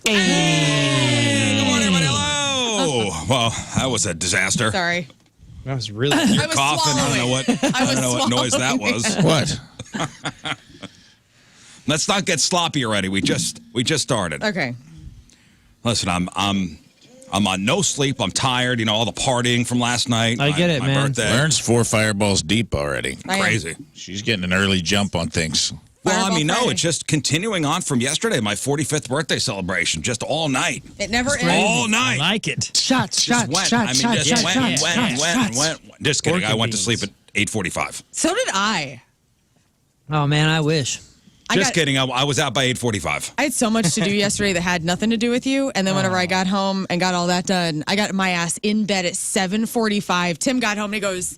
Hey, good morning, everybody. Hello. Well, that was a disaster. Sorry. That was really. You're I was coughing. I don't know what noise that was. What? Let's not get sloppy already. We just started. Okay. Listen, I'm on no sleep. I'm tired. You know, all the partying from last night. I get it, my man. Birthday. Lern's 4 fireballs deep already. Crazy. She's getting an early jump on things. Well, I mean, no, Friday. it's just continuing on from yesterday, my 45th birthday celebration, just all night. It never All ends. night. I like it. Shots. Just went. Just kidding. I went to sleep at 8:45. So did I. Oh, man, I wish. Just kidding. I was out by 8:45. I had so much to do yesterday that had nothing to do with you. And then whenever I got home and got all that done, I got my ass in bed at 7:45. Tim got home and he goes,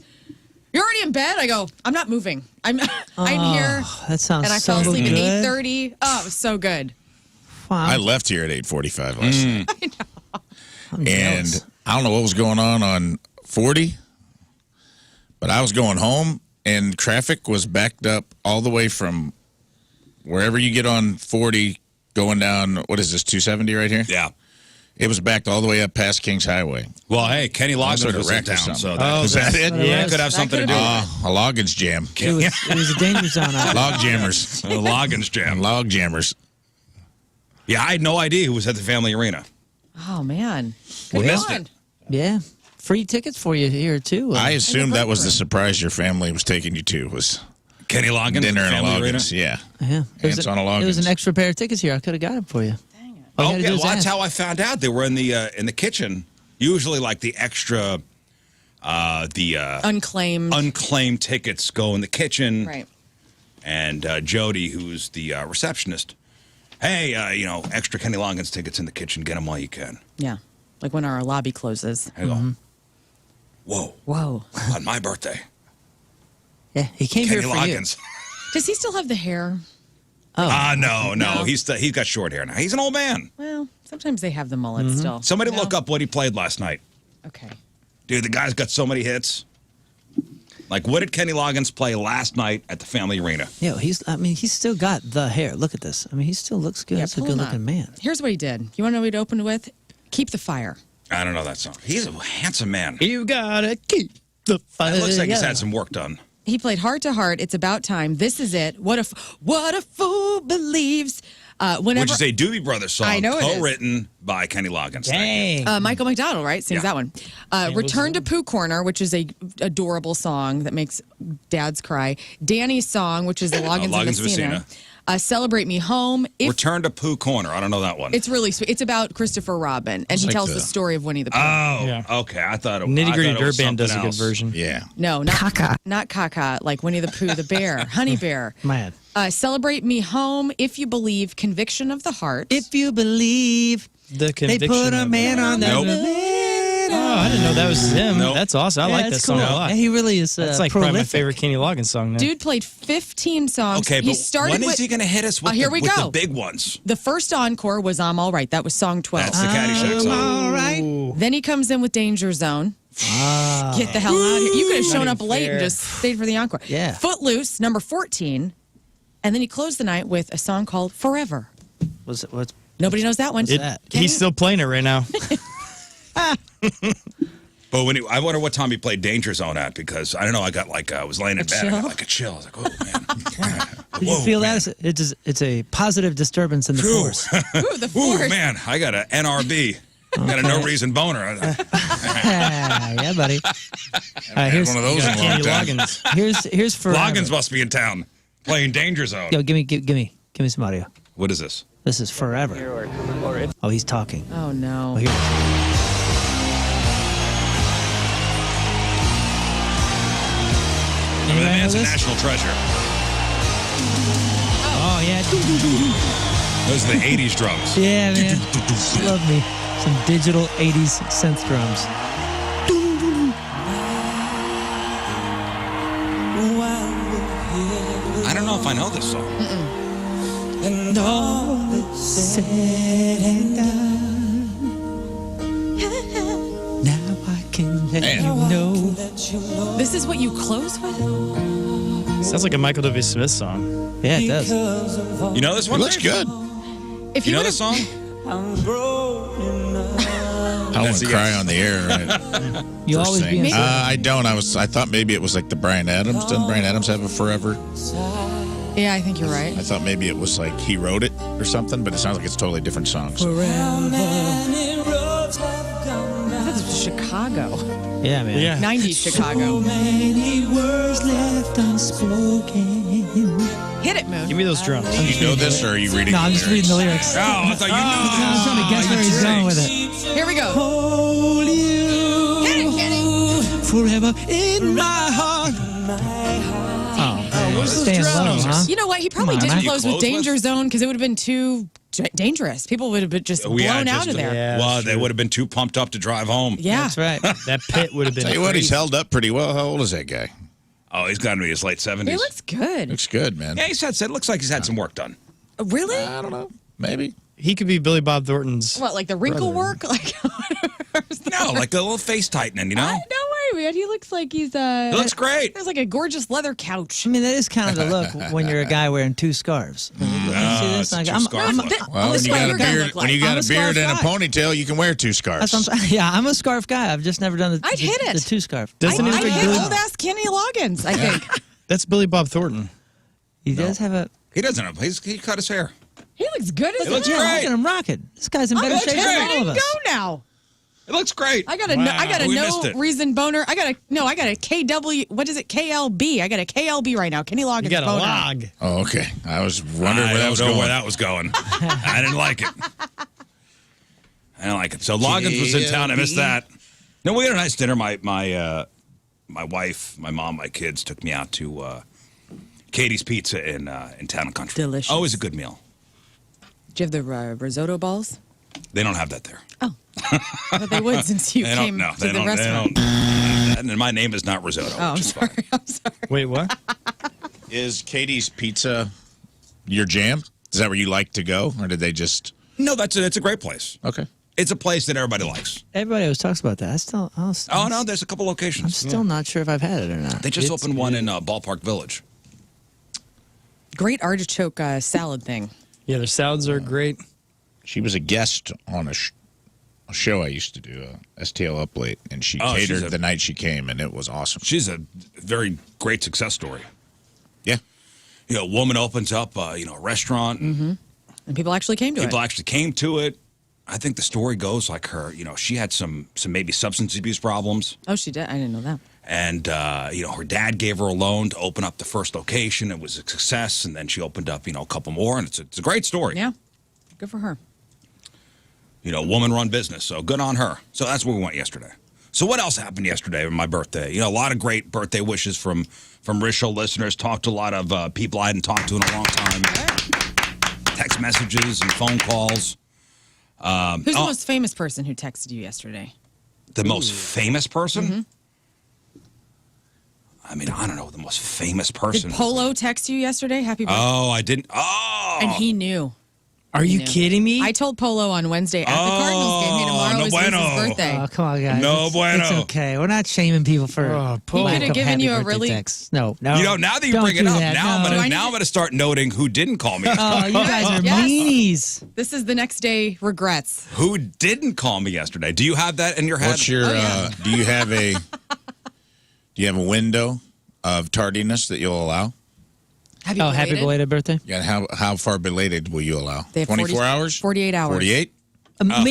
"You're already in bed?" I go, "I'm not moving. I'm here." That sounds And I so fell asleep good. at 8:30. Oh, it was so good. Wow. I left here at 8:45 last night. I'm And jealous. I don't know what was going on 40, but I was going home and traffic was backed up all the way from wherever you get on 40 going down, what is this, 270 right here? Yeah. It was backed all the way up past Kings Highway. Well, hey, Kenny Also Loggins a was wreck in or town, something. so Oh, Is that it? that was. could have That something to do could've with A Loggins jam. It was a danger zone out Log jammers. the Loggins jam. Log jammers. Yeah, I had no idea who was at the family arena. Oh, man. We Good missed one. it. Yeah. Free tickets for you here, too. I assumed that was the Birthday. surprise your family was taking you to, was Kenny Loggins dinner at the and a family arena. Loggins. Yeah. Yeah. Ants on a There was Loggins. an extra pair of tickets here. I could have got it for you. Dang it. All you Oh, had to yeah, do well, was that's ask. how I found out. They were in the kitchen. Usually, like the extra, Unclaimed. unclaimed tickets go in the kitchen. Right. And Jody, who's the receptionist, hey, extra Kenny Loggins tickets in the kitchen. Get them while you can. Yeah. Like when our lobby closes. I go, whoa, Whoa. on my birthday, Yeah, he came Kenny here for Loggins. Does he still have the hair? No. He's got short hair now. He's an old man. Well, sometimes they have the mullet still. Somebody No? look up what he played last night. Okay. Dude, the guy's got so many hits. Like, what did Kenny Loggins play last night at the family arena? you. Yeah, he's still got the hair. Look at this. I mean, he still looks good. He's a pull him good-looking up. man. Here's what he did. You want to know what he opened with? Keep the fire. I don't know that song. He's a handsome man. You gotta keep the fire. It looks like he's had some work done. He played Heart to Heart. It's About Time. This is it. What a fool believes. Whenever Which is a Doobie Brothers song, I know it is. co-written by Kenny Loggins. Dang. Michael McDonald, right, sings Yeah. that one. Return to Pooh Corner, which is a adorable song that makes dads cry. Danny's song, which is the Loggins, Loggins and Messina. Messina. Celebrate Me Home. Return to Pooh Corner. I don't know that one. It's really sweet. It's about Christopher Robin, and he like tells the- the story of Winnie the Pooh. Oh, Yeah. okay. I thought it Nitty Gritty I thought it was Dirt Band does a something good else. version. Yeah. No, not Kaka, like Winnie the Pooh, the bear, Honey Bear. Man. Celebrate Me Home, If You Believe, Conviction of the Heart. If you believe The they conviction. put a of man it. on the Nope. Oh, I didn't know that was him. Nope. That's awesome. I like that it's song cool. a lot. Yeah, he really is That's like probably my prolific. favorite Kenny Loggins song. Now. Dude played 15 songs. Okay, he but started when is with, he going to hit us with, here the, we with go. the big ones? The first encore was I'm All Right. That was song 12. That's the Caddyshack song. All right. Then he comes in with Danger Zone. Ah. Get the hell out of here. You could have shown Not up even late and fair. just stayed for the encore. Yeah. Footloose, number 14. And then he closed the night with a song called Forever. Was it what? Nobody knows that one. that? He's still playing it right now. But I wonder what time he played Danger Zone at, because I don't know. I got I was laying in bed. I got chill? like a chill. I was like, oh, man. Did you feel that? It's a positive disturbance in the Ooh. force. Ooh, the Ooh, fourth. man. I got an NRB. I got a no reason boner. Yeah, buddy. Here's one of those in a long Kenny time. Loggins. here's for Loggins must be in town playing Danger Zone. Yo, give me some audio. What is this? This is Forever. Oh, he's talking. Oh, no. Oh, here. I mean, that Anybody know man's a this? national treasure. Oh yeah. Those are the 80s drums. Yeah, man. Love me some digital 80s synth drums. I don't know if I know this song. And all is said and done. Now I can let Man. you know. This is what you close with? Sounds like a Michael W. Smith song. Yeah, it does. You know this It one? looks Dave? good. If You know would've- this song? I want to cry on the air. Right? You First always thing. be in I don't. I thought maybe it was like the Bryan Adams. Doesn't Bryan Adams have a Forever? Yeah, I think you're right. I thought maybe it was like he wrote it or something, but it sounds like it's totally different songs. That's Chicago. Yeah, man. Yeah. 90s Chicago. Many words left unspoken. Hit it, Moon. Give me those drums. Do you know this, or are you reading? No, I'm the just reading the lyrics. Oh, I thought you knew this. I was trying to guess where he's going with it. Here we go. Hold you Hit it, hit it. forever in my heart. Oh, staying low, huh? You know what? He probably Come on, didn't man. close with Danger Zone because it would have been too dangerous. People would have been just blown out of there. Yeah, Well, that's they true. would have been too pumped up to drive home. Yeah. That's right. That pit would have been. Tell you what, he's crazy. held up pretty well. How old is that guy? Oh, he's got to be his late 70s. He looks good. Looks good, man. Yeah, it looks like he's had some work done. Really? I don't know. Maybe. He could be Billy Bob Thornton's. What, like the wrinkle work? Like, No, like a little face tightening, you know? no way, man. He looks like he's It looks great. There's like a gorgeous leather couch. I mean, that is kind of the look when you're a guy wearing two scarves. You see this? it's a Like, two-scarf look. Well, This when you is what got a you're gonna beard, look when you like. got I'm a a beard and a scarf guy. ponytail, you can wear two scarves. That's what I'm saying. Yeah, I'm a scarf guy. I've just never done I'd hit it. the two scarf. Doesn't I he look like hit Billy? old ass Kenny Loggins, I think. That's Billy Bob Thornton. He does have a. He doesn't have. He cut his hair. He looks good as It looks hell. great. Look at him rocking. This guy's in better looks shape great. than all of Go us. now. It looks great. I got a We missed no it. reason boner. I got a KW. What is it? KLB. I got a KLB right now. Kenny Loggins You got a boner. log. Oh, okay. I was wondering I where that don't was know going. where that was going. I didn't like it. I didn't like it. So Loggins was in town. I missed that. No, we had a nice dinner. My wife, my mom, my kids took me out to Katie's Pizza in Town and Country. Delicious. Always a good meal. Do you have the risotto balls? They don't have that there. Oh, but they would since you They came don't. No, to they the don't. restaurant. They don't. And my name is not Risotto. Oh, I'm which is fine. sorry. I'm sorry. Wait, what? Is Katie's Pizza your jam? Is that where you like to go, or did they just? No, it's a great place. Okay. It's a place that everybody likes. Everybody always talks about that. Oh no, there's a couple I'm locations. still not sure if I've had it or not. They just opened one in Ballpark Village. Great artichoke salad thing. Yeah, their salads are great. She was a guest on a show I used to do, STL Up Late, and she Oh, she's catered a- the night she came, and it was awesome. She's a very great success story. Yeah. You know, a woman opens up, a restaurant. And people actually came to People it. actually came to it. I think the story goes like her. She had some maybe substance abuse problems, Oh, she did. I didn't know that. and her dad gave her a loan to open up the first location. It was a success, and then she opened up a couple more, and it's a great story. Yeah. Good for her. Woman-run business, so good on her. So that's where we went yesterday. So what else happened yesterday on my birthday? A lot of great birthday wishes from Rizz Show listeners. Talked to a lot of people I hadn't talked to in a long time. Text messages and phone calls. Who's the most famous person who texted you yesterday? The most famous person? Mm-hmm. I mean, I don't know the most famous person. Did Polo text you yesterday? Happy birthday. Oh, I didn't. Oh. And he knew. Are you knew. kidding me? I told Polo on Wednesday at the Cardinals game. Hey, tomorrow no is bueno. Riz's birthday. Oh, come on, guys. No It's bueno. okay. We're not shaming people for. Oh, Paul. He could have lack of given happy you a birthday really. texts. No. now that you Don't bring it do up, that. now No. I'm going to start noting who didn't call me. Oh, you guys are Yes. meanies. This is the next day regrets. Who didn't call me yesterday? Do you have that in your head? What's your? Do you have a window of tardiness that you'll allow? Happy Happy belated birthday. Yeah. How far belated will you allow? They have 24 hours. 48 hours. 48.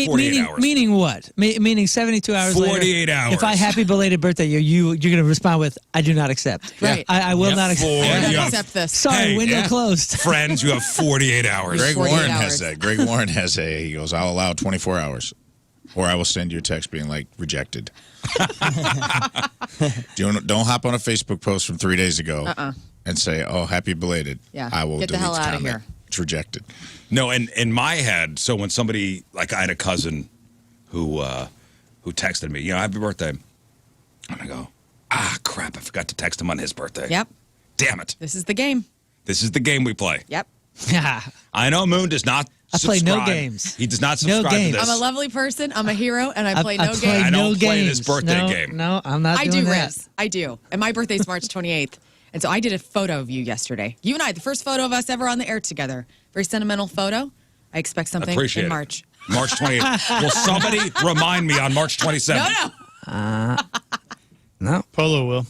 48 hours. Meaning what? Meaning 72 hours later. 48 hours. If I happy belated birthday, you're going to respond with, I do not accept. Right. I will not accept. I You don't have- accept this. Sorry, Hey, window yeah. closed. Friends, you have 48 hours. Greg 48 Warren hours. has that. Greg Warren has he goes, I'll allow 24 hours. Or I will send you a text being like, rejected. Don't hop on a Facebook post from 3 days ago and say, oh, happy belated. Yeah, I will get the delete hell outta comment. here. It's rejected. No, and in my head, so when somebody, like I had a cousin who texted me, happy birthday. And I go, crap, I forgot to text him on his birthday. Yep. Damn it. This is the game. This is the game we play. Yep. I know Moon does not I play no subscribe. games. He does not No subscribe games. to this. I'm a lovely person. I'm a hero, and I play I no play games. I don't no play games. this birthday game. No, I'm not I doing do, that. Rizz. I do. And my birthday's March 28th. And so I did a photo of you yesterday. You and I, the first photo of us ever on the air together. Very sentimental photo. I expect something Appreciate in it. March. March 28th. Will somebody remind me on March 27th? No. No. Polo will.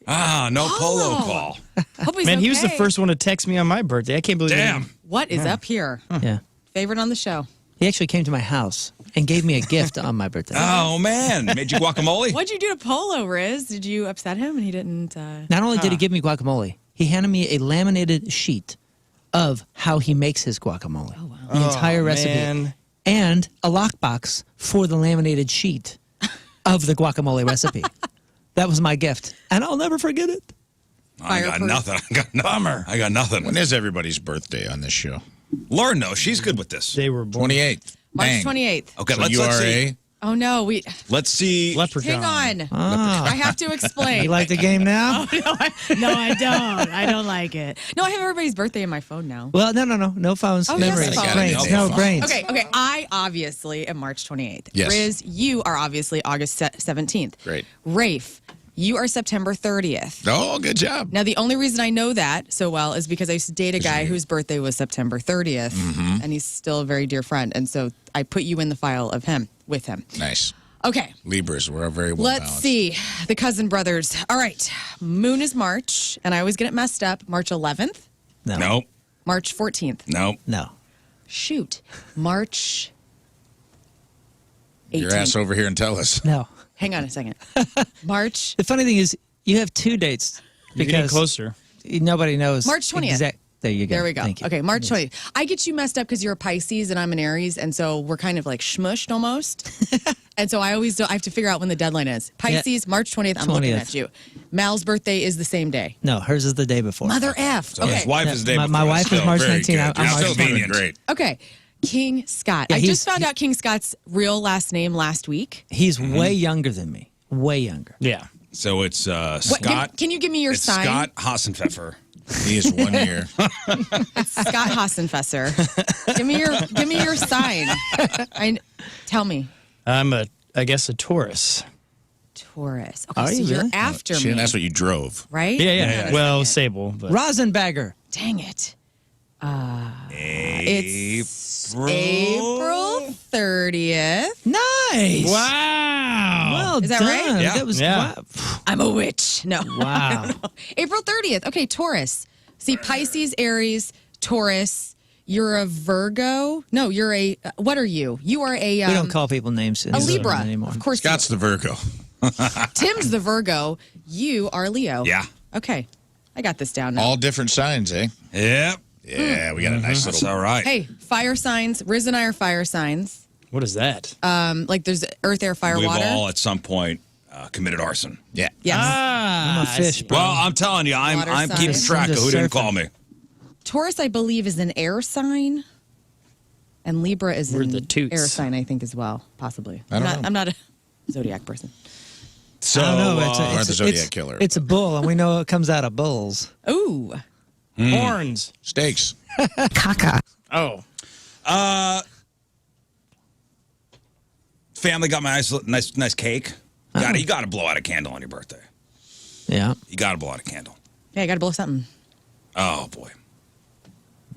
No polo call. Hope he's Man, he was the okay. first one to text me on my birthday. I can't believe it. Damn. What is up here? Yeah. Favorite on the show. He actually came to my house and gave me a gift on my birthday. Oh, man. Made you guacamole? What'd you do to Polo, Rizz? Did you upset him and he didn't? Not only did he give me guacamole, he handed me a laminated sheet of how he makes his guacamole. Oh, wow. The entire recipe. Man. And a lockbox for the laminated sheet of the guacamole recipe. That was my gift. And I'll never forget it. I got nothing. Bummer. I got nothing. When is everybody's birthday on this show? Lern, though, she's good with this. They were born 28th. March Bang. 28th. Okay, So let's you are see. a Oh no, Let's see. leprechaun. hang on. Ah. I have to explain. You like the game now? No, I don't. I don't like it. No, I have everybody's birthday in my phone now. Well, no. No phones. Oh, he has Memories. a phone. Brains. No No phone. brains. Okay. I obviously am March 28th. Yes. Rizz, you are obviously August 17th. Great. Rafe, you are September 30th. Oh, good job. Now, the only reason I know that so well is because I used to date a guy whose birthday was September 30th, and he's still a very dear friend. And so I put you in the file of him, with him. Nice. Okay. Libras, we're very well Let's balanced. see. The cousin brothers. All right. Moon is March, and I always get it messed up. March 11th, Nope. March 14th. Nope. No. Shoot. March 18th. Your ass over here and tell us. No. Hang on a second. March The funny thing is, you have two dates You're getting because closer. nobody knows. March 20th. There you go. There we go. Thank you. Okay, March 20th. I get you messed up because you're a Pisces and I'm an Aries, and so we're kind of like smushed almost. And so I have to figure out when the deadline is. Pisces, March 20th, I'm looking 20th. at you. Mal's birthday is the same day. No, hers is the day before. Mother F. So Okay. his wife is day My before. wife is Still March very 19. good. I'm You're March still 20. convenient. Great. Okay. King Scott. Yeah, I he's- just found out King Scott's real last name last week. He's way younger than me. Way younger. Yeah. So it's What, Scott. can you give me your It's sign? Scott Hassenpfeffer. He is 1 year. Scott Hassenfesser. give me your sign. Tell me. I'm I guess a Taurus. Taurus. Okay, Are so you you're really? after Shit, me. that's what you drove. right? Yeah. Well, Sable, but Rosenbagger. Dang it. It's April 30th. Nice. wow. Well Is that done. right? Yeah. That was Yeah. wow. I'm a witch. No. Wow. April 30th. Okay, Taurus. See, Pisces, Aries, Taurus. You're a Virgo. No, you're a. What are you? You are a. We don't call people names a Libra anymore. Of course. Scott's the Virgo. Tim's the Virgo. You are Leo. Yeah. Okay, I got this down now. All different signs, eh? Yep. Yeah, we got a nice That's little. all right. Hey, fire signs. Rizz and I are fire signs. What is that? Like there's earth, air, fire, We've water. all at some point committed arson. Yeah. Yes. I'm a fish, bro. Well, I'm telling you, I'm Water keeping sign. track I'm of just who didn't surfing. call me. Taurus, I believe, is an air sign, and Libra is We're an the toots. air sign, I think, as well, possibly. I don't know. I'm not a zodiac person. So I don't know. Or the Zodiac killer. It's a bull, and we know it comes out of bulls. Ooh, Horns. steaks. Oh. family got my nice cake. You got to blow out a candle on your birthday. Yeah. You got to blow out a candle. yeah, I got to blow something. Oh boy.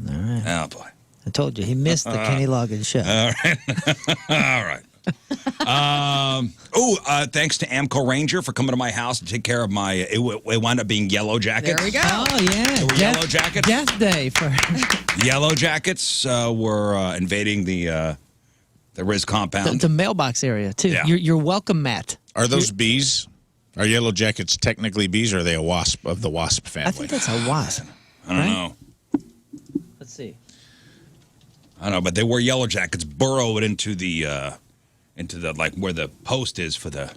All right. Oh boy. I told you he missed the Kenny Loggins show. All right. Thanks to Amco Ranger for coming to my house to take care of my. It wound up being Yellow Jacket. There we go. Oh yeah. were Yellow Jackets? Death Day for. Yellow Jackets were invading the Rizz compound. The mailbox area too. Yeah. You're welcome, Matt. Are those bees? Are yellow jackets technically bees, or are they a wasp of the wasp family? I think that's a wasp. I don't know. Let's see. I don't know, but they were Yellow Jackets burrowed into the like where the post is for the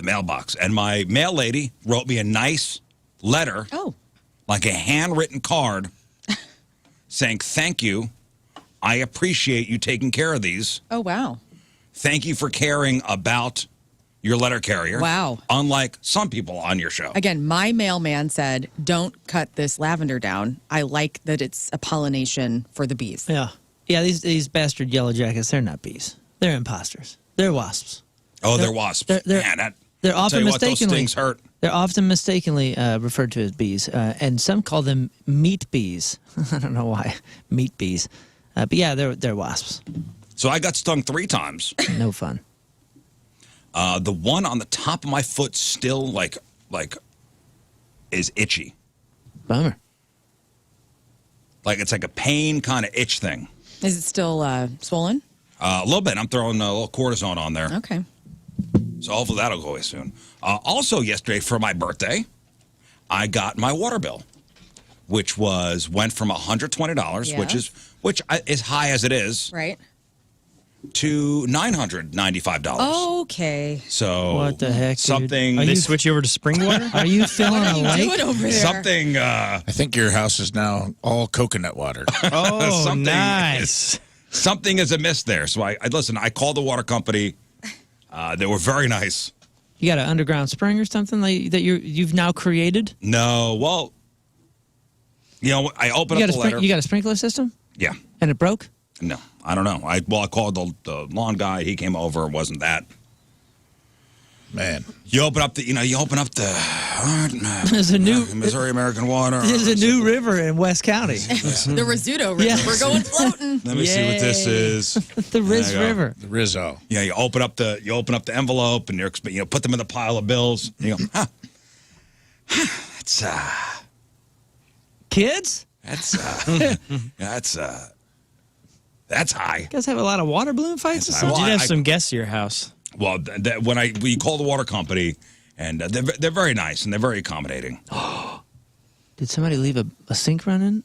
mailbox. And my mail lady wrote me a nice letter, Oh, like a handwritten card, saying, "Thank you. I appreciate you taking care of these. oh wow. Thank you for caring about your letter carrier. Wow. Unlike some people on your show." Again, my mailman said, "Don't cut this lavender down. I like that it's a pollination for the bees." Yeah. Yeah. These bastard yellow jackets. They're not bees. They're imposters. They're wasps. Oh, they're wasps. they're- Man, they're I'll tell often you what, those mistakenly- stings hurt. They're often mistakenly referred to as bees, and some call them meat bees. I don't know why. Meat bees. But yeah, they're wasps. So I got stung 3 times. No fun. The one on the top of my foot still like is itchy. Bummer. Like it's like a pain kind of itch thing. Is it still swollen? A little bit. I'm throwing a little cortisone on there. Okay. So hopefully that'll go away soon. Also yesterday for my birthday, I got my water bill, which went from $120, Yes. which is high as it is, Right. to $995. Okay. So What the heck, dude? something Are They you- switch you over to spring water? Are you feeling What are you a lake? doing over there? something I think your house is now all coconut water. Oh, Something nice. something is amiss there. So I listen. I called the water company. They were very nice. You got an underground spring or something that you've now created? No, well, I opened You up got the a letter. you got a sprinkler system Yeah. and it broke? No, I don't know. I called the lawn guy. He came over. It wasn't that. Man, You open up the There's a new Missouri American Water. there's a new river in West County, The Rizzuto River. Yes. We're going floating. Let me see what this Yay. is. the Rizz There you go. River. the Rizzo. Yeah, you open up the envelope and you put them in the pile of bills. And you go, that's Kids, that's high. you guys have a lot of water balloon fights. or That's something? high. Did you I- have some guests at your house? Well, when you call the water company, and they're very nice and they're very accommodating. Did somebody leave a sink running,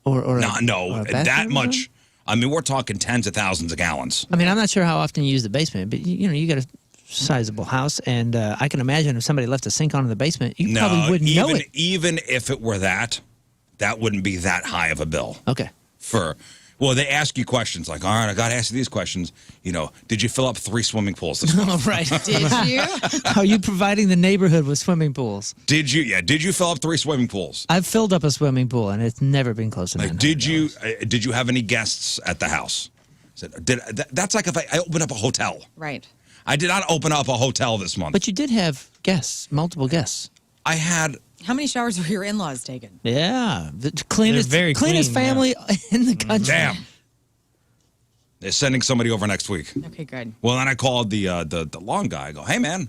or or No, or a that bathroom much. running? I mean, we're talking tens of thousands of gallons. I mean, I'm not sure how often you use the basement, but you got a sizable house, and I can imagine if somebody left a sink on in the basement, you probably wouldn't know it. Even if it were that wouldn't be that high of a bill. Okay. Well, they ask you questions like, all right, I got to ask you these questions. Did you fill up 3 swimming pools this month? All right. Did you? Are you providing the neighborhood with swimming pools? Did you? Yeah. Did you fill up 3 swimming pools? I've filled up a swimming pool, and it's never been close to Like, $900. did you have any guests at the house? That's like if I opened up a hotel. Right. I did not open up a hotel this month. But you did have guests, multiple guests. I had How many showers were your in-laws taking? Yeah, the cleanest, very cleanest clean, family in the country. damn. They're sending somebody over next week. Okay, good. Well, then I called the lawn guy. I go, hey man,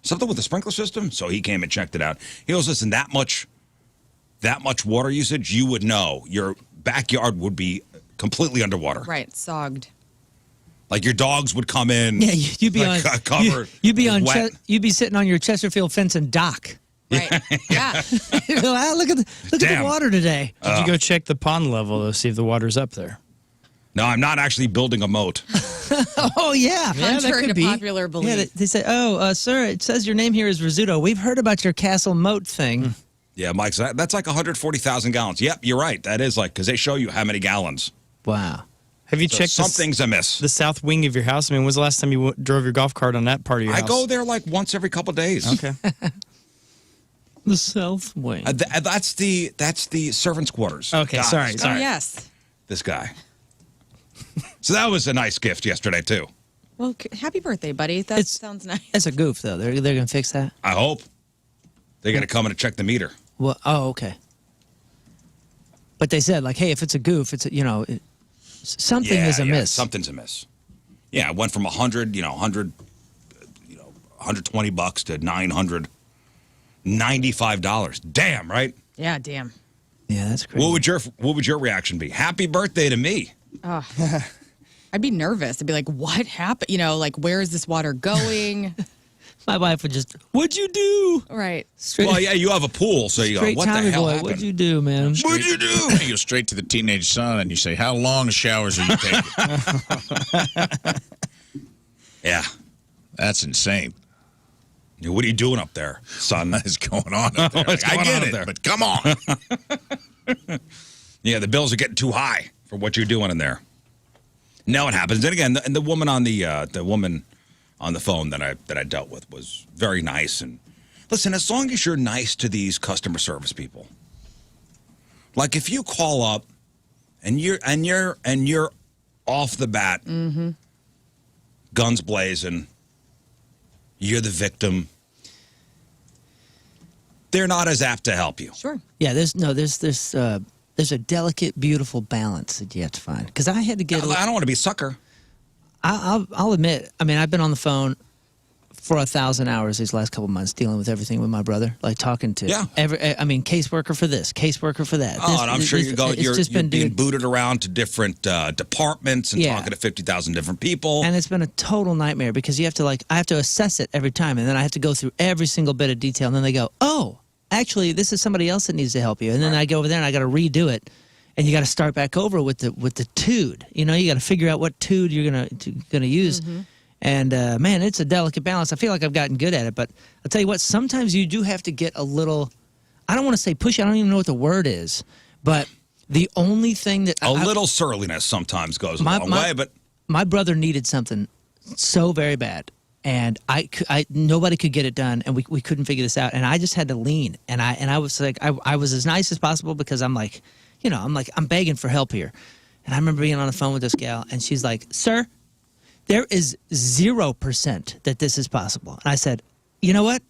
something with the sprinkler system. So he came and checked it out. He goes, listen, that much water usage, you would know your backyard would be completely underwater. Right, sogged. Like your dogs would come in. Yeah, you'd be like, on covered. You'd be on. wet. You'd be sitting on your Chesterfield fence and dock. Right. Yeah. You go, look at the Damn. water today. Did you go check the pond level to see if the water's up there? No, I'm not actually building a moat. Oh yeah, that Contrary could to be. popular belief. yeah. They say, oh, sir, it says your name here is Rizzuto. We've heard about your castle moat thing. Yeah, Mike, so that's like 140,000 gallons. Yep, you're right. That is like, because they show you how many gallons. Wow. Have you So checked something's amiss. the south wing of your house? I mean, when's the last time you drove your golf cart on that part of your I house? go there like once every couple days. Okay. The south wing. That's the servants' quarters. Okay, sorry. Oh, yes. This guy. So that was a nice gift yesterday too. Well, happy birthday, buddy. That It's- sounds nice. That's a goof, though. They're gonna fix that. I hope they're gonna come in and check the meter. Well, oh, okay. But they said, like, hey, if it's a goof, it's something is amiss. something's amiss. Yeah, it went from 100, 120 bucks to $995. Damn, right? Yeah, damn. Yeah, that's crazy. What would your reaction be? Happy birthday to me. I'd be nervous. I'd be like, what happened? Like, where is this water going? My wife would just, what'd you do? Right. Straight, Well, yeah, you have a pool, so you go, straight what the Tommy hell boy, happened? what'd you do, man? What'd you do? You go straight to the teenage son and you say, how long showers are you taking? Yeah. That's insane. What are you doing up there, son? What is going on up there? What's Like, I going on get up it, there? but come on. Yeah, the bills are getting too high for what you're doing in there. Now it happens. And again, the woman on the woman on the phone that I dealt with was very nice. And listen, as long as you're nice to these customer service people, like if you call up and you're off the bat, guns blazing, you're the victim. They're not as apt to help you. Sure. Yeah, there's there's a delicate, beautiful balance that you have to find. Because I had to get. I don't want to be a sucker. I'll admit. I mean, I've been on the phone for 1,000 hours these last couple months dealing with everything with my brother, like talking to caseworker for this, caseworker for that. Oh, and I'm sure you're being booted around to different departments and talking to 50,000 different people. And it's been a total nightmare because you have to I have to assess it every time, and then I have to go through every single bit of detail, and then they go, oh, actually, this is somebody else that needs to help you, and then I go over there and I got to redo it, and you got to start back over with the tude. You know, you got to figure out what tude you're gonna use. Mm-hmm. And, man, it's a delicate balance. I feel like I've gotten good at it. But I'll tell you what, sometimes you do have to get a little, I don't want to say pushy. I don't even know what the word is. But the only thing that... A little surliness sometimes goes a long way. But my brother needed something so very bad. And nobody could get it done. And we couldn't figure this out. And I just had to lean. And I was like, I was as nice as possible because I'm like, I'm begging for help here. And I remember being on the phone with this gal. And she's like, sir... There is 0% that this is possible. And I said, you know what?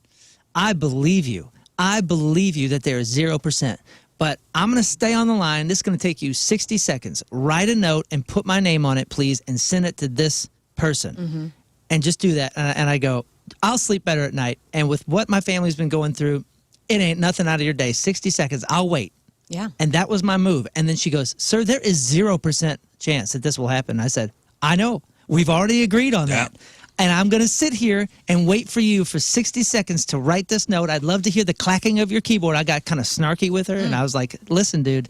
I believe you. I believe you that there is 0%. But I'm going to stay on the line. This is going to take you 60 seconds. Write a note and put my name on it, please, and send it to this person. Mm-hmm. And just do that. And I go, I'll sleep better at night. And with what my family's been going through, it ain't nothing out of your day. 60 seconds. I'll wait. Yeah. And that was my move. And then she goes, sir, there is 0% chance that this will happen. I said, I know. We've already agreed on that. And I'm going to sit here and wait for you for 60 seconds to write this note. I'd love to hear the clacking of your keyboard. I got kind of snarky with her, and I was like, listen, dude,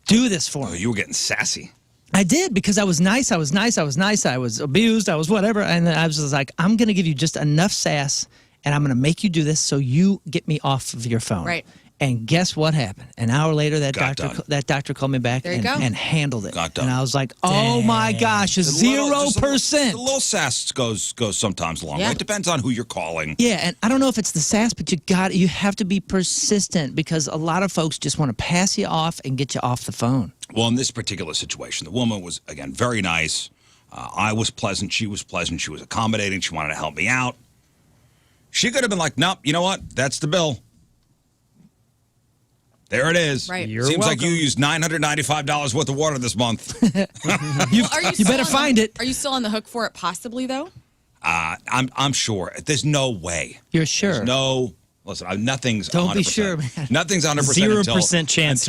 do this for me. You were getting sassy. I did, because I was nice. I was abused. I was whatever. And I was just like, I'm going to give you just enough sass, and I'm going to make you do this so you get me off of your phone. Right. And guess what happened? An hour later, that doctor called me back and handled it. Got done. And I was like, "Oh my gosh, 0%." The little sass goes sometimes a long way. It depends on who you're calling. Yeah, and I don't know if it's the sass, but you have to be persistent because a lot of folks just want to pass you off and get you off the phone. Well, in this particular situation, the woman was again very nice. I was pleasant. She was pleasant. She was accommodating. She wanted to help me out. She could have been like, "Nope, you know what? That's the bill. There it is. Right. Seems welcome. Like you used $995 worth of water this month." You better find it. Are you still on the hook for it possibly, though? I'm sure. There's no way. You're sure? There's no. Listen, nothing's 100%. Don't be sure, man. Nothing's 100% 0% chance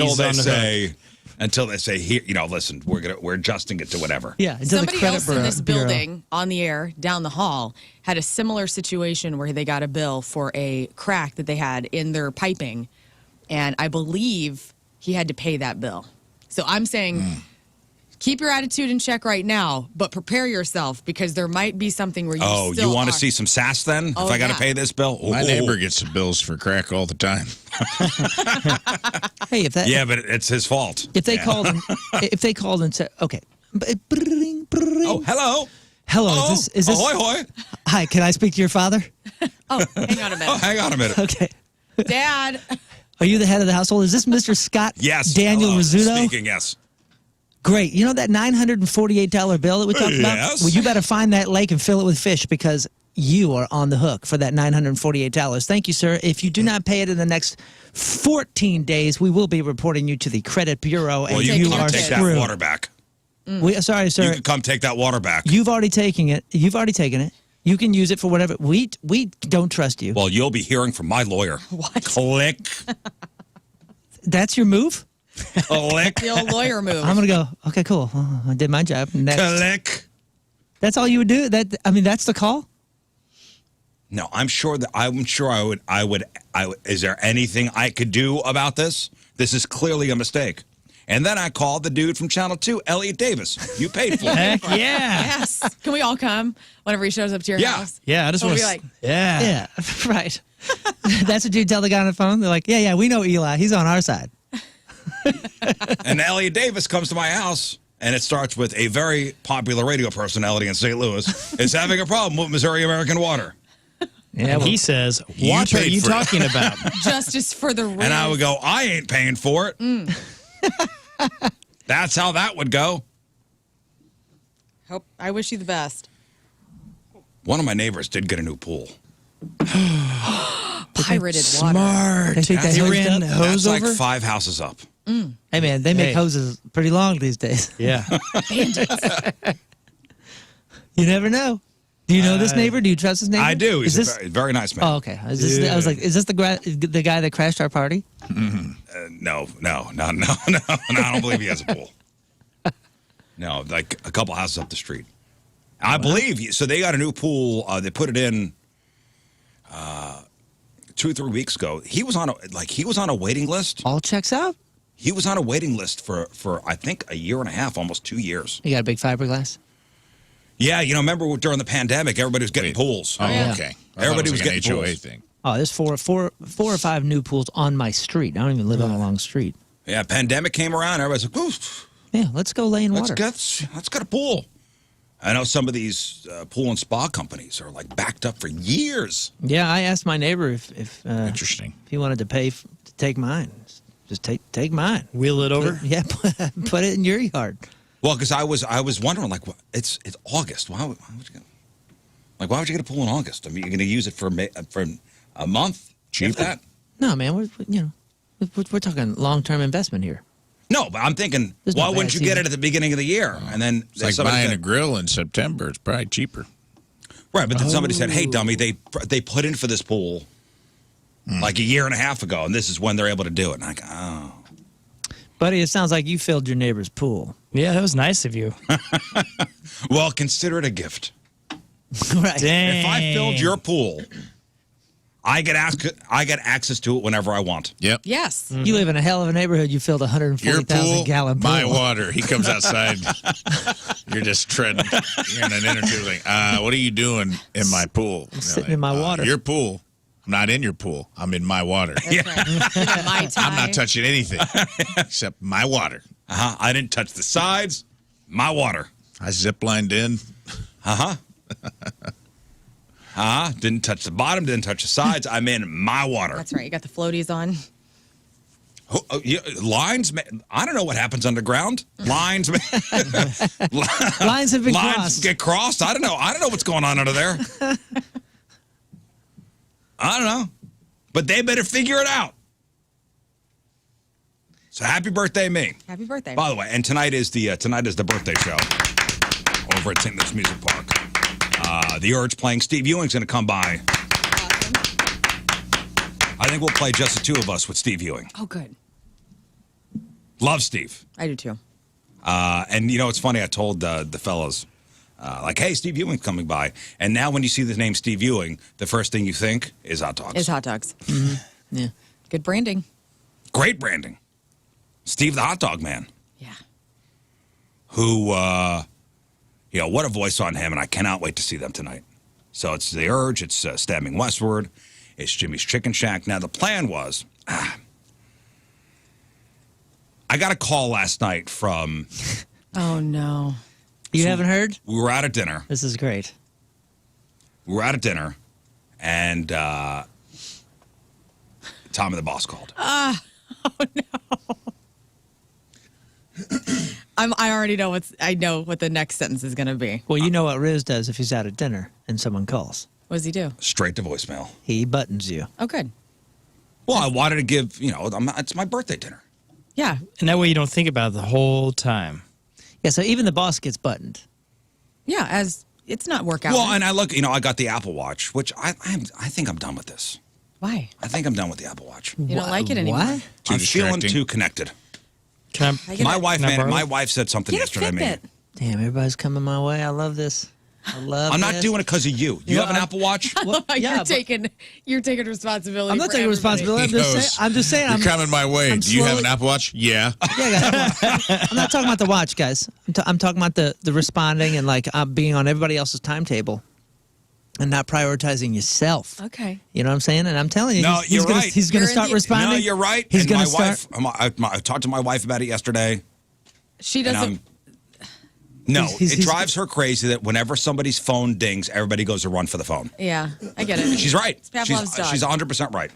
until they say, here, listen, we're adjusting it to whatever. Yeah. Somebody else in this building on the air down the hall had a similar situation where they got a bill for a crack that they had in their piping. And I believe he had to pay that bill. So I'm saying keep your attitude in check right now, but prepare yourself because there might be something where you want to see some sass then? Oh, if I got to pay this bill? My neighbor gets the bills for crack all the time. Hey, but it's his fault. If they called and said, okay. Oh, hello. Hello, is this? Ahoy, hoy. Hi, can I speak to your father? Oh, hang on a minute. Hang on a minute. Okay. Dad. Are you the head of the household? Is this Mr. Scott Daniel Hello. Rizzuto? Speaking, yes. Great. You know that $948 bill that we talked about? Yes. Well, you better find that lake and fill it with fish because you are on the hook for that $948. Thank you, sir. If you do not pay it in the next 14 days, we will be reporting you to the credit bureau, and you are take screwed. that water back. Sorry, sir. You can come take that water back. You've already taken it. You can use it for whatever. We don't trust you. Well, you'll be hearing from my lawyer. What? Click. That's your move? Click. The old lawyer move. I'm going to go, okay, cool. I did my job. Next. Click. That's all you would do? That's the call? No, I'm sure I would. Is there anything I could do about this? This is clearly a mistake. And then I called the dude from Channel 2, Elliot Davis. You paid for it. Heck yeah. Yes. Can we all come whenever he shows up to your house? Yeah, I just want to be like, Yeah, right. That's what you tell the guy on the phone? They're like, yeah, we know Eli. He's on our side. And Elliot Davis comes to my house, and it starts with a very popular radio personality in St. Louis is having a problem with Missouri American water. Yeah, he says, what are you talking about? Justice for the Rizz. And I would go, I ain't paying for it. That's how that would go. I wish you the best. One of my neighbors did get a new pool. Pirated water. Smart. They think He they ran hose That's like over? 5 houses up. Hey, man, they make hoses pretty long these days. Yeah. You never know. Do you know this neighbor? Do you trust this neighbor? I do. He's Is this? a very nice man. Oh, okay. Is this, I was like, is this the guy that crashed our party? No, I don't believe he has a pool. No, like a couple houses up the street. I believe so. They got a new pool. They put it in 2 or 3 weeks ago. He was on a waiting list. All checks out. He was on a waiting list for I think a year and a half, almost 2 years. You got a big fiberglass? Yeah, remember during the pandemic, everybody was getting pools. Oh, yeah. okay. Everybody was an getting HOA pools. thing. Oh, there's four or five new pools on my street. I don't even live on a long street. Yeah, pandemic came around. Everybody's like, oof. Yeah, let's go lay in Let's water. get a pool. I know some of these pool and spa companies are like backed up for years. Yeah, I asked my neighbor if Interesting. he wanted to pay to take mine. Just take mine. Wheel it over. Yeah, put it in your yard. Well, because I was wondering, like, it's August. Why would you get a pool in August? I mean, you're going to use it for a month? Cheap that? No, man, we're talking long-term investment here. No, but I'm thinking, There's why no wouldn't bad you get season. it at the beginning of the year? And then It's like somebody buying said- a grill in September. It's probably cheaper. right, but then somebody said, "Hey, dummy, they put in for this pool like a year and a half ago, and this is when they're able to do it." And I go, "Oh." Buddy, it sounds like you filled your neighbor's pool. Yeah, that was nice of you. Well, consider it a gift. Right. Dang. If I filled your pool, I get access to it whenever I want. Yep. Yes. You live in a hell of a neighborhood. You filled a Your 140,000 pool, gallon pool. my water. He comes outside. You're just treading. You're in an interview like, what are you doing in my pool? I'm sitting in my water. Your pool. I'm not in your pool. I'm in my water. That's right. My time. I'm not touching anything except my water. I didn't touch the sides. My water. I ziplined in. Didn't touch the bottom. Didn't touch the sides. I'm in my water. That's right. You got the floaties on. Lines. I don't know what happens underground. Lines. Lines have been Lines crossed. get crossed. I don't know. I don't know what's going on under there. I don't know. But they better figure it out. So happy birthday, me. Happy birthday. By the way, and tonight is the birthday show over at St. Louis Music Park. The Urge playing. Steve Ewing's going to come by. Awesome. I think we'll play just the two of us with Steve Ewing. Oh, good. Love Steve. I do too. And it's funny. I told the fellas, like, hey, Steve Ewing's coming by. And now when you see the name Steve Ewing, the first thing you think is hot dogs. Is hot dogs. Yeah. Good branding. Great branding. Steve the hot dog man. Yeah. Who, what a voice on him. And I cannot wait to see them tonight. So it's The Urge. It's Stabbing Westward. It's Jimmy's Chicken Shack. Now, the plan was, I got a call last night from, Oh, no. You haven't heard? we were out at dinner. This is great. And Tommy the boss called. I already know I know what the next sentence is going to be. Well, you know what Rizz does if he's out at dinner and someone calls. What does he do? Straight to voicemail. He buttons you. Oh, good. Well, I wanted to give, it's my birthday dinner. Yeah. And that way you don't think about it the whole time. Yeah, so even the boss gets buttoned. Yeah, as it's not workout. Well, and I look, I got the Apple Watch, which I think I'm done with this. Why? I think I'm done with the Apple Watch. You don't like it anymore? What? I'm feeling distracting. too connected. Can I I? get My it. wife, Can I man, borrow my it? wife said something Get a yesterday to me. Fitbit. Damn, everybody's coming my way. I love this. I love I'm not this. doing it because of you. You Yeah, have an Apple Watch? Well, yeah, but you're taking responsibility. I'm not for taking everybody. responsibility. I'm just saying. You're coming my way. I'm Do you have slowly- an Apple Watch? Yeah. Yeah, I'm not talking about the watch, guys. I'm talking about the responding and like being on everybody else's timetable and not prioritizing yourself. Okay. You know what I'm saying? And I'm telling you, No, he's you're gonna, right. He's going You're to in start the- responding. No, you're right. He's And going my to start. wife, I talked to my wife about it yesterday. She And doesn't. no, He's- it drives her crazy that whenever somebody's phone dings, everybody goes to run for the phone. Yeah, I get it. She's right. Pavlov's dog. She's 100% right.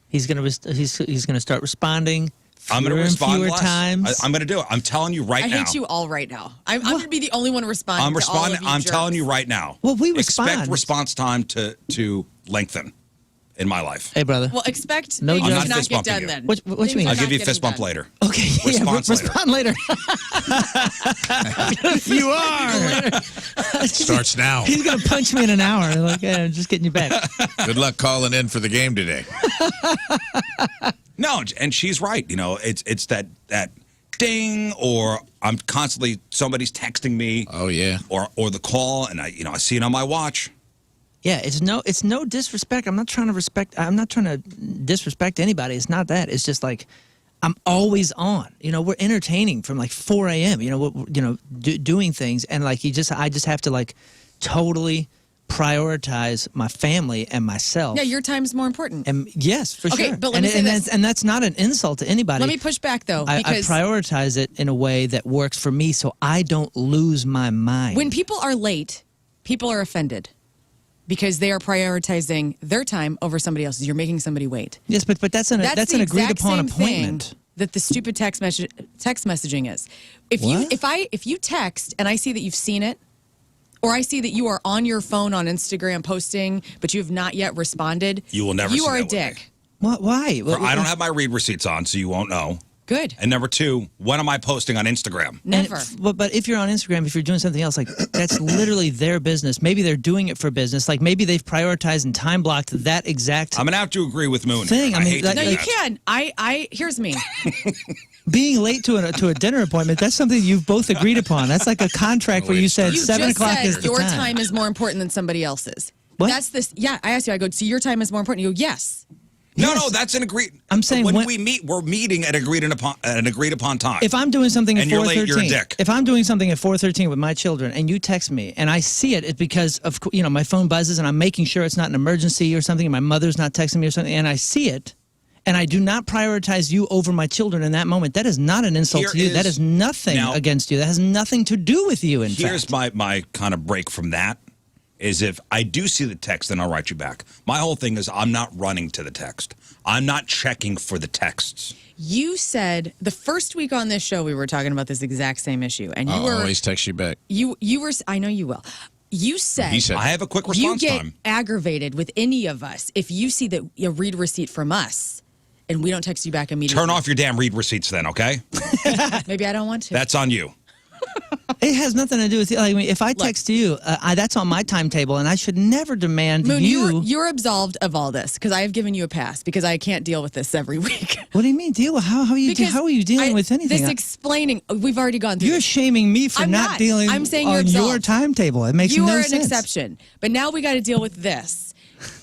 He's going to start responding. I'm going to fewer and respond fewer less. times. I'm going to do it. I'm telling you right I now. hate you all right now. I'm going to be the only one responding. I'm to all of responding. you I'm jerks. telling you right now. Well, we expect respond. response time to lengthen in my life. Hey, brother. Well, expect No things joke. to I'm not not fist get bumping done you. then. What you Things mean? are I'll not give you a getting fist bump done. later. Okay, Respond later. respond later. You are. Starts now. He's gonna punch me in an hour. Like, I'm just getting you back. Good luck calling in for the game today. No, and she's right. You know, it's that ding, or I'm constantly somebody's texting me. Oh yeah. Or the call, and I see it on my watch. Yeah, it's no disrespect. I'm not trying to disrespect anybody. It's not that. It's just like I'm always on. You know, we're entertaining from like 4 a.m. You know, doing things, and like I just have to like totally prioritize my family and myself. Yeah, your time's more important. And yes, for Okay, sure. but let me say this. That's not an insult to anybody. Let me push back though, I because prioritize it in a way that works for me, so I don't lose my mind. when people are late, people are offended because they are prioritizing their time over somebody else's. You're making somebody wait. Yes, but that's an the agreed exact upon same appointment. thing that the stupid text messaging is. If you text and I see that you've seen it, or I see that you are on your phone on Instagram posting, but you have not yet responded, You will never You see are a that with me. dick. Why? I don't have my read receipts on, so you won't know. Good. And number two, when am I posting on Instagram? Never. But if you're on Instagram, if you're doing something else, like that's literally their business. Maybe they're doing it for business. Like maybe they've prioritized and time blocked that exact I'm gonna have to agree with Moon. thing. I mean, hate to No, do you that. can. Here's me. being late to a dinner appointment. That's something you've both agreed upon. That's like a contract where you said You 7 just o'clock said is the your time. time is more important than somebody else's. What? That's this. Yeah, I asked you. I go, so your time is more important. You go, yes. No, that's an agreed. I'm saying when when- we meet, we're meeting at an agreed upon time. If I'm doing something at And you're late, you're a 4:13, dick. if I'm doing something at 4:13 with my children, and you text me, and I see it, it's because of my phone buzzes, and I'm making sure it's not an emergency or something, and my mother's not texting me or something, and I see it, and I do not prioritize you over my children in that moment. That is not an insult Here to you. is- That is nothing now- against you. That has nothing to do with you. In Here's fact, my kind of break from that is if I do see the text, then I'll write you back. My whole thing is I'm not running to the text. I'm not checking for the texts. You said the first week on this show we were talking about this exact same issue, and you I'll were always text you back. you were. I know you will. You said He said I have a quick you response get time. aggravated with any of us if you see that you read receipt from us and we don't text you back immediately. Turn off your damn read receipts then, okay? Maybe I don't want to. That's on you. it has nothing to do with you. Like, I mean, if I text you, that's on my timetable, and I should never demand Moon, you. you're absolved of all this because I have given you a pass because I can't deal with this every week. What do you mean deal with? How are you dealing with anything? This explaining, we've already gone through. You're this. shaming me for I'm not not. dealing I'm saying you're on your absolved. timetable. It makes You no are sense. an exception, but now we got to deal with this.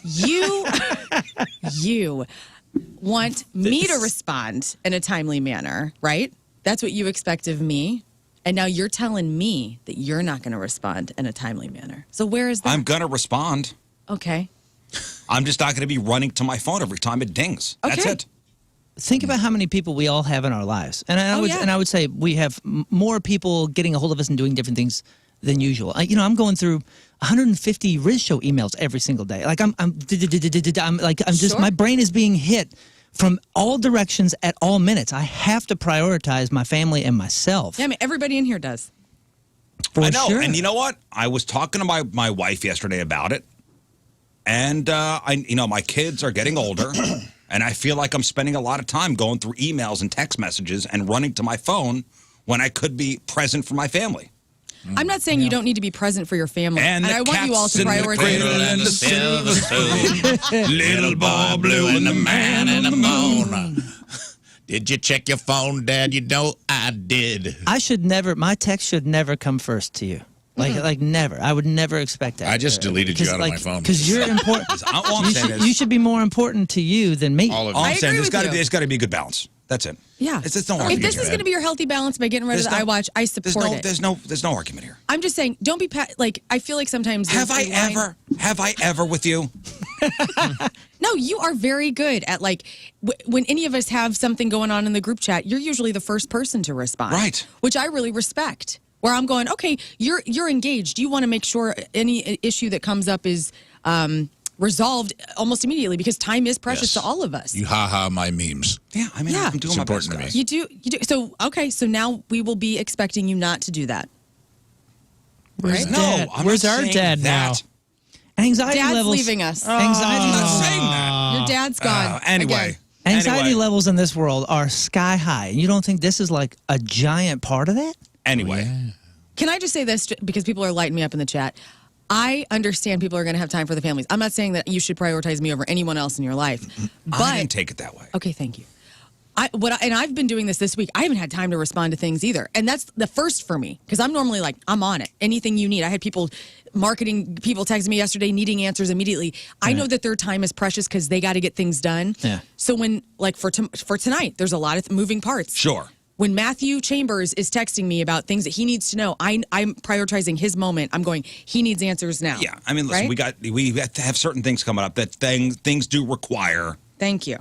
You want me to respond in a timely manner, right? That's what you expect of me. And now you're telling me that you're not going to respond in a timely manner. So where is that? I'm going to respond. Okay. I'm just not going to be running to my phone every time it dings. That's Okay. it. Think about how many people we all have in our lives, and I would say we have more people getting a hold of us and doing different things than usual. I'm going through 150 Rizz Show emails every single day. Like I'm just Sure. my brain is being hit from all directions at all minutes. I have to prioritize my family and myself. Yeah, I mean, everybody in here does. For I know. sure. And you know what? I was talking to my wife yesterday about it. And my kids are getting older, and I feel like I'm spending a lot of time going through emails and text messages and running to my phone when I could be present for my family. I'm not saying you don't need to be present for your family. And And the I want you all cat's to in the prioritize cradle and the silver spoon, little boy blue and the man in the moon. Did you check your phone, Dad? You know I did. My text should never come first to you. Like never. I would never expect that. I just deleted you out of my phone. Because you're important. All I'm saying You is, should be more important to you than me. All of all you. I'm saying agree there's with you. there's got to be a good balance. That's it. Yeah. It's no if argument this here. is going to be your healthy balance by getting rid of the iWatch, I support it. There's no argument here. I'm just saying, don't be I feel like sometimes Have there's I a line- ever with you? No, you are very good at when any of us have something going on in the group chat, you're usually the first person to respond. Right. Which I really respect. Where I'm going, okay, you're engaged. You want to make sure any issue that comes up is resolved almost immediately because time is precious Yes. to all of us. You ha-ha my memes. Yeah, I mean, Yeah. I'm doing It's my best, important to me. guys. You do. So now we will be expecting you not to do that. Where's Right? No, Dad? I'm Where's not our saying dad that. now? Anxiety Dad's levels. leaving us. Anxiety I'm not levels. saying that. dad's gone. Anyway. Again. Anxiety levels in this world are sky high. You don't think this is like a giant part of that? Anyway. Can I just say this, because people are lighting me up in the chat? I understand people are going to have time for the families. I'm not saying that you should prioritize me over anyone else in your life. But I didn't take it that way. Okay, thank you. And I've been doing this week. I haven't had time to respond to things either. And that's the first for me, because I'm normally like, I'm on it. Anything you need. I had marketing people texting me yesterday needing answers immediately. I know that their time is precious because they got to get things done. Yeah. So when, like for tonight, there's a lot of moving parts. Sure. When Matthew Chambers is texting me about things that he needs to know, I'm prioritizing his moment. I'm going, he needs answers now. Yeah. I mean, listen, right? we have to have certain things coming up that things do require Thank you.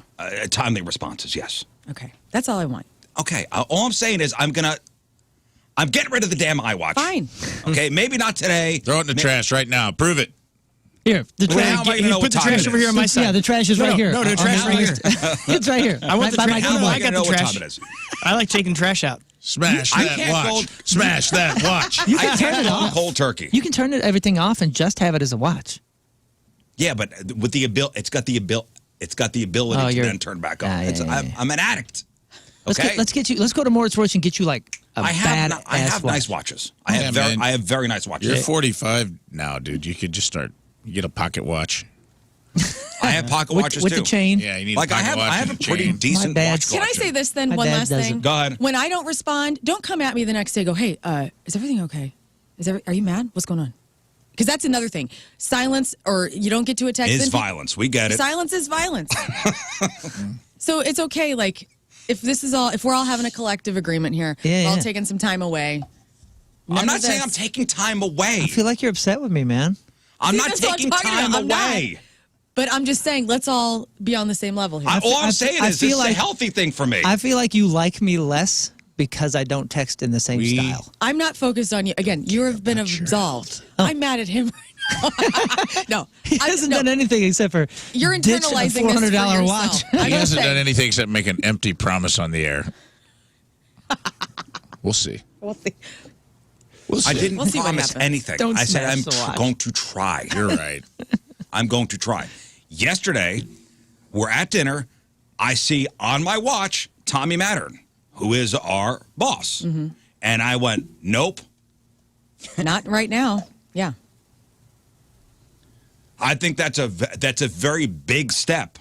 timely responses, yes. Okay. That's all I want. Okay. All I'm saying is I'm getting rid of the damn iWatch. Fine. Okay. Maybe not today. Throw it in the trash right now. Prove it. Here, the Well, how am I trash. gonna know Put what the time trash it over here is? on my side. Yeah, the trash is right here. No, the trash is right here. It's right here. I want the by my trash. No, keyboard. I got know the what trash. time it is. I like taking trash out. Smash I that can't watch. Smash that watch. You I can turn can't it go off. cold turkey. You can turn everything off and just have it as a watch. Yeah, but with the it's got the ability Oh, to you're- then turn back on. Yeah. I'm an addict. Okay. Let's go to Morris Roach and get you like a I bad have nice watches. I have very nice watches. You're 45 now, dude. You could just get a pocket watch. I have pocket watches with too. the chain. Yeah, you need Like a I pocket have watch I have and a a pretty chain. decent bad. watch Can I collection. say this then? My One dad last does thing. it. Go ahead. When I don't respond, don't come at me the next day. Go, hey, is everything okay? Are you mad? What's going on? Because that's another thing. Silence, or you don't get to a text. Is then violence. We get it. Silence is violence. So it's okay. Like if we're all having a collective agreement here, Yeah, we're all yeah. taking some time away. I'm None not of saying this. I'm taking time away. I feel like you're upset with me, man. I'm See, not that's what I'm taking talking time about. I'm not. away. But I'm just saying, let's all be on the same level here. All I'm saying I is this feel is a like- healthy thing for me. I feel like you like me less because I don't text in the same style. I'm not focused on you. Again, you have been absolved. I'm mad at him right now. No. He hasn't done anything except for You're ditching internalizing a this for $400 yourself. watch. I'm He just hasn't saying. done anything except make an empty promise on the air. We'll see. We'll see. We'll see. I didn't We'll see what promise happens. anything. Don't I said smash I'm the watch. going to try. You're right. I'm going to try. Yesterday, we're at dinner. I see on my watch Tommy Mattern, who is our boss. Mm-hmm. And I went, nope. Not right now. Yeah. I think that's a very big step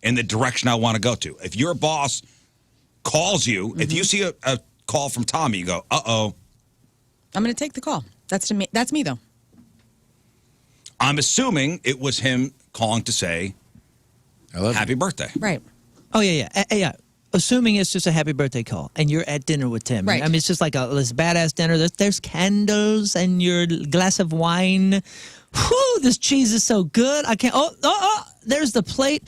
in the direction I want to go to. If your boss calls you, if you see a call from Tommy, you go, uh-oh. I'm going to take the call. That's me though. I'm assuming it was him calling to say I love happy birthday. Right. Oh, yeah. Assuming it's just a happy birthday call and you're at dinner with Tim. Right. I mean, it's just like this badass dinner. There's candles and your glass of wine. Whew, this cheese is so good. I can't. Oh, there's the plate.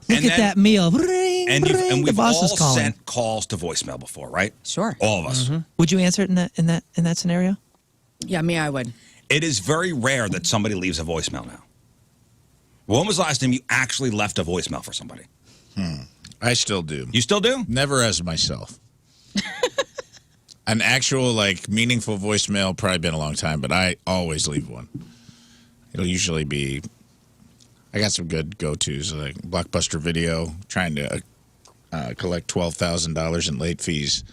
Look And at then- that meal. Ring, And ring, the we've boss all is calling. sent calls to voicemail before, right? Sure. All of us. Would you answer it in that scenario? Yeah, me, I would. It is very rare that somebody leaves a voicemail now. When was the last time you actually left a voicemail for somebody? I still do. You still do? Never as myself. An actual, meaningful voicemail, probably been a long time, but I always leave one. It'll usually be, I got some good go-tos, like Blockbuster Video, trying to collect $12,000 in late fees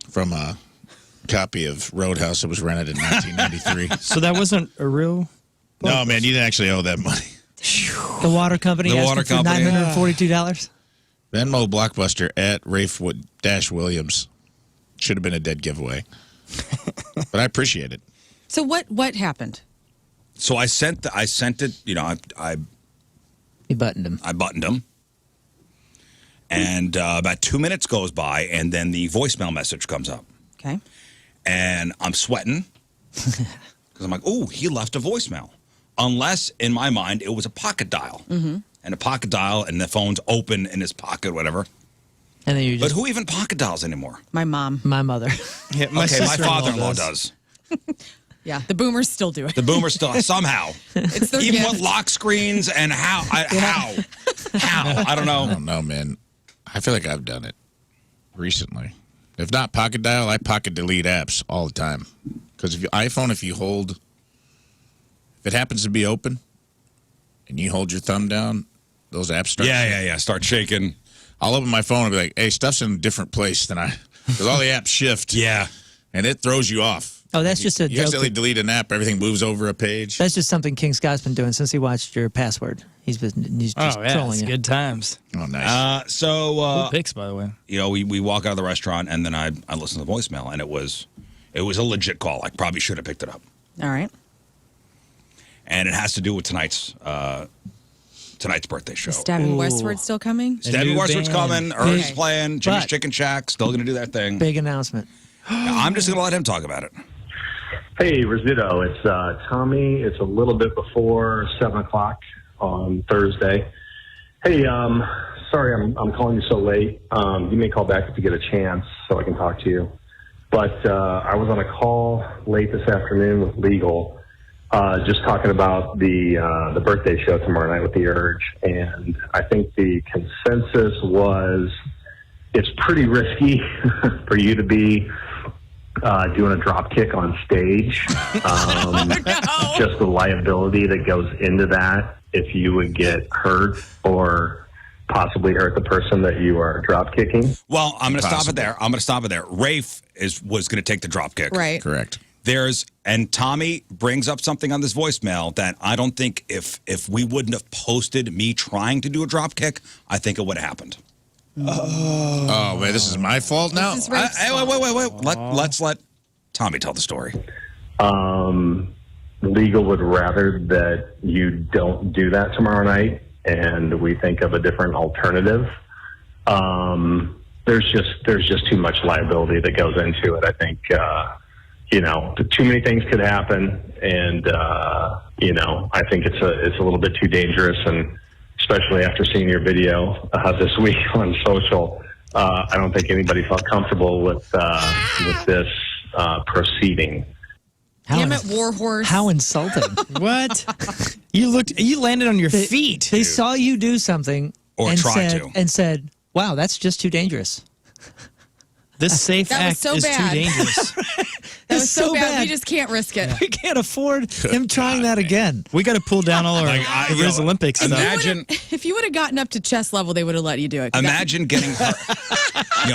from a copy of Roadhouse that was rented in 1993. So that wasn't a real. No, man, you didn't actually owe that money. The water company The asked water you for company. $942. Venmo Blockbuster at Rafe Wiliams. Should have been a dead giveaway. But I appreciate it. So what happened? So I sent it, I He buttoned him. buttoned them. And about 2 minutes goes by, and then the voicemail message comes up. Okay. And I'm sweating because I'm like, oh, he left a voicemail. Unless, in my mind, it was a pocket dial. Mm-hmm. And a pocket dial, and the phone's open in his pocket, whatever. And then you But just, who even pocket dials anymore? My mom. my mother. Yeah, My sister-in-law father-in-law does. Yeah, the boomers still do it. The boomers still, somehow. It's their Even gift. with lock screens and how? I don't know. I don't know, man. I feel like I've done it recently. If not pocket dial, I pocket delete apps all the time. Because if it happens to be open, and you hold your thumb down, those apps start. Yeah. Start shaking. I'll open my phone and be like, hey, stuff's in a different place than because all the apps shift. Yeah. And it throws you off. Oh, that's just a You joke. accidentally delete an app, everything moves over a page. That's just something King Scott's been doing since he watched your password. He's just trolling it's you. good times. Oh, nice. Cool picks, by the way. We walk out of the restaurant, and then I listen to the voicemail, and it was a legit call. I probably should have picked it up. All right. And it has to do with tonight's birthday show. Is Stabby Westward still coming? Stabby Westward's coming. Ern's Okay. playing. Jimmy's But- Chicken Shack still going to do that thing. Big announcement. I'm just going to let him talk about it. Hey, Rizzuto, it's Tommy. It's a little bit before 7 o'clock on Thursday. Hey, sorry I'm calling you so late. You may call back if you get a chance so I can talk to you. But I was on a call late this afternoon with legal, just talking about the birthday show tomorrow night with the Urge. And I think the consensus was it's pretty risky for you to be doing a drop kick on stage. Just the liability that goes into that if you would get hurt or possibly hurt the person that you are drop kicking. Well, I'm going to stop it there. Rafe was going to take the drop kick. Right. Correct. And Tommy brings up something on this voicemail that I don't think if we wouldn't have posted me trying to do a drop kick, I think it would have happened. Oh, wait, this is my fault now? This is Rafe's Wait. fault. Let's let Tommy tell the story. Legal would rather that you don't do that tomorrow night, and we think of a different alternative. There's just too much liability that goes into it. I think too many things could happen, and I think it's a little bit too dangerous, and especially after seeing your video this week on social, I don't think anybody felt comfortable with this proceeding. Damn it, Warhorse. How insulting. What? You landed on your feet. They saw you do something Or and tried said, to. and said, wow, that's just too dangerous. This safe That was act so is bad. too dangerous. That was It's so so bad. bad. We just can't risk it. We can't afford him trying that again. We got to pull down all our Rizz Olympics stuff. Imagine, If you would have gotten up to chest level, they would have let you do it. imagine getting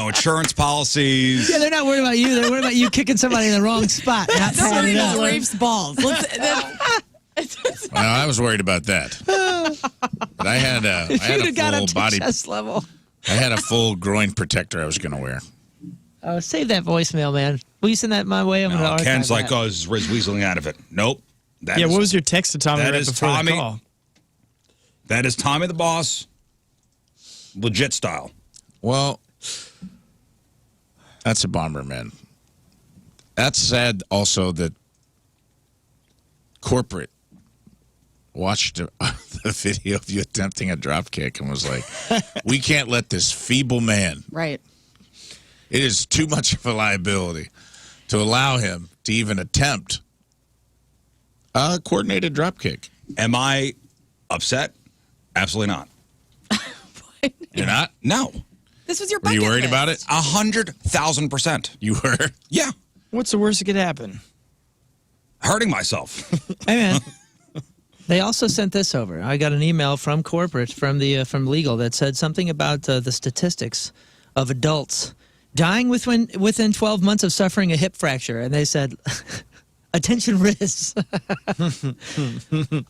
insurance policies. Yeah, they're not worried about you. They're worried about you kicking somebody in the wrong spot. Not That's not padding even up. Rafe's balls. Well, I was worried about that. But I had a You'd have got full up to body. chest level. I had a full groin protector I was going to wear. Oh, save that voicemail, man. Will you send that my way? I'm gonna No, archive Ken's like, that. oh, is Riz weaseling out of it? Nope. That Yeah, is- what was your text to Tommy that right is before Tommy. the call? That is Tommy the Boss, legit style. Well, that's a bummer, man. That's sad also that corporate watched the video of you attempting a drop kick and was like, we can't let this feeble man, Right. it is too much of a liability to allow him to even attempt a coordinated drop kick. Am I upset? Absolutely not. You're not? No. This was your Were bucket you worried list. about it? 100,000%. You were? Yeah. What's the worst that could happen? Hurting myself. Hey, man. They also sent this over. I got an email from corporate, from legal, that said something about the statistics of adults dying within 12 months of suffering a hip fracture, and they said, attention, Rizz.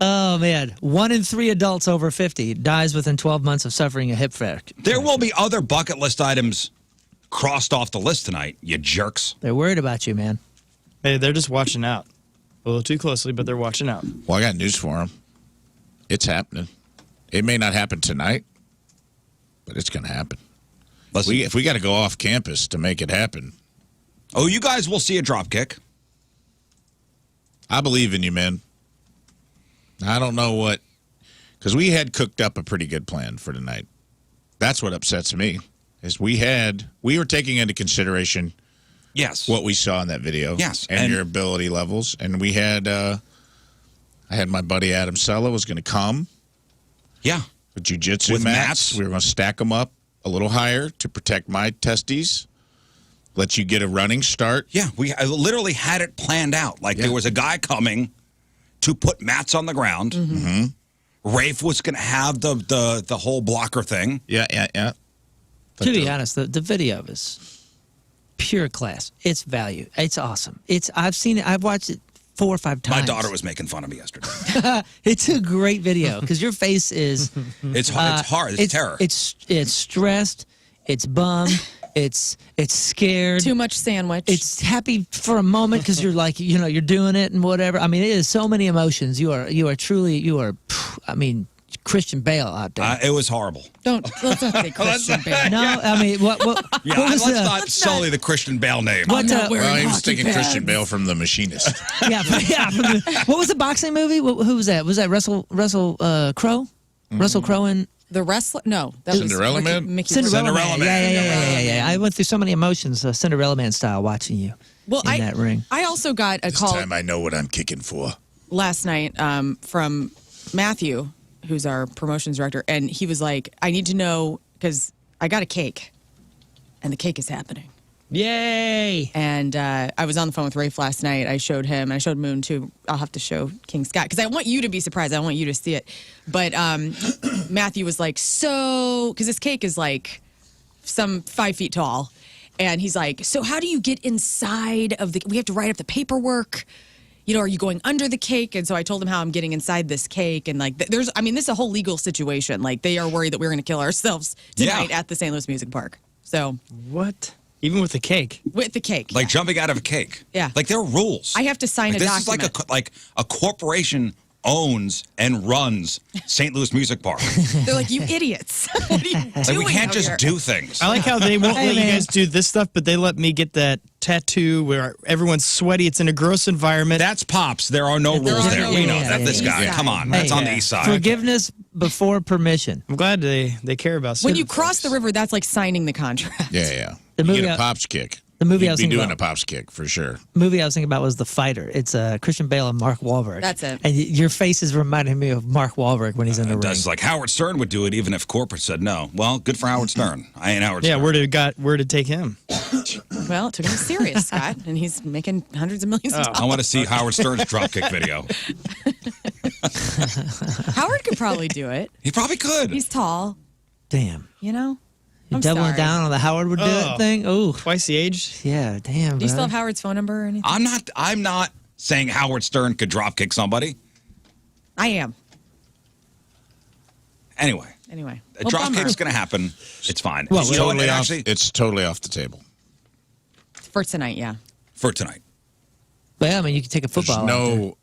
Oh man, 1 in 3 adults over 50 dies within 12 months of suffering a hip fracture. There will be other bucket list items crossed off the list tonight, you jerks. They're worried about you, man. Hey, they're just watching out. A little too closely, but they're watching out. Well, I got news for him. It's happening. It may not happen tonight, but it's going to happen. Listen, If we got to go off campus to make it happen, oh, you guys will see a drop kick. I believe in you, man. I don't know what, because we had cooked up a pretty good plan for tonight. That's what upsets me, is we were taking into consideration Yes. what we saw in that video. Yes, And and- your ability levels. And we had, I had my buddy Adam Sella was going to come Yeah. with jiu-jitsu With mats. mats. We were going to stack them up a little higher to protect my testes, let you get a running start. Yeah. I literally had it planned out. Like there was a guy coming to put mats on the ground. Mm-hmm. Rafe was going to have the whole blocker thing. Yeah. To be honest, the video is pure class. It's value. It's awesome. I've seen it. I've watched it 4 or 5 times. My daughter was making fun of me yesterday. It's a great video because your face is. It's hard. It's terror. It's stressed. It's bummed. It's scared. Too much sandwich. It's happy for a moment because you're like, you're doing it and whatever. I mean, it is so many emotions. You are truly, I mean, Christian Bale out there. It was horrible. Let's not say Christian Bale. No, I mean, what Yeah, what was let's not sully the Christian Bale name. what, Well, he was thinking Christian Bale from The Machinist. yeah, what was the boxing movie? Who was that? Was that Russell Crowe? Russell Crowe and The wrestler? No. That Cinderella was Man? Mickey Cinderella Cinderella Man. Man. Yeah. I went through so many emotions, Cinderella Man style, watching you in that ring. I also got a This call time I know what I'm kicking for. last night from Matthew, who's our promotions director, and he was like, I need to know, because I got a cake, and the cake is happening. Yay! And I was on the phone with Rafe last night. I showed him, and I showed Moon too. I'll have to show King Scott, because I want you to be surprised. I want you to see it. But Matthew was like, so, because this cake is like some 5 feet tall. And he's like, so how do you get inside of we have to write up the paperwork. Are you going under the cake? And so I told him how I'm getting inside this cake. And like, this is a whole legal situation. Like, they are worried that we're going to kill ourselves tonight at the St. Louis Music Park. So. What? Even with the cake? With the cake. Like jumping out of a cake. Yeah. Like there are rules. I have to sign a this document. This is like a corporation owns and runs St. Louis Music Park. They're like, you idiots. What are you doing Like we can't out just here? do things. I like how they won't Hey, let you man. guys do this stuff, but they let me get that tattoo where everyone's sweaty. It's in a gross environment. That's Pops. There are no There rules are there. no We know rules. that. Yeah, This yeah, guy. yeah. Come on. Hey, That's on the east side. Forgiveness before permission. I'm glad they care about When you certain cross the folks. river, that's like signing the contract. Yeah. The You movie get a I- pops kick. The movie I You'd was be thinking doing about- a pops kick for sure. The movie I was thinking about was The Fighter. It's Christian Bale and Mark Wahlberg. That's it. And your face is reminding me of Mark Wahlberg when he's in the ring. Does like Howard Stern would do it even if corporate said no. Well, good for Howard Stern. I ain't Howard Yeah, Stern. where to take him? Well, it took him serious, Scott, and he's making hundreds of millions of dollars. I want to see Howard Stern's dropkick video. Howard could probably do it. He probably could. He's tall, Damn. I'm Doubling sorry. down on the Howard would do Oh. it thing? Ooh. Twice the age? Yeah, damn. Do you still have brother. Howard's phone number or anything? I'm not saying Howard Stern could dropkick somebody. I am. Anyway, Anyway. a Well, bummer. dropkick's going to happen. It's fine. It's You know what, totally off. actually, It's totally off the table. For tonight, yeah. for tonight. But yeah, I mean, you can take a There's football. out there. no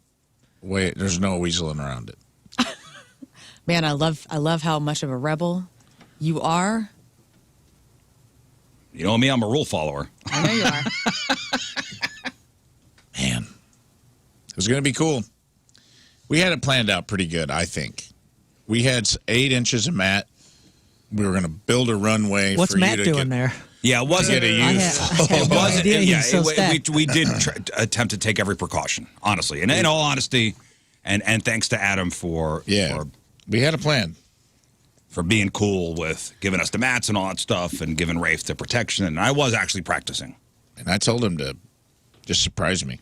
way. There's no weaseling around it. Man, I love how much of a rebel you are. You know me, I'm a rule follower. I know you are. Man, it was going to be cool. We had it planned out pretty good, I think. We had 8 inches of mat. We were going to build a runway. What's for Matt you to doing there? Yeah, it wasn't. Get a I youth. had no wasn't. idea he Yeah, was so stacked. we did attempt to take every precaution, honestly, and in all honesty, and thanks to Adam for We had a plan. for being cool with giving us the mats and all that stuff, and giving Rafe the protection. And I was actually practicing. And I told him to just surprise me.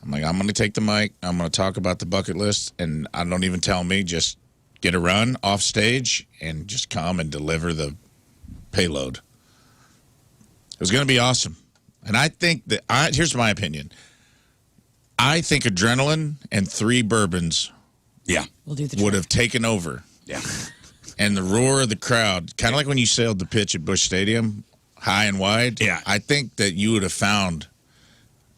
I'm like, I'm going to take the mic. I'm going to talk about the bucket list. And I don't even tell me. Just get a run off stage and just come and deliver the payload. It was going to be awesome. And I think that, here's my opinion. I think adrenaline and 3 bourbons Yeah, We'll do the would trick. have taken over. yeah. And the roar of the crowd, kind of like when you sailed the pitch at Busch Stadium, high and wide. Yeah. I think that you would have found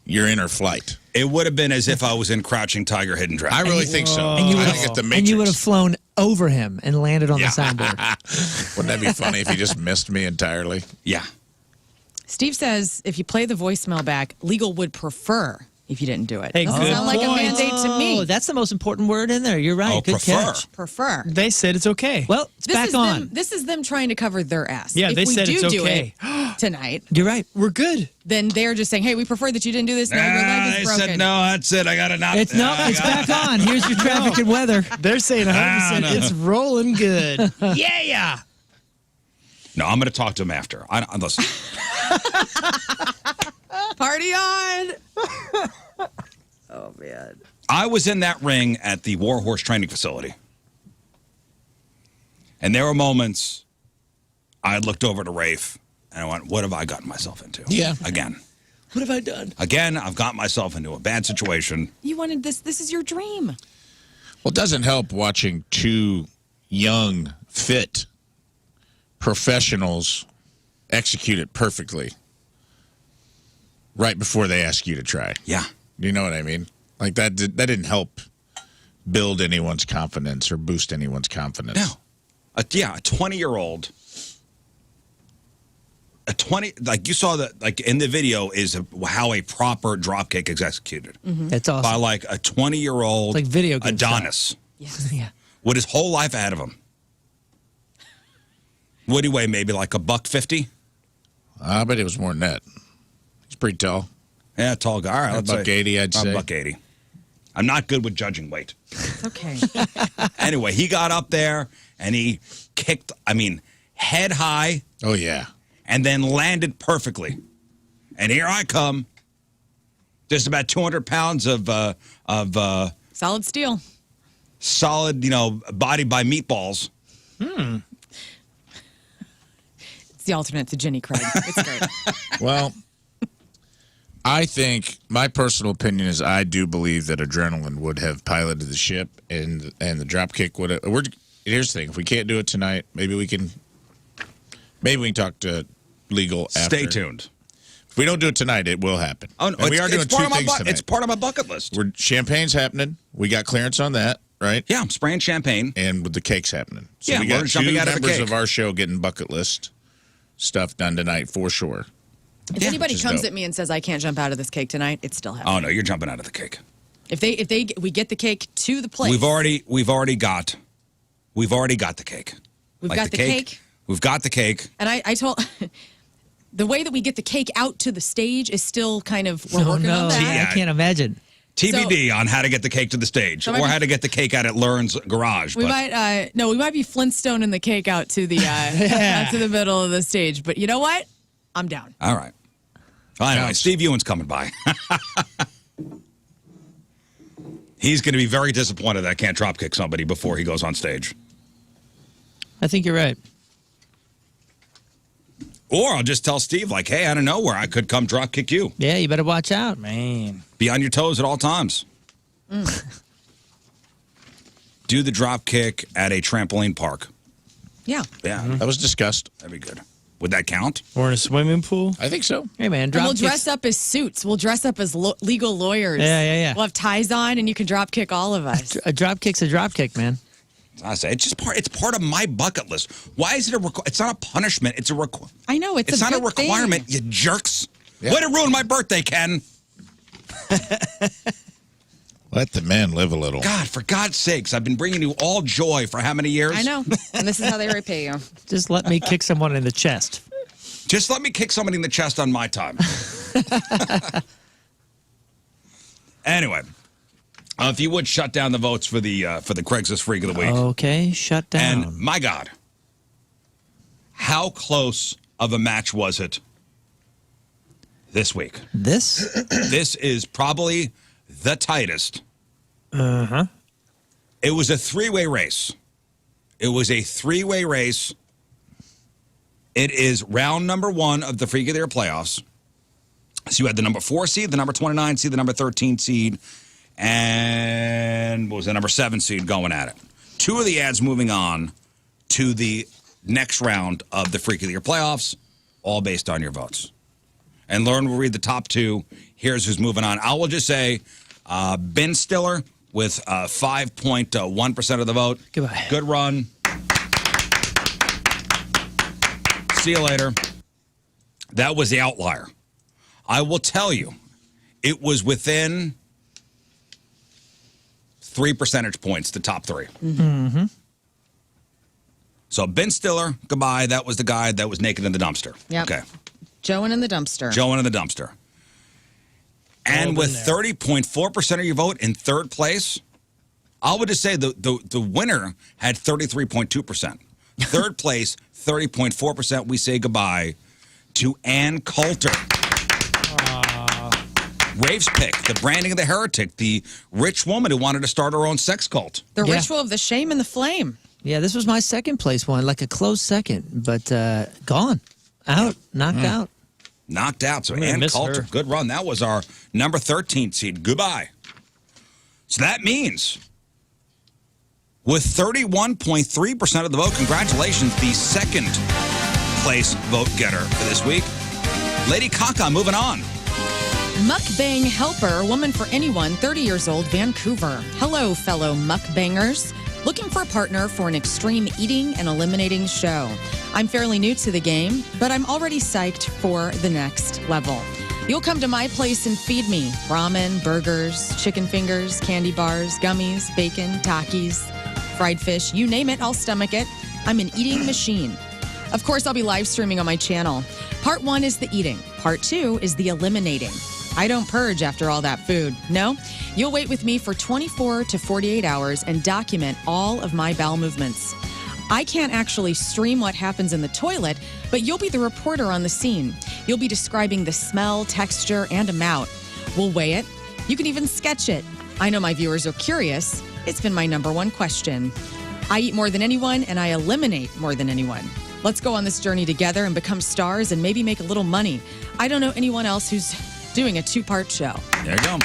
your inner flight. It would have been as if I was in Crouching Tiger, Hidden Dragon. I really think so. And you I would think it's the have, Matrix. and you would have flown over him and landed on Yeah. the soundboard. Wouldn't that be funny if he just missed me entirely? Yeah. Steve says if you play the voicemail back, legal would prefer if you didn't do it. Hey, Doesn't good sound like a point. mandate to Oh, me. that's the most important word in there. You're right. Oh, Good prefer. catch. Prefer. They said it's okay. Well, it's back on. This is them trying to cover their ass. Yeah, if they we said do it's do okay. it tonight, You're right. We're good. then they're just saying, hey, we prefer that you didn't do this. Now your leg I is broken. said no. That's it. I got it. Not. It's it's back on. Here's your traffic and weather. They're saying 100%. no. It's rolling good. Yeah. No, I'm going to talk to him after. Listen. Party on. Oh, man. I was in that ring at the Warhorse training facility And there were moments I looked over to Rafe and I went, what have I gotten myself into? Yeah. Again. What have I done? Again, I've got myself into a bad situation. You wanted this. This is your dream. Well, it doesn't help watching two young, fit professionals execute it perfectly right before they ask you to try. Yeah. You know what I mean? Like that didn't help build anyone's confidence or boost anyone's confidence. No. A 20-year-old. A 20, like you saw that, like in the video, is how a proper dropkick is executed. That's awesome. By like a 20-year-old It's like video game Adonis Yeah. with his whole life ahead of him. What do you weigh? Maybe like $150? I bet it was more than that. He's pretty tall. Yeah, tall guy. All right, let's say $180, I'd say. $180. I'm not good with judging weight. Okay. Anyway, he got up there and he kicked, head high. Oh, yeah. And then landed perfectly. And here I come. Just about 200 pounds of Solid steel. solid, body by meatballs. It's the alternate to Jenny Craig. It's great. Well, I think my personal opinion is I do believe that adrenaline would have piloted the ship and the dropkick would have. Here's the thing. If we can't do it tonight, maybe we can talk to legal after. Stay tuned. If we don't do it tonight, it will happen. Oh, no, And we are doing two things tonight. It's part of my bucket list. Champagne's happening. We got clearance on that, right? Yeah, I'm spraying champagne. And with the cake's happening. So Yeah, we we're got two jumping out of the members cake. of our show getting bucket list stuff done tonight for sure. If anybody Which is comes dope. at me and says I can't jump out of this cake tonight, it's still happening. Oh no, you're jumping out of the cake. If we get the cake to the place. We've already got the cake. We've Like got the cake. We've got the cake. And I told the way that we get the cake out to the stage is still kind of we're Oh, working no. on that. Yeah, I can't imagine. TBD on how to get the cake to the stage, So or how to get the cake out at Lern's garage. We might we might be Flintstoning the cake out to the out to the middle of the stage. But you know what? I'm down. All right. Well, anyway, Counts. Steve Ewing's coming by. He's going to be very disappointed that I can't drop kick somebody before he goes on stage. I think you're right. Or I'll just tell Steve, like, hey, out of nowhere, I could come drop kick you. Yeah, you better watch out, man. Be on your toes at all times. Do the drop kick at a trampoline park. Yeah. Yeah, That was discussed. that'd be good. Would that count? Or in a swimming pool. I think so. Hey, man, And drop we'll kicks. dress up as suits. We'll dress up as legal lawyers. Yeah. We'll have ties on, and you can drop kick all of us. A drop kick's a drop kick, man. I say it's just part. It's part of my bucket list. Why is it a? It's not a punishment. It's a I know It's not a good thing. requirement. You jerks. Yeah. Way to ruin my birthday, Ken. Let the man live a little. God, for God's sakes, I've been bringing you all joy for how many years? I know, and this is how they repay you. Just let me kick someone in the chest. Just let me kick somebody in the chest on my time. Anyway, if you would shut down the votes for the Craigslist Freak of the Week. Okay, shut down. And my God, how close of a match was it this week? This? This is probably the tightest. Uh-huh. It was a three-way race. It is round number 1 of the Freak of the Year playoffs. So you had the number 4 seed, the number 29 seed, the number 13 seed, and what was the number 7 seed going at it. 2 of the ads moving on to the next round of the Freak of the Year playoffs, all based on your votes. And Lern will read the top 2. Here's who's moving on. I will just say Ben Stiller with 5.1% of the vote. Goodbye. Good run. See you later. That was the outlier. I will tell you, it was within 3 percentage points, the top 3. Mm-hmm. So Ben Stiller, goodbye. That was the guy that was naked in the dumpster. Yep. Okay. Joan in the dumpster. Joe in the dumpster. And with 30.4% of your vote in third place, I would just say the winner had 33.2%. Third place, 30.4%. We say goodbye to Ann Coulter. Rafe's pick, the branding of the heretic, the rich woman who wanted to start her own sex cult. The Yeah. ritual of the shame and the flame. Yeah, this was my second place one, like a close second, but gone, out, knocked out. Knocked out. So I'm gonna Ann miss Coulter, her. good run. That was our number 13 seed. Goodbye. So that means with 31.3% of the vote, congratulations, the second place vote getter for this week, Lady Kaka, moving on. Mukbang helper, woman for anyone, 30 years old, Vancouver. Hello, fellow mukbangers. Looking for a partner for an extreme eating and eliminating show. I'm fairly new to the game, but I'm already psyched for the next level. You'll come to my place and feed me ramen, burgers, chicken fingers, candy bars, gummies, bacon, Takis, fried fish, you name it, I'll stomach it. I'm an eating machine. Of course, I'll be live streaming on my channel. Part 1 is the eating. Part 2 is the eliminating. I don't purge after all that food. No, you'll wait with me for 24 to 48 hours and document all of my bowel movements. I can't actually stream what happens in the toilet, but you'll be the reporter on the scene. You'll be describing the smell, texture, and amount. We'll weigh it. You can even sketch it. I know my viewers are curious. It's been my number one question. I eat more than anyone, and I eliminate more than anyone. Let's go on this journey together and become stars and maybe make a little money. I don't know anyone else who's doing a 2-part show. There you go.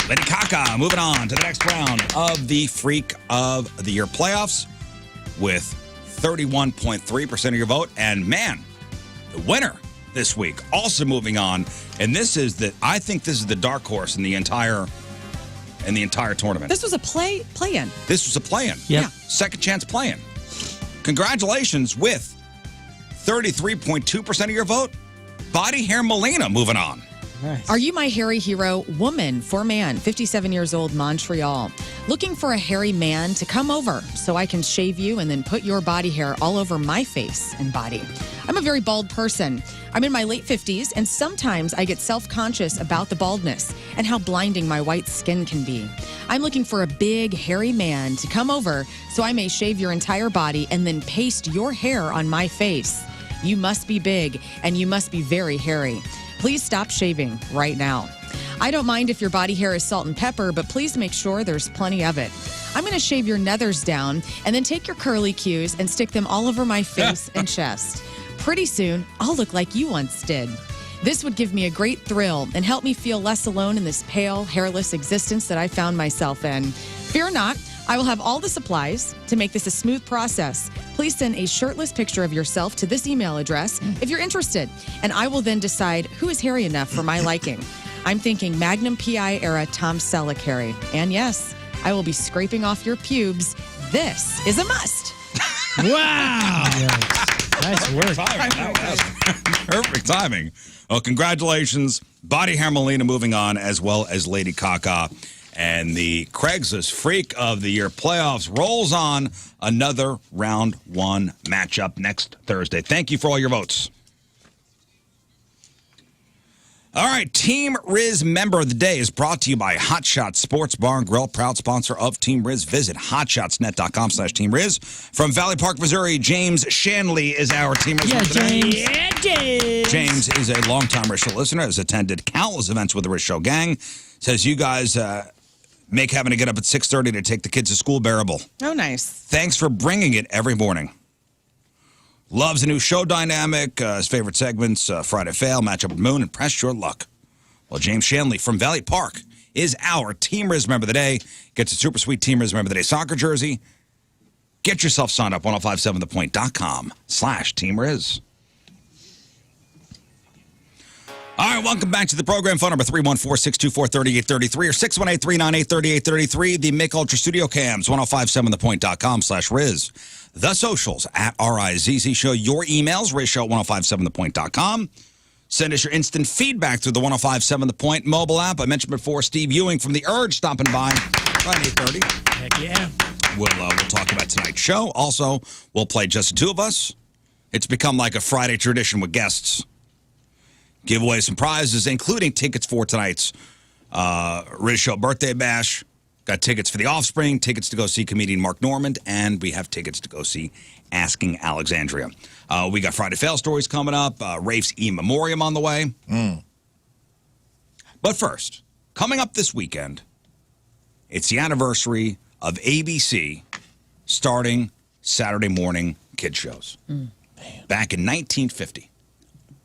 Lady Kaka, moving on to the next round of the Freak of the Year playoffs with 31.3% of your vote. And man, the winner this week also moving on. And I think this is the dark horse in the entire tournament. This was a play-in. This was a play-in. Yep. Yeah. Second chance play-in. Congratulations with 33.2% of your vote. Body Hair Melina moving on. Nice. Are you my hairy hero? Woman for man, 57 years old, Montreal. Looking for a hairy man to come over so I can shave you and then put your body hair all over my face and body. I'm a very bald person. I'm in my late 50s, and sometimes I get self-conscious about the baldness and how blinding my white skin can be. I'm looking for a big, hairy man to come over so I may shave your entire body and then paste your hair on my face. You must be big, and you must be very hairy. Please stop shaving right now. I don't mind if your body hair is salt and pepper, but please make sure there's plenty of it. I'm going to shave your nethers down and then take your curly cues and stick them all over my face and chest. Pretty soon, I'll look like you once did. This would give me a great thrill and help me feel less alone in this pale, hairless existence that I found myself in. Fear not, I will have all the supplies to make this a smooth process. Please send a shirtless picture of yourself to this email address if you're interested, and I will then decide who is hairy enough for my liking. I'm thinking Magnum PI era Tom Selleck hairy. And yes, I will be scraping off your pubes. This is a must. Wow. Nice work. Perfect timing. Well, congratulations. Body Hair Melina moving on, as well as Lady Kaka. And the Craigslist Freak of the Year playoffs rolls on. Another round one matchup next Thursday. Thank you for all your votes. All right, Team Rizz Member of the Day is brought to you by Hot Shots Sports Bar and Grill, proud sponsor of Team Rizz. Visit hotshotsnet.com/Team Rizz. From Valley Park, Missouri, James Shanley is our Team Rizz Member of the Day. Yeah, James. James is a longtime Rizz Show listener, has attended countless events with the Rizz Show gang. Says you guys make having to get up at 6:30 to take the kids to school bearable. Oh, nice. Thanks for bringing it every morning. Loves a new show dynamic. His favorite segments, Friday Fail, Matchup with Moon, and Press Your Luck. Well, James Shanley from Valley Park is our Team Rizz Member of the Day. Gets a super sweet Team Rizz Member of the Day soccer jersey. Get yourself signed up, 1057thepoint.com/Team Rizz. All right, welcome back to the program. Phone number 314-624-3833 or 618-398-3833. The Make Ultra Studio Cams, 1057thepoint.com/Rizz. The socials at RIZZ Show. Your emails, RizzShow at 1057thepoint.com. Send us your instant feedback through the 1057 The Point mobile app. I mentioned before, Steve Ewing from The Urge stopping by around 8:30. Heck yeah. We'll talk about tonight's show. Also, we'll play just the two of us. It's become like a Friday tradition with guests. Give away some prizes, including tickets for tonight's Rizz Show birthday bash. Got tickets for The Offspring, tickets to go see comedian Mark Normand, and we have tickets to go see Asking Alexandria. We got Friday Fail Stories coming up, Rafe's E-memorium on the way. But first, coming up this weekend, it's the anniversary of ABC starting Saturday morning kid shows. Back in 1950.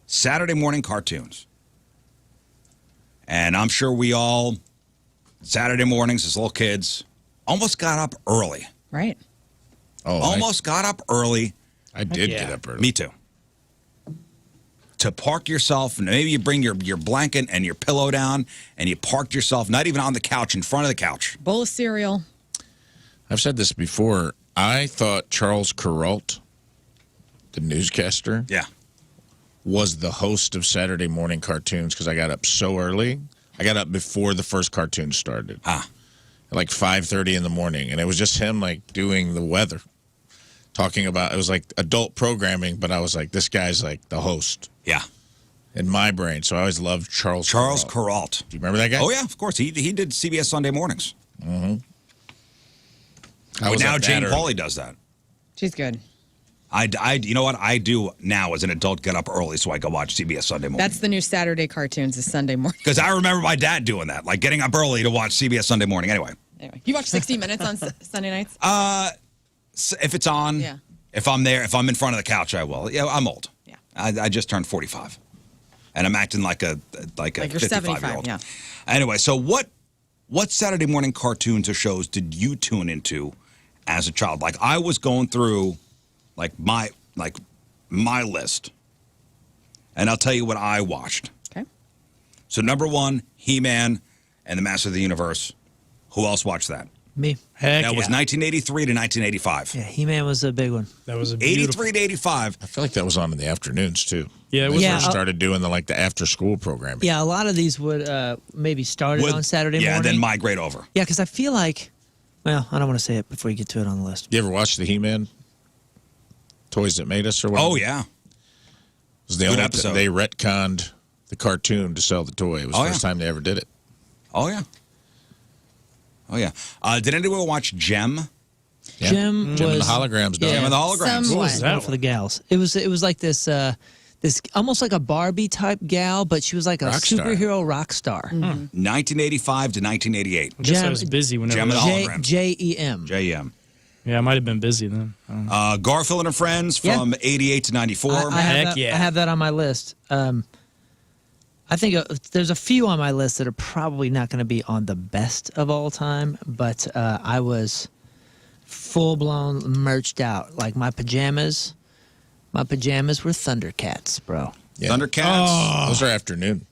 Saturday morning cartoons. And I'm sure we all, Saturday mornings as little kids, almost got up early. Right. Oh, Almost got up early. I did get up early. Me too. To park yourself, and maybe you bring your blanket and your pillow down, and you parked yourself, not even on the couch, in front of the couch. Bowl of cereal. I've said this before. I thought Charles Kuralt, the newscaster, was the host of Saturday morning cartoons because I got up so early. I got up before the first cartoon started. At like 5:30 in the morning. And it was just him like doing the weather. Talking about, it was like adult programming, but I was like, this guy's like the host. Yeah. In my brain. So I always loved Charles Kuralt. Do you remember that guy? Oh, yeah, of course. He did CBS Sunday mornings. Mm-hmm. But now Jane Pauley does that. She's good. You know what? I do now as an adult get up early so I can watch CBS Sunday morning. That's the new Saturday cartoons is Sunday morning. Because I remember my dad doing that, like getting up early to watch CBS Sunday morning. Anyway, you watch 60 Minutes on Sunday nights? If it's on, if I'm there, if I'm in front of the couch, I will. Yeah, I'm old. Yeah. I just turned 45. And I'm acting like a you're 55-year-old. yeah. Anyway, so what Saturday morning cartoons or shows did you tune into as a child? Like I was going through my list. And I'll tell you what I watched. Okay. So number 1, He-Man and the Master of the Universe. Who else watched that? Me. Heck That was yeah. 1983 to 1985. Yeah, He-Man was a big one. That was a beautiful. 83 to 85. I feel like that was on in the afternoons too. Yeah, it When was. we Yeah, first started doing the after school programming. Yeah, a lot of these would maybe started on Saturday morning. Yeah, then migrate over. Yeah, because I feel like, well, I don't want to say it before you get to it on the list. You ever watch the He-Man Toys That Made Us or whatever? Oh, yeah. It was the Good only episode. They retconned the cartoon to sell the toy. It was the first time they ever did it. Oh, yeah. Oh, yeah. Did anyone watch Gem? Yeah. Jim Jim and was the Holograms. Yeah. Gem and the Holograms. Somewhat. What was that for the gals. It was like this almost like a Barbie type gal, but she was like a Rock star. superhero rock star. 1985 to 1988. I guess I Gem- was busy whenever. Gem and the that- Holograms. JEM. JM. Yeah, I might have been busy then. I don't know. Garfield and Friends Yeah. from 88 to 94. I have Heck that, yeah. I have that on my list. I think there's a few on my list that are probably not going to be on the best of all time, but I was full-blown merched out. Like my pajamas were Thundercats, bro. Yeah. Thundercats. Those are afternoon.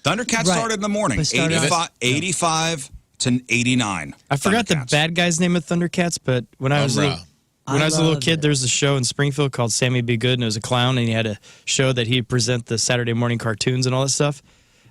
Thundercats Right. started in the morning. They started- 85 to 89. I forgot the Thundercats. bad guy's name of Thundercats, but when I was a little, when I was a little loved kid, it. there was a show in Springfield called Sammy Be Good, and it was a clown, and he had a show that he'd present the Saturday morning cartoons and all that stuff.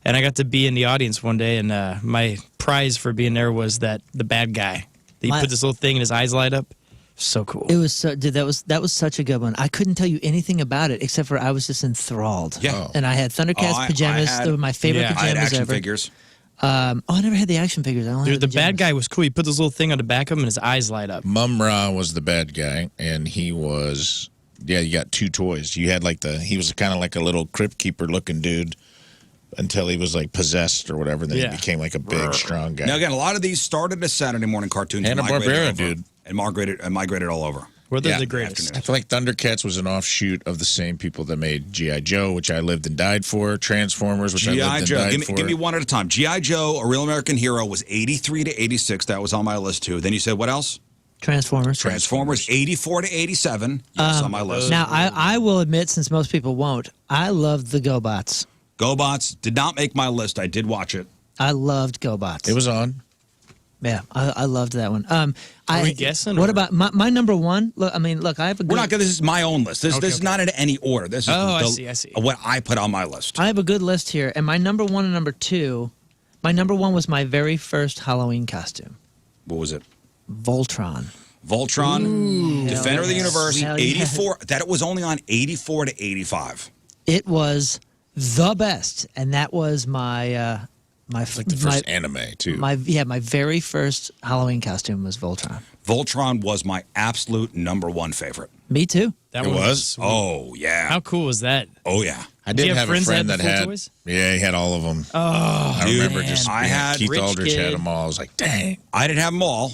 And I got to be in the audience one day, and my prize for being there was the bad guy. He put this little thing, and his eyes light up. So cool. It was so, dude. That was such a good one. I couldn't tell you anything about it except for I was just enthralled. Yeah. And I had Thundercats I pajamas. had- They were my favorite Yeah. I had pajamas action ever. figures. I never had the action figures. I only Dude, had the pajamas. bad guy was cool. He put this little thing on the back of him, and his eyes light up. Mum-Ra was the bad guy, and he was, you got two toys. You had he was kind of like a little crypt keeper looking dude until he was like possessed or whatever. Then Yeah. he became like a big, strong guy. Now, again, a lot of these started as Saturday morning cartoons. and Hanna-Barbera, migrated over- dude. And migrated all over. Well, they're Yeah. the greatest. Afternoon. I feel like Thundercats was an offshoot of the same people that made G.I. Joe, which I lived and died for, Transformers, which I G.I. lived and Joe. died for. Give me one at a time. G.I. Joe, A Real American Hero, was 83 to 86. That was on my list, too. Then you said what else? Transformers. Transformers, 84 to 87. Yes, on my list. Now I will admit, since most people won't, I loved the GoBots. GoBots did not make my list. I did watch it. I loved GoBots. It was on. Yeah, I loved that one. Are we guessing, What or- about my number one? Look, I have a good. We're not. This is my own list. This is not in any order. This is Oh, I see. what I put on my list. I have a good list here, and my number one and number two. My number one was my very first Halloween costume, What was it? Voltron. Voltron, Defender of the yes. Universe, Hell yes. 84. That was only on 84 to 85. It was the best, and that was my my Like the first anime, too. my very first Halloween costume was Voltron. Voltron was my absolute number one favorite. Me too. That It one was? sweet. Oh, yeah. How cool was that? Oh, yeah. I Did you did have have a friends that friend had that the full had. toys? Yeah, he had all of them. Oh, I remember man. just. I had Keith Rich Aldrich Kid. had them all. I was like, dang. I didn't have them all,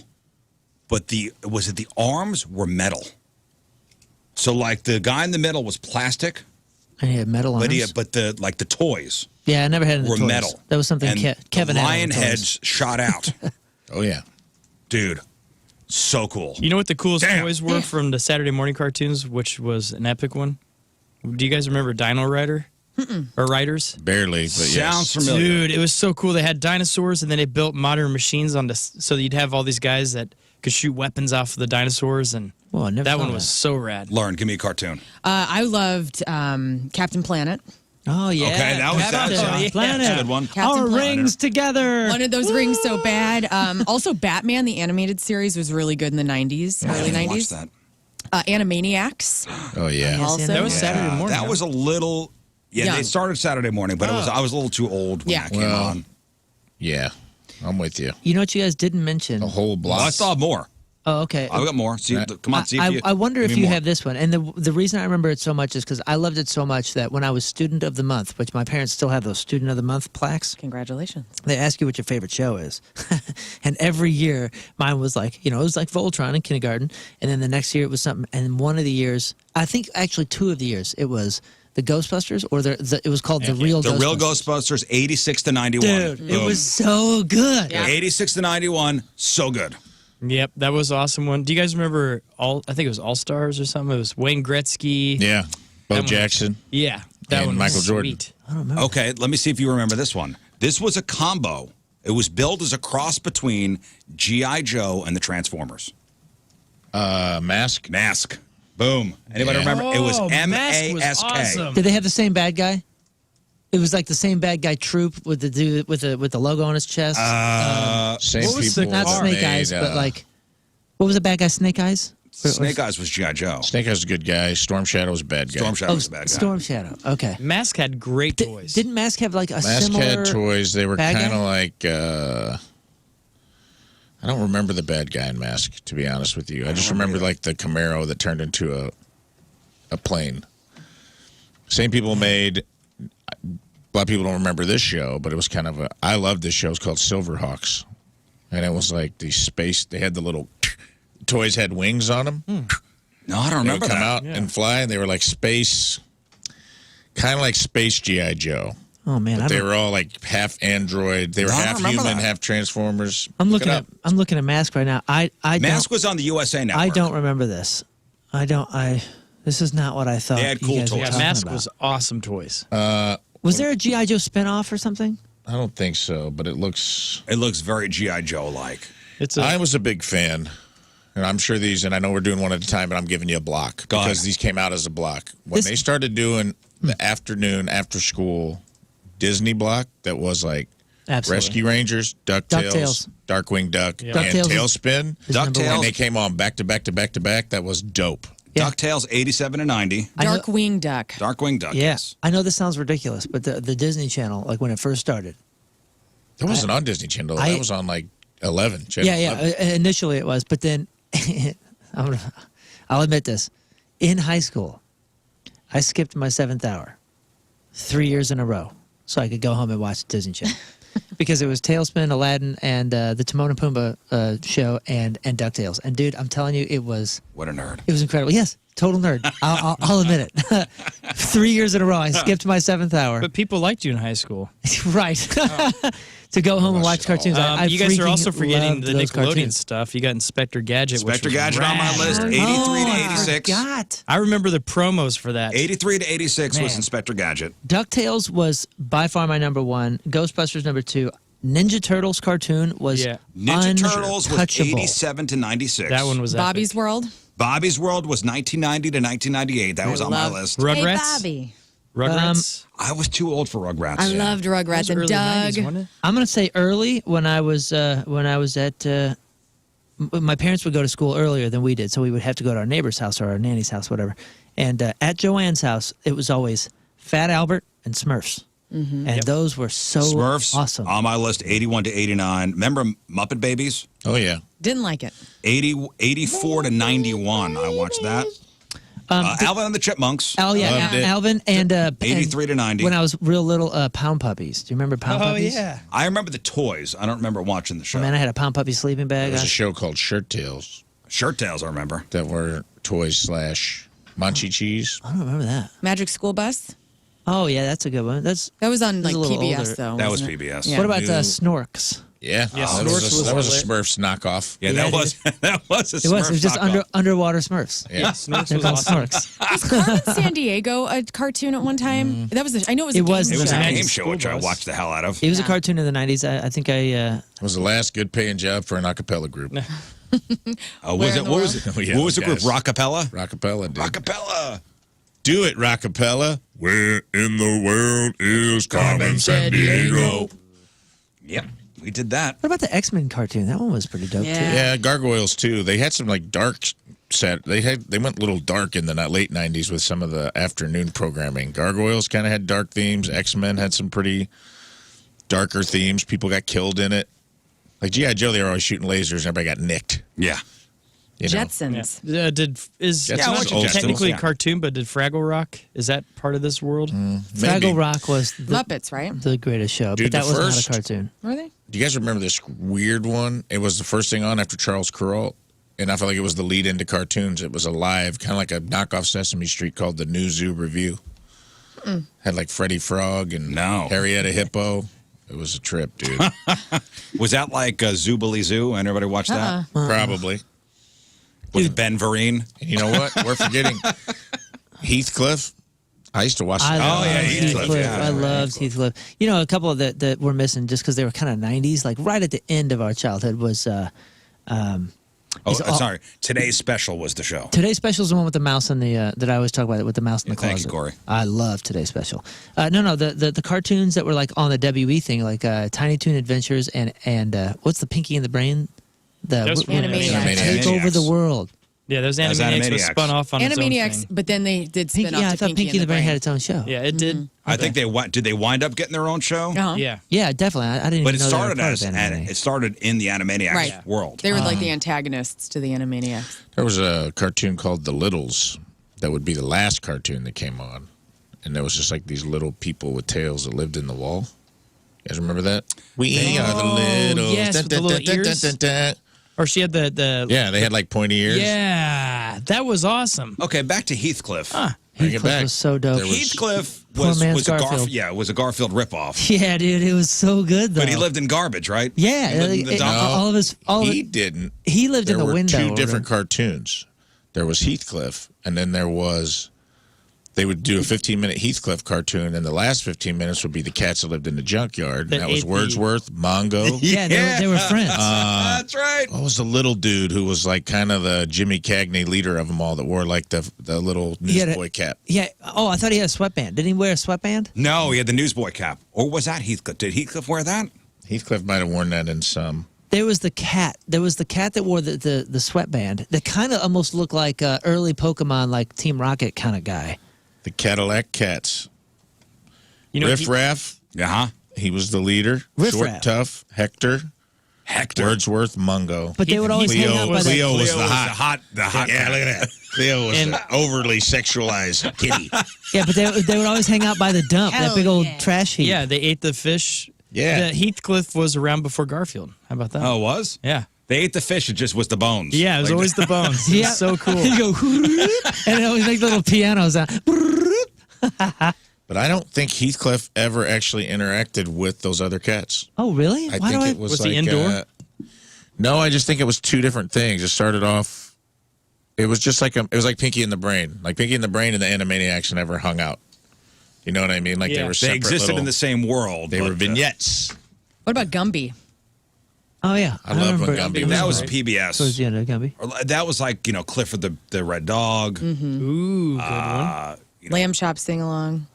but the arms were metal. So like the guy in the middle was plastic, And he had metal arms. but the toys Yeah, I never had any were toys. metal. That was something and Kevin the had. lion on toys. heads shot out. Oh yeah. Dude, so cool. You know what the coolest Damn. toys were from the Saturday morning cartoons, which was an epic one? Do you guys remember Dino Rider? Or Riders? Barely, but Sounds yes. familiar. Dude, it was so cool. They had dinosaurs, and then they built modern machines on this, so that you'd have all these guys that could shoot weapons off of the dinosaurs, and Well, I never that saw one was so rad. Learn, give me a cartoon. I loved Captain Planet. Oh yeah. Okay, that was Captain that's Planet. a good one. Captain Our Planet. rings together. Wanted those rings so bad. Also, Batman, the animated series, was really good in the 90s, I early haven't 90s. watched that. Animaniacs. Oh yeah. Also, That was Saturday morning. That huh? was a little. Yeah, Young. they started Saturday morning, but I was a little too old when Yeah. that came Well, on. Yeah. I'm with you. You know what you guys didn't mention? A whole block. Well, I saw more. Oh, okay. I've got more. See, come on, see if you. I wonder give if me you more. have this one. And the reason I remember it so much is because I loved it so much that when I was student of the month, which my parents still have those student of the month plaques, Congratulations. they ask you what your favorite show is. And every year mine was like, it was like Voltron in kindergarten. And then the next year it was something. And one of the years, I think actually 2 of the years, it was the Ghostbusters or it was called The Real The Ghostbusters. Real Ghostbusters, 86 to 91. Dude, it Boom. was so good. Yeah. 86 to 91, so good. Yep, that was an awesome one. Do you guys remember I think it was All Stars or something? It was Wayne Gretzky. Yeah. Bo That one- Jackson. Yeah, that And one was Michael Jordan. sweet. I don't remember. Okay, let me see if you remember this one. This was a combo. It was billed as a cross between G.I. Joe and the Transformers. Mask. Mask. Boom. Anybody Yeah. remember? It was Oh, Mask was M-A-S-K. awesome. Did they have the same bad guy? It was like the same bad guy troop with the dude with the logo on his chest. Same What was people. the Not car? Snake made, Eyes, but like, what was the bad guy? Snake Eyes. Snake Eyes was G.I. Joe. Snake Eyes is a good guy. Storm Shadow was a bad guy. Storm Shadow Oh, was a bad guy. Storm Shadow. Okay. Mask had great toys. Didn't Mask have like a Mask similar? had toys. They were bad guy? kind of like. I don't remember the bad guy in Mask, to be honest with you. I just remember like the Camaro that turned into a plane. Same people made. A lot of people don't remember this show, but it was kind of a. I loved this show. It's called Silverhawks, and it was like the space. They had the little toys had wings on them. No, I don't They would remember come that. out and fly, and they were like space, kind of like Space G.I. Joe. Oh man, But they were all like half android. They were No, I don't half remember human, that. half Transformers. I'm Look looking it at up. I'm looking at Mask right now. I Mask don't was on the USA Network. I don't remember this. This is not what I thought. They had you cool guys were toys. Yeah, talking Mask about. was awesome toys. Was there a GI Joe spinoff or something? I don't think so, but it looks. It looks very G.I. Joe like. It's I was a big fan, and I'm sure these. And I know we're doing one at a time, but I'm giving you a block Go because ahead. these came out as a block when This- they started doing the afternoon after school Disney block. That was like Absolutely. Rescue Rangers, DuckTales, DuckTales. Darkwing Duck, Yeah. and DuckTales is- Tailspin. is number DuckTales. one. And they came on back to back to back to back. That was dope. Yeah. DuckTales, 87 to 90. I know- Darkwing Duck. Darkwing Duck. Yeah, Yes. I know this sounds ridiculous, but the Disney Channel, like when it first started, That wasn't on Disney Channel. That was on like 11. Channel yeah, 11. initially it was, but then I'll admit this: in high school, I skipped my 7th hour 3 years in a row so I could go home and watch Disney Channel because it was Tailspin, Aladdin, and the Timon and Pumbaa show and DuckTales. And dude, I'm telling you, it was What a nerd. incredible. Yes, total nerd. I'll admit it. 3 years in a row, I skipped my 7th hour. but people liked you in high school. Right. To go home and watch cartoons. I You guys are freaking also forgetting loved the those Nickelodeon cartoons. stuff. You got Inspector Gadget. Inspector which was Gadget on my rad. list, 83 to I 86. forgot. I remember the promos for that. 83 to 86 was Man. Inspector Gadget. DuckTales was by far my number one. Ghostbusters number 2. Ninja Turtles cartoon was Yeah. Ninja Turtles was untouchable. 87 to 96. That one was epic. Bobby's World. Bobby's World was 1990 to 1998. That was on my love- list. Hey, Rugrats. Bobby. Rugrats. I was too old for Rugrats. I loved That was Rugrats and early Doug. 90s, wasn't it? I'm gonna say early when I was at my parents would go to school earlier than we did, so we would have to go to our neighbor's house or our nanny's house, whatever. And at Joanne's house, it was always Fat Albert and Smurfs, and those were so Smurfs awesome. on my list, 81 to 89. Remember Muppet Babies? Oh, yeah. Didn't like it. 84 to 91. I watched that. Alvin and the Chipmunks. Oh yeah, Loved it. Alvin and 83 to 90. When I was real little, Pound Puppies. Do you remember Pound Puppies? I remember the toys. I don't remember watching the show. Oh, man, I had a Pound Puppy sleeping bag. There was a show called Shirt Tails Shirt Tails, I remember. that were toys / Munchie Cheese. I don't remember that. Magic School Bus. Oh yeah, that's a good one. That was on That's like a little PBS older. though. That was wasn't it? PBS. Yeah. What about New- Snorks? Yeah, Yeah, that Snorks was was a lit. Smurfs knockoff. Yeah, that was that was a It was just underwater Smurfs. Yeah. Snorks They're was called awesome. Snorks. Was Carmen San Diego a cartoon at one time? That was. I know it was. It a was- game it was show. a a Magic game show, which I School Bus. watched the hell out of. It was a Yeah. cartoon in the '90s. I think I. It was the last good paying job for an a cappella group. Was Where it? in the What was world? it? Oh, yeah, What was the group? guys. Rockapella. Rockapella did. Rockapella. Do it, Rockapella. Where in the world is Carmen Sandiego? Yep, we did that. What about the X-Men cartoon? That one was pretty dope Yeah. too. Yeah, Gargoyles too. They had some like dark set. They went a little dark in the late '90s with some of the afternoon programming. Gargoyles kind of had dark themes. X-Men had some pretty darker themes. People got killed in it. Like G.I. Joe, they were always shooting lasers and everybody got nicked. Yeah. You know? Jetsons. Yeah. That's It's old not technically school. a cartoon, but did Fraggle Rock? Is that part of this world? Maybe. Fraggle Rock was Muppets, right? the greatest show, Dude, but that the was first- not a cartoon. Were they? Do you guys remember this weird one? It was the first thing on after Charles Kuralt, and I felt like it was the lead into cartoons. It was a live, kind of like a knockoff Sesame Street called the New Zoo Review. Had like Freddie Frog and No. Harrietta Hippo. It was a trip, dude. Was that like Zoobilee Zoo? And everybody watched that Probably. with Ben Vereen. And you know what? We're forgetting Heathcliff. I used to watch I that. loved yeah, Heathcliff. yeah, I loved Heathcliff. You know, a couple of that we're missing just because they were kind of '90s, like right at the end of our childhood was. Sorry. Today's Special was the show. Today's Special is the one with the mouse in the that I always talk about, with the mouse in the Thank closet. you, Corey. I love Today's Special. No, the cartoons that were like on the WE thing, like Tiny Toon Adventures and what's the Pinky and the Brain? That was from Animaniacs. Take over the world. Yeah, those As Animaniacs was Animaniacs. spun off on its own Animaniacs, thing. but then they did spin Pinky, off yeah, I to thought Pinky and the Brain had its own show. Yeah, it did. I think did they wind up getting their own show? Uh-huh. Yeah. Yeah, definitely. I didn't But even it know started they were part as of Animaniacs. it started in the Animaniacs Right. world. They were like the antagonists to the Animaniacs. There was a cartoon called The Littles that would be the last cartoon that came on. And there was just like these little people with tails that lived in the wall. You guys remember that? We are the Littles. yes, with the little ears. Or she had the Yeah, they had like pointy ears. Yeah, that was awesome. Okay, back to Heathcliff. Bring it Heathcliff back. was so dope. There was- Heathcliff Poor was man's a Garfield. it was a Garfield ripoff. Yeah, dude, it was so good though. But he lived in garbage, right? Yeah, He lived in the dump. all of his, He didn't. he lived in There the were window. two different cartoons. There was Heathcliff, and then there was. They would do a 15-minute Heathcliff cartoon, and the last 15 minutes would be the cats that lived in the junkyard. That And that was ate the- Wordsworth, Mongo. Yeah, they were friends. That's right. What was the little dude who was like kind of the Jimmy Cagney leader of them all that wore like the little He had a- newsboy cap? Yeah. Oh, I thought he had a sweatband. Didn't he wear a sweatband? No, he had the newsboy cap. Or was that Heathcliff? Did Heathcliff wear that? Heathcliff might have worn that in some. There was the cat. There was the cat that wore the sweatband. That kind of almost looked like early Pokemon, like Team Rocket kind of guy. The Cadillac Cats. You know, Riff Raff, Uh-huh. he was the leader. Riff Short, Raff. tough. Hector. Hector. Wordsworth, Mungo. But they would always hang out by the. Cleo was the Cleo hot. the hot. Yeah, look at that. Cleo was And- the overly sexualized kitty. Yeah, but they would always hang out by the dump. That Hell big old yeah. trash heap. yeah, they ate the fish. Yeah. The Heathcliff was around before Garfield. How about that? Oh, it was? Yeah. They ate the fish. It just was the bones. Yeah, it was Like, always the bones. It was so cool. You go, and it always make little pianos. But I don't think Heathcliff ever actually interacted with those other cats. Oh, really? I Why think do it was Was like he indoor? No, I just think it was two different things. It started off. It was just like it was like Pinky and the Brain. Like Pinky and the Brain and the Animaniacs never hung out. You know what I mean? Like they Yeah. were They separate. existed little- in the same world. They but, were vignettes. What about Gumby? Oh yeah, I love when remember. Gumby That was Right. PBS. Towards the end of Gumby. Or that was like, Clifford the Red Dog. Ooh, good one. Lamb Chop Sing Along.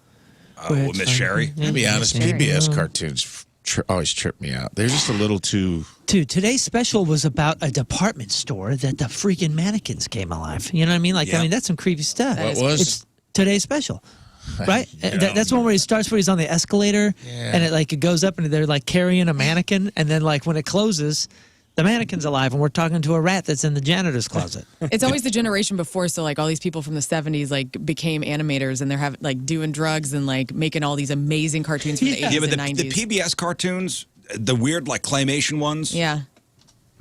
With Miss Sherry. To be honest, Sherry. PBS cartoons always trip me out. They're just a little too. Dude, today's special was about a department store that the freaking mannequins came alive. You know what I mean? Like, Yeah. I mean, that's some creepy stuff. What was? It's today's special, right? That's one where he starts where he's on the escalator, Yeah. and it goes up, and they're like carrying a mannequin, and then like when it closes, The mannequin's alive, and we're talking to a rat that's in the janitor's closet. It's always the generation before, so like all these people from the 70s like became animators and they're having like doing drugs and like making all these amazing cartoons from the 80s Yeah, but and the 90s. PBS cartoons, the weird like claymation ones. Yeah.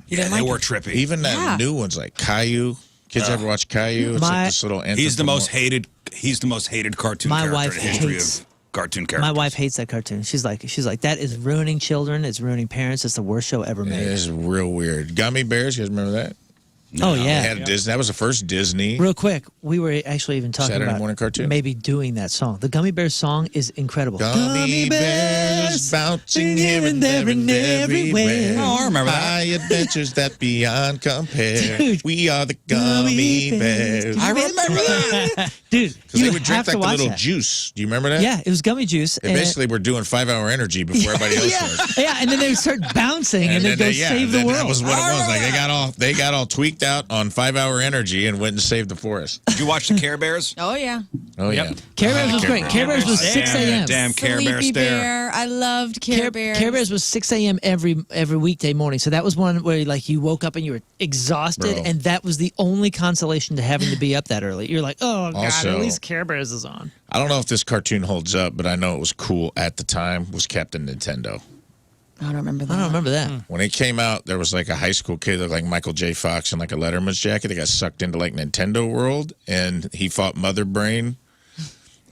Yeah, they were trippy. Even that new ones like Caillou. Kids ever watch Caillou? It's like this little. He's the most hated. He's the most hated cartoon My character wife in the history hates- of cartoon characters. My wife hates that cartoon. She's like, that is ruining children. It's ruining parents. It's the worst show ever It made. is real weird. Gummy Bears. You guys remember that? Oh They yeah. had Disney. That was the first Disney. Real quick, we were actually even talking Saturday about morning cartoon? maybe doing that song. The Gummy Bears song is incredible. Gummy bears bouncing here and there and everywhere. Oh, I remember that. High adventures that beyond compare. Dude. We are the Gummy Bears. I remember that. Dude, Because you they would drink have to like the watch little that. juice. Do you remember that? Yeah, it was gummy juice. They basically were doing 5-hour energy before everybody else was. yeah, and then they would start bouncing and, then go save the then world. That was what it was. Like they got all tweaked out on 5-hour energy and went and saved the forest. Did you watch the Care Bears? Oh yeah. Oh yeah. Care Bears was great. Care Bears was 6 a.m. Damn Care Bear Sleepy stare. Bear. I loved Care Bears. Care Bears was 6 a.m. every weekday morning. So that was one where like you woke up and you were exhausted, Bro. and that was the only consolation to having to be up that early. You're like, oh god, Also- at least Care Bears is on. I don't know if this cartoon holds up, but I know it was cool at the time. Was Captain Nintendo. I don't remember that. I don't remember that. When it came out, there was like a high school kid that looked like Michael J. Fox in like a Letterman's jacket. They got sucked into like Nintendo World, and he fought Mother Brain.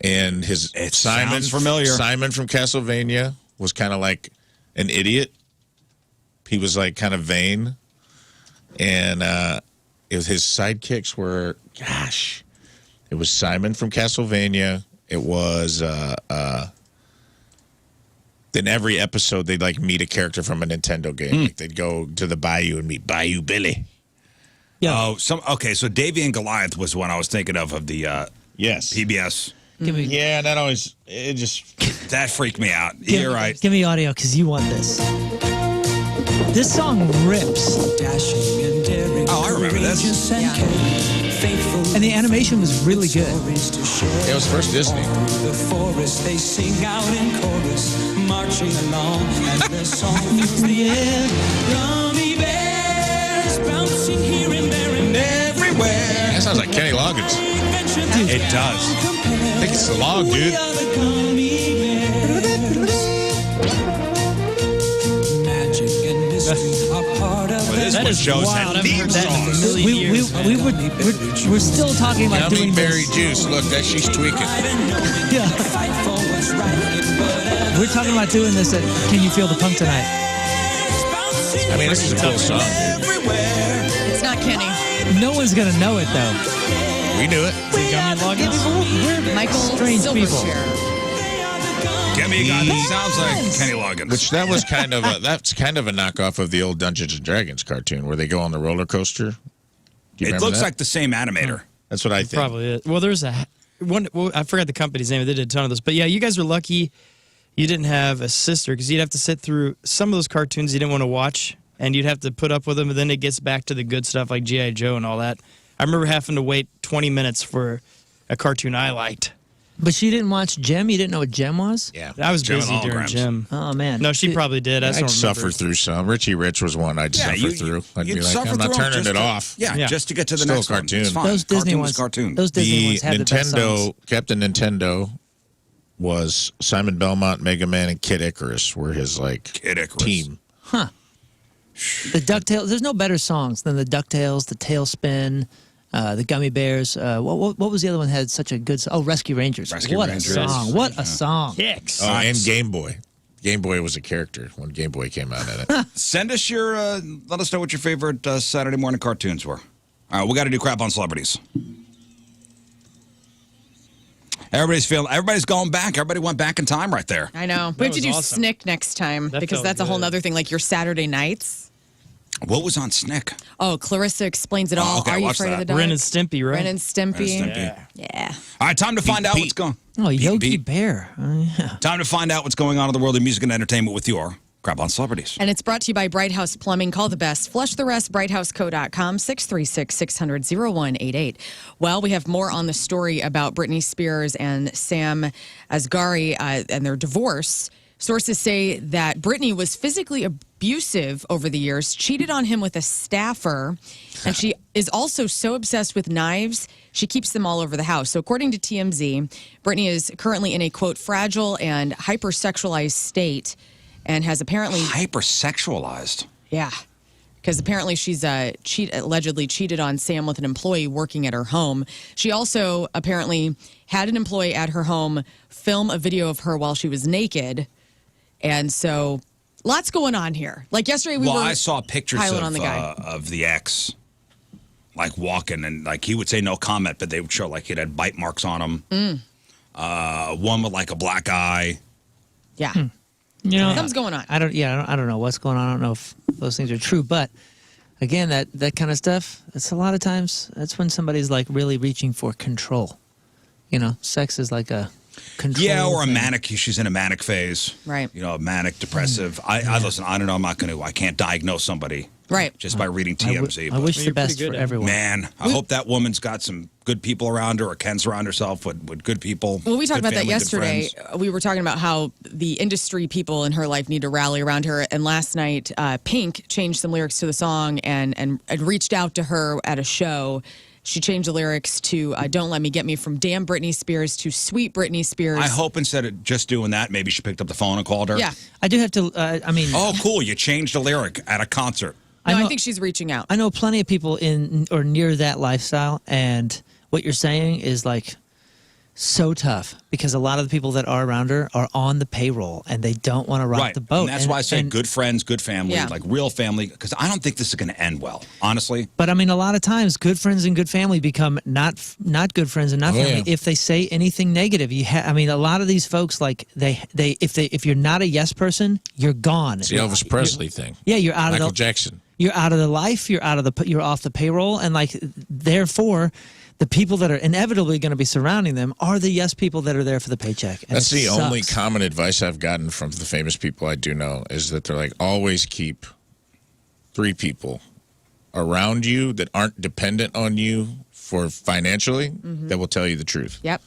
And his Simon sounds familiar. Simon from Castlevania was kind of like an idiot. He was like kind of vain, and it was his sidekicks were it was Simon from Castlevania. It was then every episode they'd like meet a character from a Nintendo game. Like they'd go to the bayou and meet Bayou Billy. Yeah. Oh, okay. So Davy and Goliath was one I was thinking of the Yes. PBS. Yeah, that always it just That freaked me out. You're right. Give me audio because you want this. This song rips, Oh, I remember this. and the animation was really good. it was first Disney. The forest, they sing out in chorus, marching along, and the song fills the air. Gummy bears bouncing here and there and everywhere. That sounds like Kenny Loggins. It does. I think it's the log, dude. Magic and mystery are part of Well, this That one is shows wild. that I've theme heard that in a songs. million years. We're still talking about Gummy doing berry this. juice. Look, that she's tweaking. Yeah. fight for what's right. We're talking about doing this at Can You Feel the Punk Tonight? I mean, this is a cool song, dude. It's not Kenny. No one's going to know it, though. We knew it. Gummy Loggins? Michael Strange people. Silverchair. Give me a guy that sounds like Kenny Loggins. Which that's kind of a knockoff of the old Dungeons and Dragons cartoon where they go on the roller coaster. Do you It remember looks that? like the same animator. That's what I think. Probably it. Well, there's one. Well, I forgot the company's name. They did a ton of those. But yeah, you guys were lucky you didn't have a sister because you'd have to sit through some of those cartoons you didn't want to watch, and you'd have to put up with them. And then it gets back to the good stuff like G.I. Joe and all that. I remember having to wait 20 minutes for a cartoon I liked. But you didn't watch Gem? You didn't know what Gem was? Yeah. I was Gem and busy during holograms. gym. Oh, man. No, she probably did. I just I'd don't suffer remember. through some. Richie Rich was one I'd suffer through. I'd you'd be like, suffer I'm not through 'em turning just it to- off. Yeah, Yeah. just to get to the Still a next one. cartoon. It's fine. Those Disney Cartoon ones, was cartoon. those Disney The ones had the best songs. Nintendo, Captain Nintendo was Simon Belmont, Mega Man, and Kid Icarus were his like Kid Icarus. team. The DuckTales. There's no better songs than the DuckTales, the Tailspin, the Gummy Bears. What was the other one that had such a good song? Oh, Rescue Rangers. Rescue what Rangers. a song. What a song. Kicks. Oh, and Game Boy. Game Boy was a character when Game Boy came out in it. Send us your, let us know what your favorite Saturday morning cartoons were. All right, we got to do crap on celebrities. Everybody's going back. Everybody went back in time right there. I know. We have to was do awesome. Snick next time That because felt that's a whole good. other thing. Like your Saturday nights. What was on Snick? Oh, Clarissa explains it all. okay, Are you watch afraid of that. the dark? Ren and Stimpy, right? Ren and Stimpy. Ren and Stimpy. Yeah. All right, time to find out Pete. what's going. Oh, Yogi Pete. Bear. Oh, yeah. Time to find out what's going on in the world of music and entertainment with your crap on celebrities. And it's brought to you by Bright House Plumbing. Call the best. Flush the rest. BrightHouseCo.com, 636-600-0188. Well, we have more on the story about Britney Spears and Sam Asghari and their divorce. Sources say that Britney was physically abusive over the years, cheated on him with a staffer, and she is also so obsessed with knives, she keeps them all over the house. So according to TMZ, Britney is currently in a, quote, fragile and hypersexualized state and has apparently... Hypersexualized? Yeah. Because apparently she's allegedly cheated on Sam with an employee working at her home. She also apparently had an employee at her home film a video of her while she was naked. And so lots going on here. Like yesterday we were I saw pictures on the guy. Of the ex, like walking, and like he would say no comment, but they would show like it had bite marks on him. One with like a black eye. Yeah. You know, Something's going on. I don't know what's going on. I don't know if those things are true, but again, that kind of stuff, it's a lot of times, that's when somebody's like really reaching for control. You know, sex is like a control. Yeah, or a thing. manic. She's in a manic phase. Right. You know, manic, depressive. I listen, I don't know. I can't diagnose somebody. Right. Just by reading TMZ. I wish Well, the you're best pretty for good at it. everyone. Man, I hope that woman's got some good people around her, or can surround herself with good people. Well, we talked good about that family, good yesterday. friends. We were talking about how the industry people in her life need to rally around her. And last night, Pink changed some lyrics to the song and reached out to her at a show. She changed the lyrics to Don't Let Me Get Me from Damn Britney Spears to Sweet Britney Spears. I hope instead of just doing that, maybe she picked up the phone and called her. Yeah. I do have to. Oh, cool. You changed a lyric at a concert. No, I know- think she's reaching out. I know plenty of people in or near that lifestyle, and what you're saying is like so tough because a lot of the people that are around her are on the payroll and they don't want to rock Right. the boat. And that's why I say good friends, good family, Yeah. like real family, because I don't think this is going to end well, honestly. But I mean, a lot of times, good friends and good family become not good friends and not Oh, family yeah. if they say anything negative. I mean, a lot of these folks, like if you're not a yes person, you're gone. It's the Elvis Presley thing. Yeah, you're out Michael of the Jackson. You're out of the life. You're off the payroll, and like therefore, the people that are inevitably going to be surrounding them are the yes people that are there for the paycheck. And That's it the only sucks. common advice I've gotten from the famous people I do know is that they're like, always keep 3 people around you that aren't dependent on you for financially that will tell you the truth. Yep.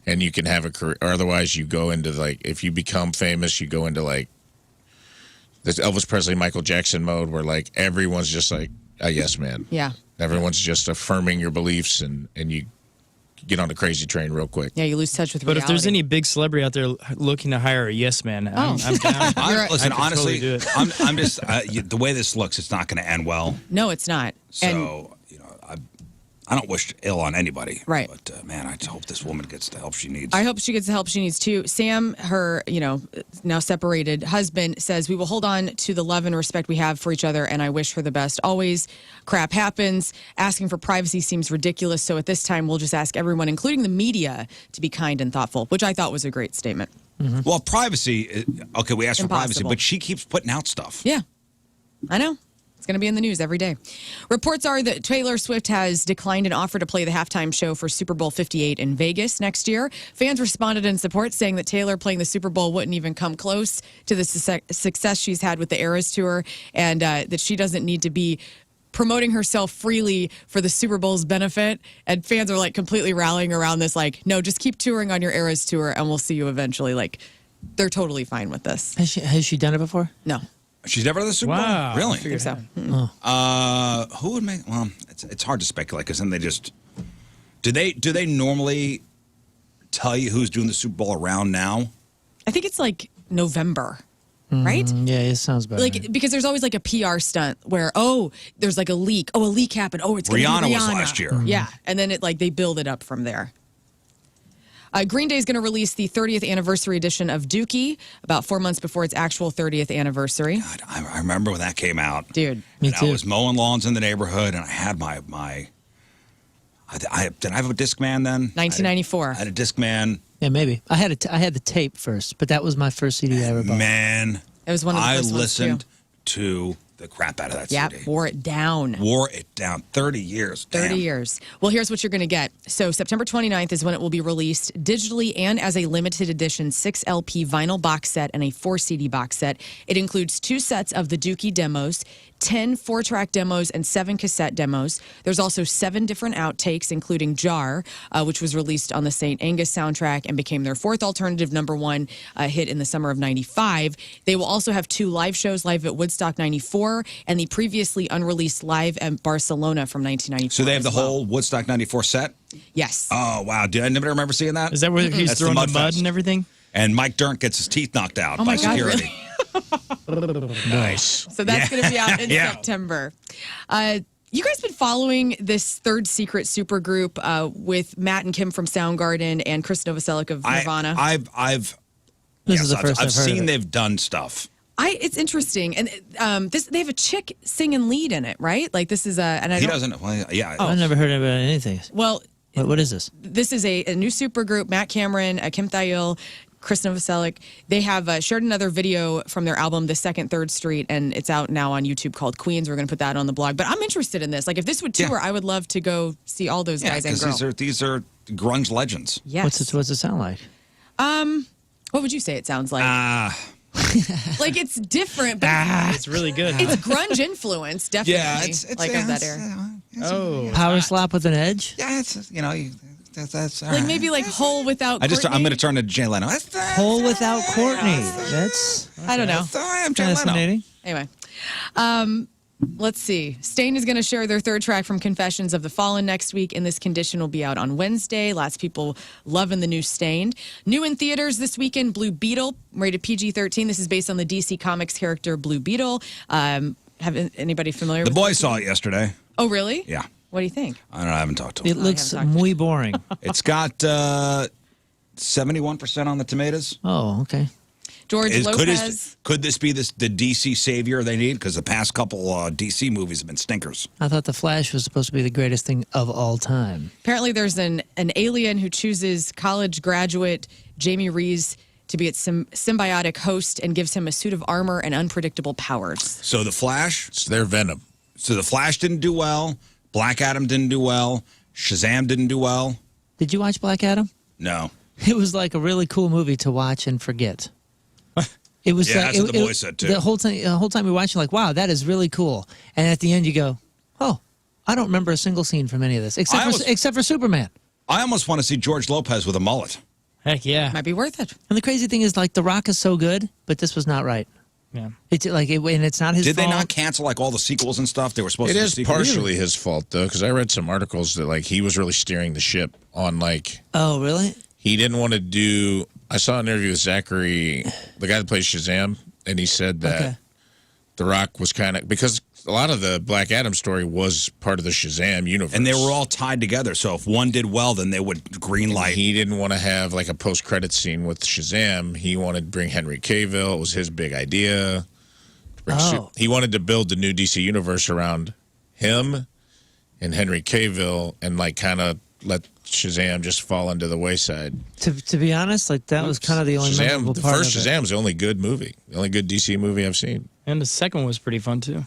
And you can have a career. Or otherwise, you go into like, if you become famous, you go into like this Elvis Presley, Michael Jackson mode where like everyone's just like a yes man. Yeah. Everyone's just affirming your beliefs and you get on the crazy train real quick. Yeah, you lose touch with But reality. if there's any big celebrity out there looking to hire a yes man, I'm down. Listen, I could honestly, totally do it. I'm just the way this looks, it's not going to end well. No, it's not. And So, I don't wish ill on anybody. Right. But, man, I hope this woman gets the help she needs. I hope she gets the help she needs too. Sam, her, now separated husband, says we will hold on to the love and respect we have for each other, and I wish her the best. Always, crap happens. Asking for privacy seems ridiculous. So at this time, we'll just ask everyone, including the media, to be kind and thoughtful, which I thought was a great statement. Well, privacy, okay, we asked for privacy, Impossible. but she keeps putting out stuff. Yeah, I know. It's going to be in the news every day. Reports are that Taylor Swift has declined an offer to play the halftime show for Super Bowl 58 in Vegas next year. Fans responded in support, saying that Taylor playing the Super Bowl wouldn't even come close to the success she's had with the Eras Tour, and that she doesn't need to be promoting herself freely for the Super Bowl's benefit. And fans are like completely rallying around this, like, no, just keep touring on your Eras Tour and we'll see you eventually. Like, they're totally fine with this. Has she done it before? No. She's never done the Super Wow. Bowl? I Really? think so. Who would make? Well, it's hard to speculate because then they just do they normally tell you who's doing the Super Bowl around now? I think it's like November, right? Yeah, it sounds better. Like, because there's always like a PR stunt where, there's like a leak. Oh, a leak happened. Oh, it's going to be Rihanna Rihanna. was last year. Yeah. And then they build it up from there. Green Day is going to release the 30th anniversary edition of Dookie about 4 months before its actual 30th anniversry. God, I remember when that came out. Dude. Me And too. I was mowing lawns in the neighborhood, and I had my did I have a Discman then? 1994. I had a Discman. Yeah, maybe. I had the tape first, but that was my first CD I ever bought. Man, It was one of the I first ones, listened too. to the crap out of that Yep, CD. wore it down. Wore it down. 30 years. 30 Damn. years. Well, here's what you're going to get. So September 29th is when it will be released digitally and as a limited edition 6 LP vinyl box set and a 4 CD box set. It includes 2 sets of the Dookie demos, 10 4-track demos, and 7 cassette demos. There's also 7 different outtakes, including Jar, which was released on the St. Angus soundtrack and became their 4th alternative #1 hit in the summer of '95. They will also have 2 live shows, live at Woodstock '94 and the previously unreleased live at Barcelona from 1994. So they have the whole Woodstock 94 set? Yes. Oh, wow. Did I never remember seeing that? Is that where he's That's throwing the mud Mudfest. and everything? And Mike Dirnt gets his teeth knocked out Oh by my God, security. Nice. So that's going to be out in Yeah. September. You guys been following this third secret supergroup with Matt and Kim from Soundgarden and Chris Novoselic of Nirvana? This is the first I've I've heard seen of it. they've done stuff. It's interesting, and they have a chick singing lead in it, right? Like this is and I He don't- doesn't. Well, yeah. I've never heard about anything. Well, What is this? this is a new supergroup. Matt Cameron, Kim Thayil, Chris Novoselic. They have shared another video from their album, The Second Third Street, and it's out now on YouTube called Queens. We're going to put that on the blog. But I'm interested in this. Like, if this would tour, Yeah. I would love to go see all those Yeah, guys and because girls. these are grunge legends. Yes. What's it sound like? What would you say it sounds like? Like it's different, but It's really good. it's grunge influence, definitely. Yeah, it's like of that era. Oh. Power slap with an edge? Yeah, it's that's all Like right. maybe like Hole without. I'm Courtney. going to turn to Jay Leno. Hole without Courtney. That's I don't know. I'm Jay Leno. fascinating. Anyway, let's see. Stain is going to share their third track from Confessions of the Fallen next week. In This Condition will be out on Wednesday. Lots of people loving the new Stained. New in theaters this weekend, Blue Beetle, rated PG-13. This is based on the DC Comics character Blue Beetle. Have anybody familiar The with boys saw it yesterday. Oh, really? Yeah. What do you think? I don't know. I haven't talked to It him. looks haven't talked muy boring. It's got 71% on the tomatoes. Oh, okay. George Lopez. Could this be the DC savior they need? Because the past couple DC movies have been stinkers. I thought The Flash was supposed to be the greatest thing of all time. Apparently, there's an alien who chooses college graduate Jamie Rizz to be its symbiotic host and gives him a suit of armor and unpredictable powers. So the Flash. It's their venom. So the Flash didn't do well. Black Adam didn't do well. Shazam didn't do well. Did you watch Black Adam? No. It was like a really cool movie to watch and forget. It was Yeah, like, that's what the boys said, too. The whole time you're watching, like, wow, that is really cool. And at the end, you go, oh, I don't remember a single scene from any of this, except for Superman. I almost want to see George Lopez with a mullet. Heck yeah. Might be worth it. And the crazy thing is, like, The Rock is so good, but this was not right. Yeah. It's like, and it's not his Did fault. they not cancel like all the sequels and stuff? They were supposed It to. is partially his fault though, because I read some articles that like he was really steering the ship on like Oh, really? he didn't want to do. I saw an interview with Zachary, the guy that plays Shazam, and he said that Okay. The Rock was kind of because a lot of the Black Adam story was part of the Shazam universe, And they were all tied together. So if one did well, then they would green light. He didn't want to have like a post-credit scene with Shazam. He wanted to bring Henry Cavill. It was his big idea. Oh. He wanted to build the new DC universe around him and Henry Cavill, and like kind of let Shazam just fall into the wayside. To be honest, like that was kind of the only memorable The part first of it. Shazam was the only good movie, the only good DC movie I've seen. And the second one was pretty fun, too.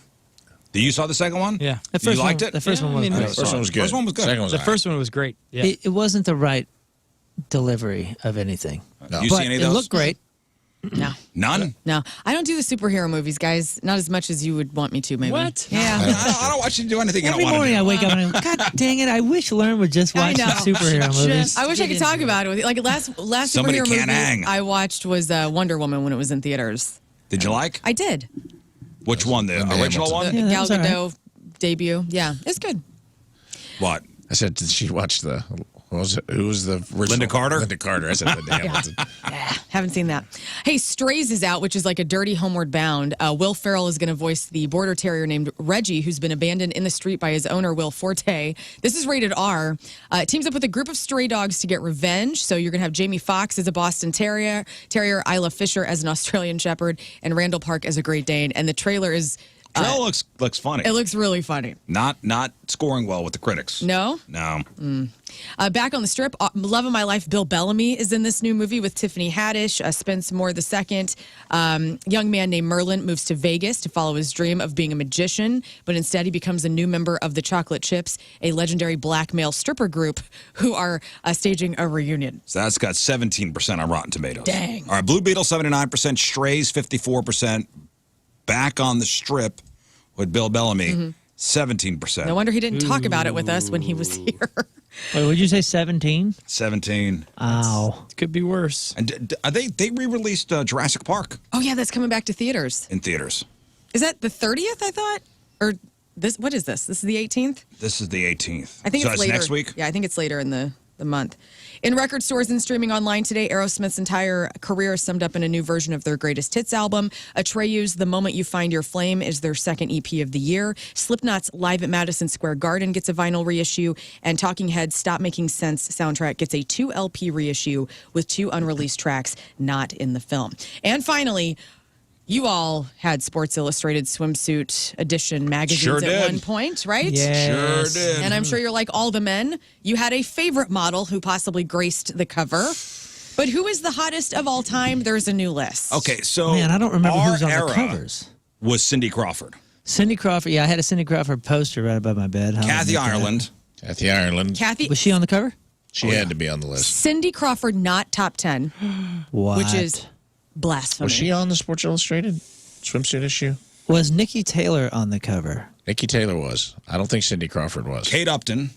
You saw the second one? Yeah. The first You liked one, it? The first Yeah, one I was mean, great. The first one was good. First one was good. Second was The all first one was great. Yeah. It wasn't the right delivery of anything. No. You But see any of it those? looked great. No. None? No. I don't do the superhero movies, guys. Not as much as you would want me to, maybe. What? Yeah. I don't watch you do anything Every you don't want morning to I do. wake up and I'm, God dang it, I wish Lern would just I watch know. some superhero movies. I wish I could talk about it with you. Like last Somebody superhero can't movie hang. I watched was Wonder Woman when it was in theaters. Did you like? I did. Which one? The Linda original Hamilton. one? The Yeah, Gal that was Gadot debut. Yeah, it's good. What? I said, did she watch the? What was it? Who was the original? Linda Carter? Linda Carter. I said Linda Hamilton. Haven't seen that. Hey, Strays is out, which is like a dirty Homeward Bound. Will Ferrell is going to voice the border terrier named Reggie, who's been abandoned in the street by his owner, Will Forte. This is rated R. It teams up with a group of stray dogs to get revenge. So you're going to have Jamie Foxx as a Boston Terrier, Isla Fisher as an Australian Shepherd, and Randall Park as a Great Dane. And the trailer is... Trailer looks funny. It looks really funny. Not scoring well with the critics. No? No. Back on the strip, Love of My Life, Bill Bellamy is in this new movie with Tiffany Haddish, Spence Moore II. Young man named Merlin moves to Vegas to follow his dream of being a magician, but instead he becomes a new member of the Chocolate Chips, a legendary black male stripper group who are staging a reunion. So that's got 17% on Rotten Tomatoes. Dang. All right, Blue Beetle 79%, Strays 54%. Back on the strip, with Bill Bellamy, 17%. No wonder he didn't talk about it with us when he was here. Wait, would you say 17? 17. Ow. It could be worse. And they re-released Jurassic Park Oh, yeah, that's coming back to theaters. in theaters. Is that the 30th, I thought? Or this? What is this? This is the 18th? This is the 18th. I think so it's later. next week? Yeah, I think it's later in the month. In record stores and streaming online today, Aerosmith's entire career is summed up in a new version of their greatest hits album. Atreyu's The Moment You Find Your Flame is their second EP of the year. Slipknot's Live at Madison Square Garden gets a vinyl reissue. And Talking Heads' Stop Making Sense soundtrack gets a 2 LP reissue with 2 unreleased tracks not in the film. And finally, you all had Sports Illustrated swimsuit edition magazines Sure at did. one point, right? Yes. Sure did. And I'm sure you're like all the men. You had a favorite model who possibly graced the cover. But who is the hottest of all time? There's a new list. Okay, so Man, I don't remember our who's on era the covers. was Cindy Crawford, Cindy Crawford. Yeah, I had a Cindy Crawford poster right above my bed. I'll Kathy admit that. Ireland, Kathy Ireland. Kathy. Was she on the cover? She had to be on the list. Cindy Crawford, not top 10, What? which is blasphemy. Was she on the Sports Illustrated swimsuit issue? Was Nikki Taylor on the cover? Nikki Taylor was. I don't think Cindy Crawford was. Kate Upton,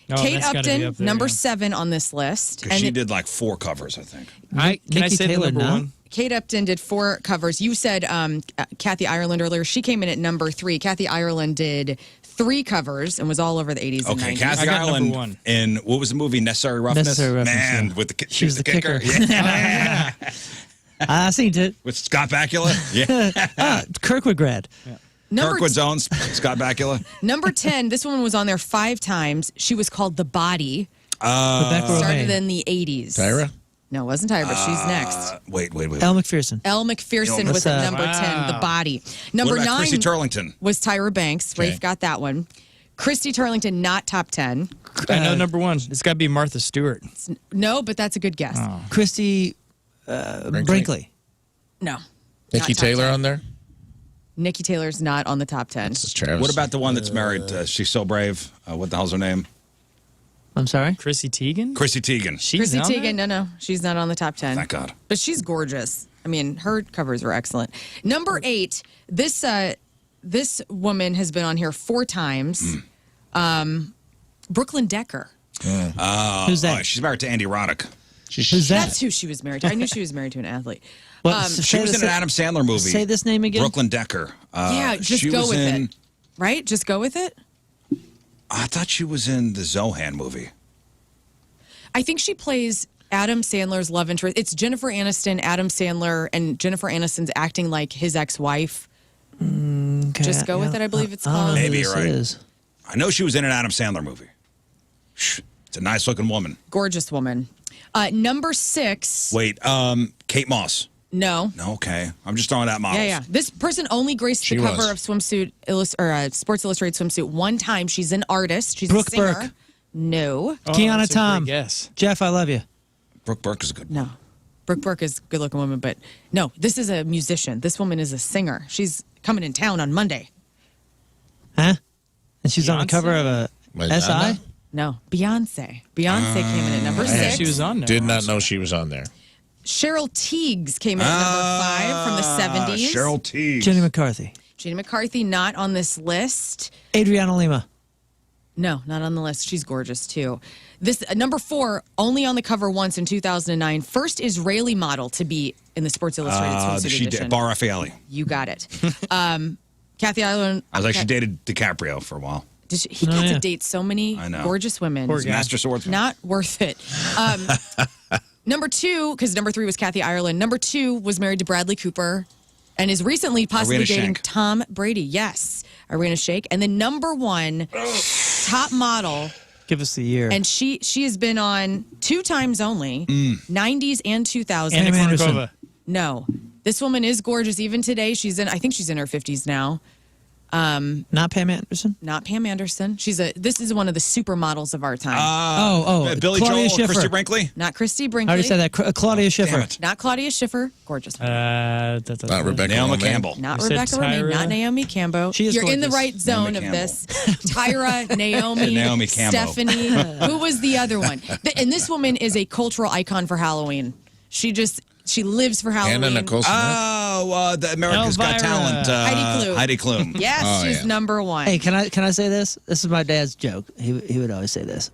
Oh, Kate that's gotta be Upton, up there, number yeah. 7 on this list. because she it- did like 4 covers, I think. Can I Nikki say Taylor, the number no? one? Kate Upton did 4 covers. You said Kathy Ireland earlier. She came in at number 3. Kathy Ireland did 3 covers and was all over the 80s and Okay, 90s. Kathy I got number Ireland 1. in what was the movie Necessary Roughness? Necessary Roughness, Man, yeah. with the She was the kicker. Yeah. I seen it. With Scott Bakula. Yeah. Kirkwood grad. Number Kirkwood's own Scott Bakula. Number 10, this woman was on there 5 times. She was called The Body. Rebecca Started Romaine. in the 80s. Tyra? No, it wasn't Tyra, but she's next. Wait. Elle McPherson. Elle McPherson Yo, was what's at that? number 10, The Wow. Body. What Number about 9 Chrissy Turlington? was Tyra Banks. Okay. Rafe got that one. Christy Turlington, not top 10. I know number 1. It's got to be Martha Stewart. No, but that's a good guess. Christy Brinkley. No. Nikki Not top Taylor 10. on there? Nikki Taylor's not on the top 10. This is Travis. What about the one that's married? She's so brave. What the hell's her name? I'm sorry? Chrissy Teigen? Chrissy Teigen. She's Chrissy on Teigen, there? no, she's not on the top 10. Thank God. But she's gorgeous. I mean, her covers were excellent. Number 8, this woman has been on here 4 times. Brooklyn Decker. Who's that? She's married to Andy Roddick. Who's that? That's who she was married to. I knew she was married to an athlete. What, She was in an Adam Sandler movie. Say this name again. Brooklyn Decker. Yeah, just she go was with in, it. Right? Just go with it. I thought she was in the Zohan movie. I think she plays Adam Sandler's love interest. It's Jennifer Aniston, Adam Sandler, and Jennifer Aniston's acting like his ex-wife. Okay, Just go with it, I believe it's I don't know called. who Maybe this you're right. is. I know she was in an Adam Sandler movie. Shh, it's a nice looking woman. Gorgeous woman. Number 6. Wait, Kate Moss. No. No, okay. I'm just throwing out models. Yeah. This person only graced She the cover was. of Sports Illustrated Swimsuit one time. She's an artist. She's Brooke a singer. Burke. No. Oh, Kiana that's a Tom. great guess. Jeff, I love you. Brooke Burke is a good one. No. Brooke Burke is a good looking woman, but no, this is a musician. This woman is a singer. She's coming in town on Monday. Huh? And she's on the Beyonce? cover of a Madonna? SI? No, Beyonce. Beyonce came in at number Yeah, 6. she was on there. Did not know she was on there. Cheryl Tiegs came in at number 5 from the 70s. Cheryl T. Jenny McCarthy. Jenny McCarthy, not on this list. Adriana Lima. No, not on the list. She's gorgeous too. This number 4, only on the cover once in 2009. First Israeli model to be in the Sports Illustrated swimsuit She edition. did Bar Raffaele. You got it. Kathy Ireland. I was like, she dated DiCaprio for a while. He Oh, got yeah. to date so many I know. gorgeous women. Poor guy. Master Swordsman. Not worth it. Number 2, because number 3 was Kathy Ireland. Number 2 was married to Bradley Cooper and is recently possibly Irina dating Shayk. Tom Brady. Yes, Irina Shayk. And then number 1, top model. Give us the year. And she has been on 2 times only, 90s and 2000s. Anna Pam Anderson. Kournikova. No, this woman is gorgeous. Even today, I think she's in her 50s now. Not Pam Anderson? Not Pam Anderson. This is one of the supermodels of our time. Billy Claudia Joel, Schiffer. Christy Brinkley. Not Christy I Brinkley. already said that. Claudia Schiffer. Damn it. Not Claudia Schiffer. Gorgeous. Not Rebecca Naomi Romaine. Campbell. Not You said Rebecca Romaine. Tyra? Not Naomi Campbell. She is You're in the gorgeous. right zone Naomi of this. Tyra, Naomi, Naomi Campbell. Stephanie. Who was the other one? And this woman is a cultural icon for Halloween. She lives for Halloween. Anna Nicole Smith. the America's Got Elvira. Talent. Heidi Klum. Klum. Yes, Oh, she's yeah. number one. Hey, can I say this? This is my dad's joke. He would always say this.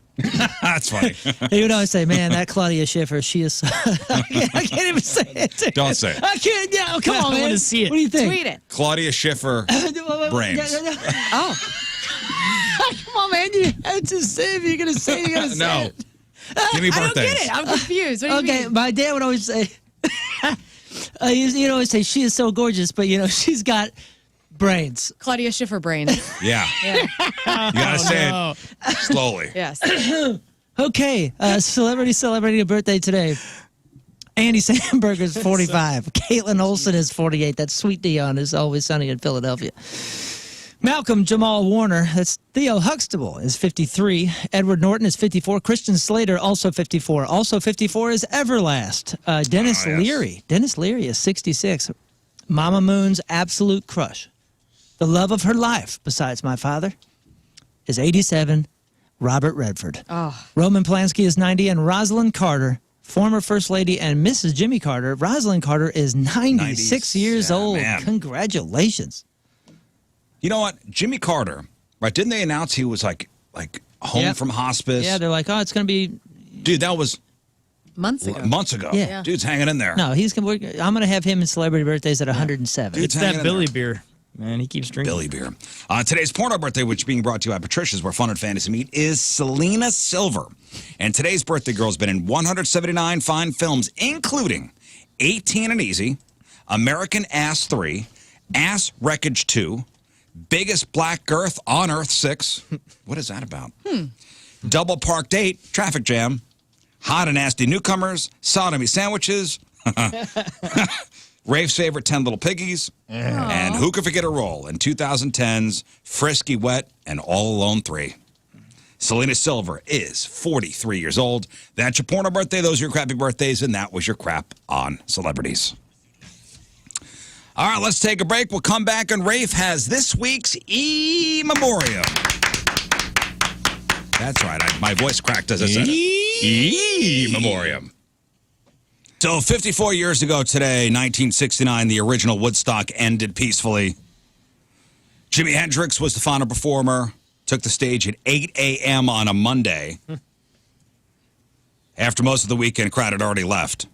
That's funny. He would always say, "Man, that Claudia Schiffer, she is." I can't even say it. Don't say it. I can't. Yeah, come on, I man. wanna see it. What do you think? Tweet it. Claudia Schiffer. Brains. Oh, Come on, man. You have to say if you're gonna say. You gotta say No. it. Give me I don't birthdays. get it. I'm confused. What do you Okay, mean? my dad would always say. He'd always say she is so gorgeous, but she's got brains. Claudia Schiffer brains. Yeah. Yeah. You gotta say it slowly. Yes. Okay, celebrity celebrating a birthday today. Andy Samberger's 45. Caitlin Olsen is 48. That's Sweet Dion is Always Sunny in Philadelphia. Malcolm Jamal Warner, that's Theo Huxtable, is 53. Edward Norton is 54. Christian Slater, also 54. Also 54 is Everlast. Dennis Oh, yes. Leary. Dennis Leary is 66. Mama Moon's absolute crush. The love of her life, besides my father, is 87. Robert Redford. Oh. Roman Polanski is 90. And Rosalind Carter, former First Lady and Mrs. Jimmy Carter. Rosalind Carter is 96 years yeah, old. man. Congratulations. You know what? Jimmy Carter, right? Didn't they announce he was like home Yep. from hospice? Yeah, they're like, oh, it's going to be. Dude, that was Months ago. months ago. Yeah. Dude's hanging in there. No, he's going to. I'm going to have him in celebrity birthdays at 107. Dude, It's hanging that in Billy there. beer, man. He keeps drinking. Billy Beer. Today's porno birthday, which is being brought to you by Patricia's, where fun and fantasy meet, is Selena Silver. And today's birthday girl has been in 179 fine films, including 18 and Easy, American Ass 3, Ass Wreckage 2, Biggest Black Girth on Earth 6. What is that about? Double Park Date, Traffic Jam, Hot and Nasty Newcomers, Sodomy Sandwiches, Rafe's favorite 10 Little Piggies, and Who Could Forget a Role in 2010's Frisky Wet and All Alone 3. Selena Silver is 43 years old. That's your porno birthday. Those are your crappy birthdays, and that was your crap on celebrities. All right, let's take a break. We'll come back, and Rafe has this week's E-memorium. That's right. My voice cracked as I said it. E-memorium. So 54 years ago today, 1969, the original Woodstock ended peacefully. Jimi Hendrix was the final performer, took the stage at 8 a.m. on a Monday. After most of the weekend crowd had already left.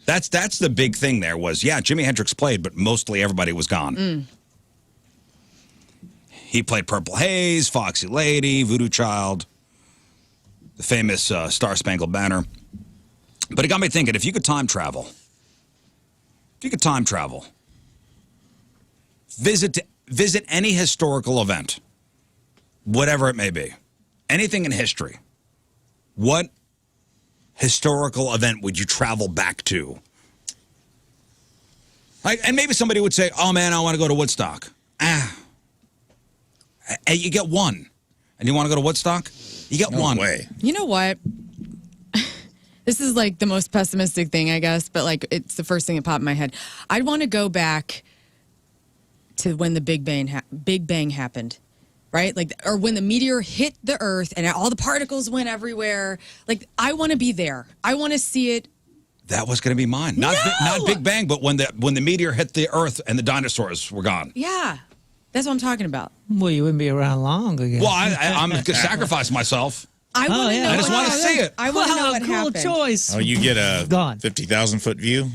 That's the big thing there was, yeah, Jimi Hendrix played, but mostly everybody was gone. He played Purple Haze, Foxy Lady, Voodoo Child, the famous Star Spangled Banner. But it got me thinking, if you could time travel, visit any historical event, whatever it may be, anything in history, what historical event would you travel back to? And maybe somebody would say, oh man, I want to go to Woodstock. Hey, you get one. And you want to go to Woodstock? You get one. Way. You know what? This is like the most pessimistic thing, I guess, but like it's the first thing that popped in my head. I'd want to go back to when the Big Bang happened, right? Like, or when the meteor hit the Earth and all the particles went everywhere. Like, I want to be there. I want to see it. That was going to be mine. Not Big Bang, but when the meteor hit the Earth and the dinosaurs were gone. Yeah, that's what I'm talking about. Well, you wouldn't be around long again. Well, I'm going to sacrifice myself. I want to yeah. know. I just what wanna happened. see it. I want to know what cool happened. choice. Oh, you get a Gone. 50,000 foot view?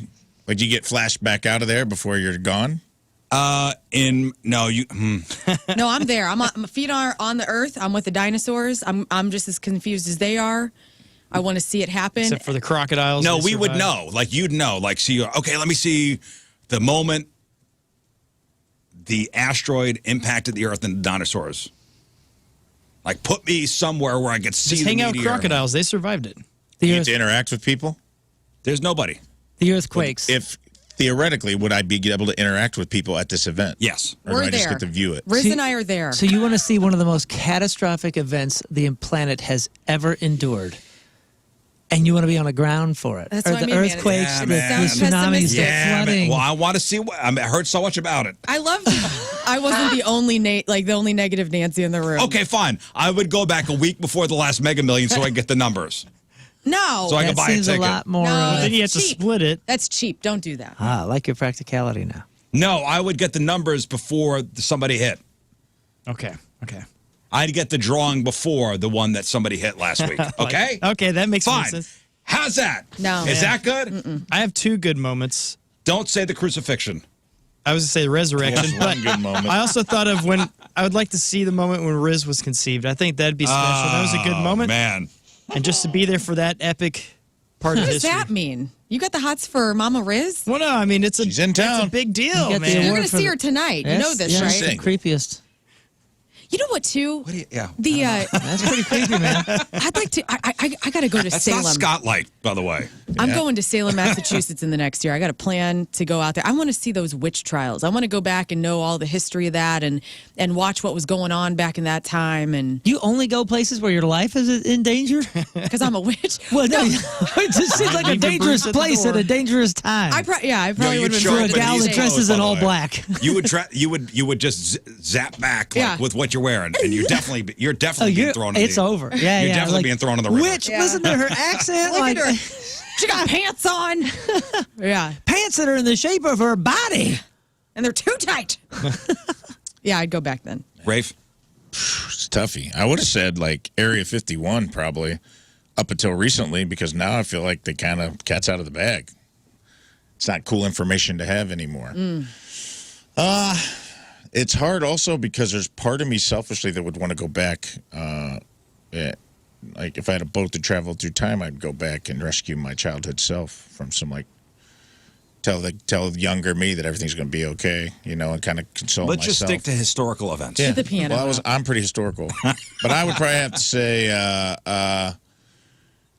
Like you get flashed back out of there before you're gone? No, I'm there. My feet are on the Earth. I'm with the dinosaurs. I'm just as confused as they are. I want to see it happen. Except for the crocodiles. No, they we would survived. know. Like, you'd know. Like, see, okay, let me see the moment the asteroid impacted the Earth and the dinosaurs. Like, put me somewhere where I could see Just the hang out with meteor. crocodiles. They survived it. The You get earth, to interact with people? There's nobody. the earthquakes. If theoretically, would I be able to interact with people at this event? Yes. Or We're do I just there. get to view it? Riz See- and I are there. So you want to see one of the most catastrophic events the planet has ever endured, and you want to be on the ground for it. That's or what I the mean, man. earthquakes, Yeah, the, man. the Sounds tsunamis, pessimistic. the Yeah, flooding. well, I want to see. I heard so much about it. I love. I wasn't the only the only negative Nancy in the room. Okay, fine. I would go back a week before the last Mega Million so I get the numbers. No. So I that can buy a seems ticket. a lot more. No, Then you have to cheap. split it. That's cheap. Don't do that. I like your practicality now. No, I would get the numbers before somebody hit. Okay. I'd get the drawing before the one that somebody hit last week. Okay? Okay, that makes more Fine. sense. How's that? No. Is that good? I have two good moments. Don't say the crucifixion. I was going to say resurrection, One but good moment. I also thought of when I would like to see the moment when Rizz was conceived. I think that'd be special. That was a good moment. Man. And just to be there for that epic part What of does history. that mean? You got the hots for Mama Rizz? Well, no, I mean, She's in town. It's a big deal, You got the man. You're award going to for see the- her tonight. You Yes, know this, yeah, right? Sing. Creepiest. You know what, too? Yeah. The That's pretty creepy, man. I'd like to. I got to go to That's Salem. not Scotlight, by the way. I'm going to Salem, Massachusetts in the next year. I got a plan to go out there. I want to see those witch trials. I want to go back and know all the history of that and watch what was going on back in that time. And You only go places where your life is in danger? because I'm a witch. Well, no, it just seems like a Leave the dangerous Bruce at the place at door. a dangerous time. I probably you'd would have show for been a up for in gal East that Coast, dresses by in the all way. black. You would just zap back Yeah. with what you're wearing, and you're definitely being thrown. It's over. Yeah, You're yeah. definitely being thrown in the river. Witch, Yeah. listen to her accent. Look like at her. She got pants on. Yeah, pants that are in the shape of her body. and they're too tight. Yeah, I'd go back then. Rafe? It's toughy. I would have said like Area 51 probably up until recently because now I feel like they kind of cat's out of the bag. It's not cool information to have anymore. It's hard also because there's part of me selfishly that would want to go back. Like if I had a boat to travel through time, I'd go back and rescue my childhood self from some like tell younger me that everything's going to be okay, you know, and kind of console Let's just myself. stick to historical events. Yeah. the piano Well, I'm pretty historical, but I would probably have to say,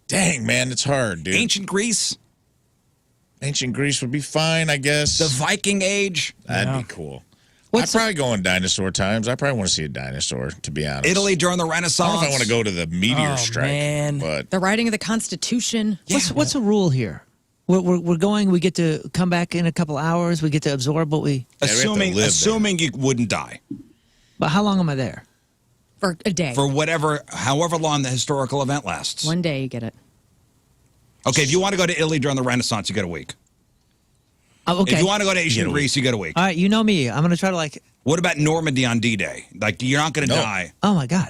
dang man, it's hard, dude. Ancient Greece, Ancient Greece would be fine, I guess. the Viking Age, That'd be cool. I'd probably go in dinosaur times. I probably want to see a dinosaur, to be honest. Italy during the I don't Renaissance. know if I want to go to the meteor Oh, strike, man. but the writing of the Constitution. What's the rule here? We're going. We get to come back in a couple hours. We get to absorb what we. Yeah, we have to Assuming live there. assuming you wouldn't die But how long am I there? For a day. for however long the historical event lasts. One day you get it. Okay, if you want to go to Italy during the Renaissance, you get a week. Oh, okay. If you want to go to ancient a Greece, you get a week. All right, you know me. I'm gonna try to like. What about Normandy on D-Day? Like you're not going to No. die. Oh my God.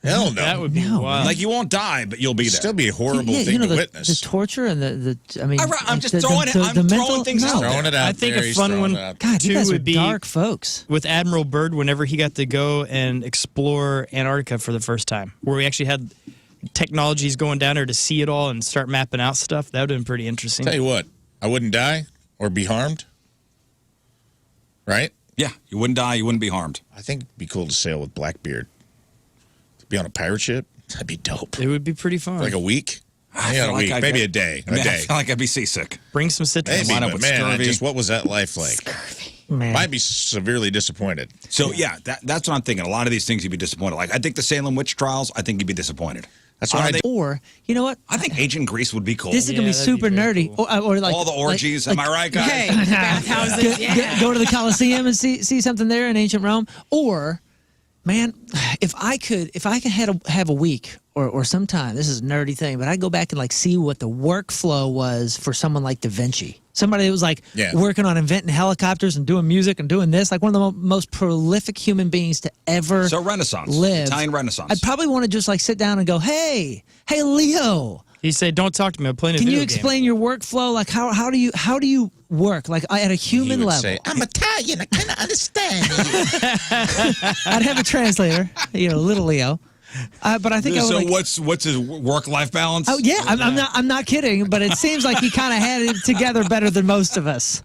hell no. That would be No. wild. Like you won't die, but you'll be It'd there. still be a horrible Yeah, thing you know to the witness. torture and the. I mean, I'm just the throwing it. I'm throwing mental, things no. out there. Throwing it out I think there, a he's fun throwing one- it out. God, you Two guys are would be- dark folks. with Admiral Byrd whenever he got to go and explore Antarctica for the first time, where we actually had technologies going down there to see it all and start mapping out stuff. That would have been pretty interesting. Tell you what, I wouldn't die or be harmed. Right? Yeah, you wouldn't die. You wouldn't be harmed. I think it'd be cool to sail with Blackbeard. To be on a pirate ship, that'd be dope. It would be pretty fun. Like a week? I Yeah, feel a like week. I'd Maybe get- a day. I mean, A I day. feel like I'd be seasick. Bring some citrus. Maybe, Line up but with man, scurvy. what was that life like? Man. Might be severely disappointed. So yeah, that's what I'm thinking. A lot of these things you'd be disappointed. Like I think the Salem witch trials. I think you'd be disappointed. That's why I think. Or you know what? I think ancient Greece would be cool. This is gonna be Yeah, that'd be super very nerdy. cool. Or like All the orgies. like- am I right, guys? Hey, bathhouses. Yeah. go to the Colosseum and see something there in ancient Rome. Or, man, if I could have a week or some time, this is a nerdy thing, but I'd go back and like see what the workflow was for someone like Da Vinci. Somebody that was like Yeah. working on inventing helicopters and doing music and doing this, like one of the most prolific human beings to ever So Renaissance, live. Italian Renaissance. I'd probably want to just like sit down and go, hey, Leo. He said, "Don't talk to me. I'm playing a Can video you game." explain your workflow? Like how do you work like at a He human would level? say, I'm Italian. I cannot understand you. I'd have a translator, little Leo. But I think I would. so like, what's his work-life balance? oh yeah, I'm not kidding. But it seems like he kind of had it together better than most of us.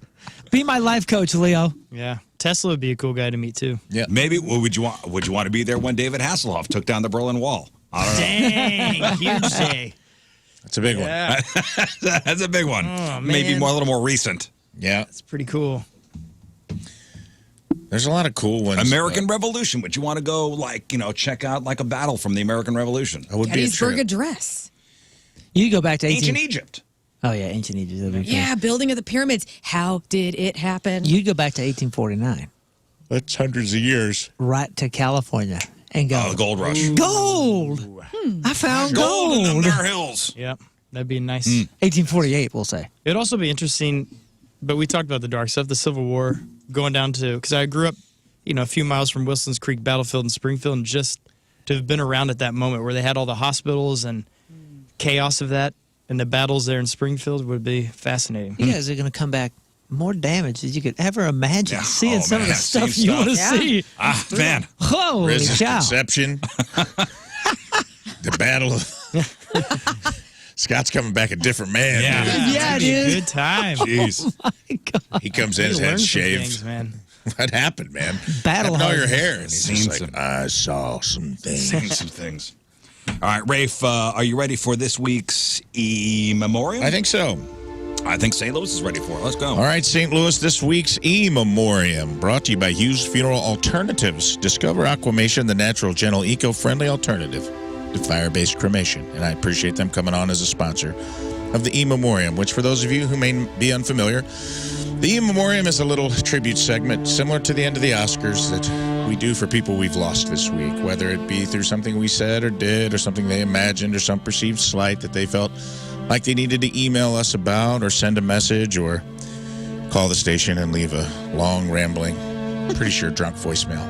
Be my life coach, Leo. Yeah, Tesla would be a cool guy to meet too. Yeah. Maybe would you want to be there when David Hasselhoff took down the Berlin Wall? I don't know. Dang, huge day. That's a big one. Yeah, That's a big one. Oh, Maybe man. a little more recent. Yeah. it's pretty cool. There's a lot of cool ones. American Revolution. Would you want to go check out like a battle from the American Revolution? That would be a Gettysburg trip. Address. You go back to Ancient Egypt. Oh yeah, ancient Egypt. That'd be cool. Yeah, building of the pyramids. How did it happen? You'd go back to 1849, That's hundreds of years. right to California, and go. Oh, the gold rush. Gold. I found Gold in them gold. there hills. Yep, that'd be nice. 1848, we'll say. It'd also be interesting, but we talked about the dark stuff, the Civil War. going down to, because I grew up, a few miles from Wilson's Creek Battlefield in Springfield, and just to have been around at that moment where they had all the hospitals and chaos of that and the battles there in Springfield would be fascinating. You guys are going to come back more damaged than you could ever imagine. Yeah. Seeing some of the Seeing stuff you want to stuff. see. Ah, man. Holy Rizz's cow. conception. The battle of... Scott's coming back a different man. Yeah. dude. Yeah, It'd be a dude. good time. Jeez. My God. He comes in, You his learn head's some shaved. things, man. What happened, man? Battle Happened to all your hardened. hair. And he's Seen just like, some- I saw some things. Seen some things. All right, Rafe, are you ready for this week's E-memorium? I think so. I think St. Louis is ready for it. Let's go. All right, St. Louis, this week's E-memorium, brought to you by Hughes Funeral Alternatives. Discover Aquamation, the natural, gentle, eco-friendly alternative to fire-based cremation. And I appreciate them coming on as a sponsor of the E-memorium, which for those of you who may be unfamiliar, the E-memorium is a little tribute segment similar to the end of the Oscars that we do for people we've lost this week, whether it be through something we said or did or something they imagined or some perceived slight that they felt like they needed to email us about or send a message or call the station and leave a long, rambling, pretty sure drunk voicemail.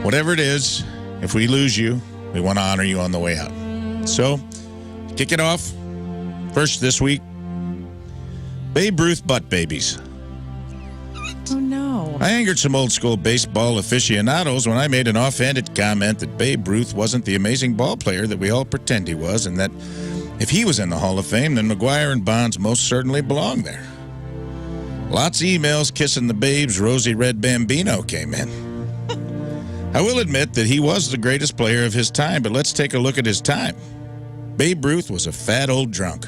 Whatever it is, if we lose you, we want to honor you on the way out. So, kick it off. First this week, Babe Ruth butt babies. Oh, no. I angered some old school baseball aficionados when I made an offhanded comment that Babe Ruth wasn't the amazing ball player that we all pretend he was, and that if he was in the Hall of Fame, then McGuire and Bonds most certainly belong there. Lots of emails kissing the Babe's rosy red bambino came in. I will admit that he was the greatest player of his time, but let's take a look at his time. Babe Ruth was a fat old drunk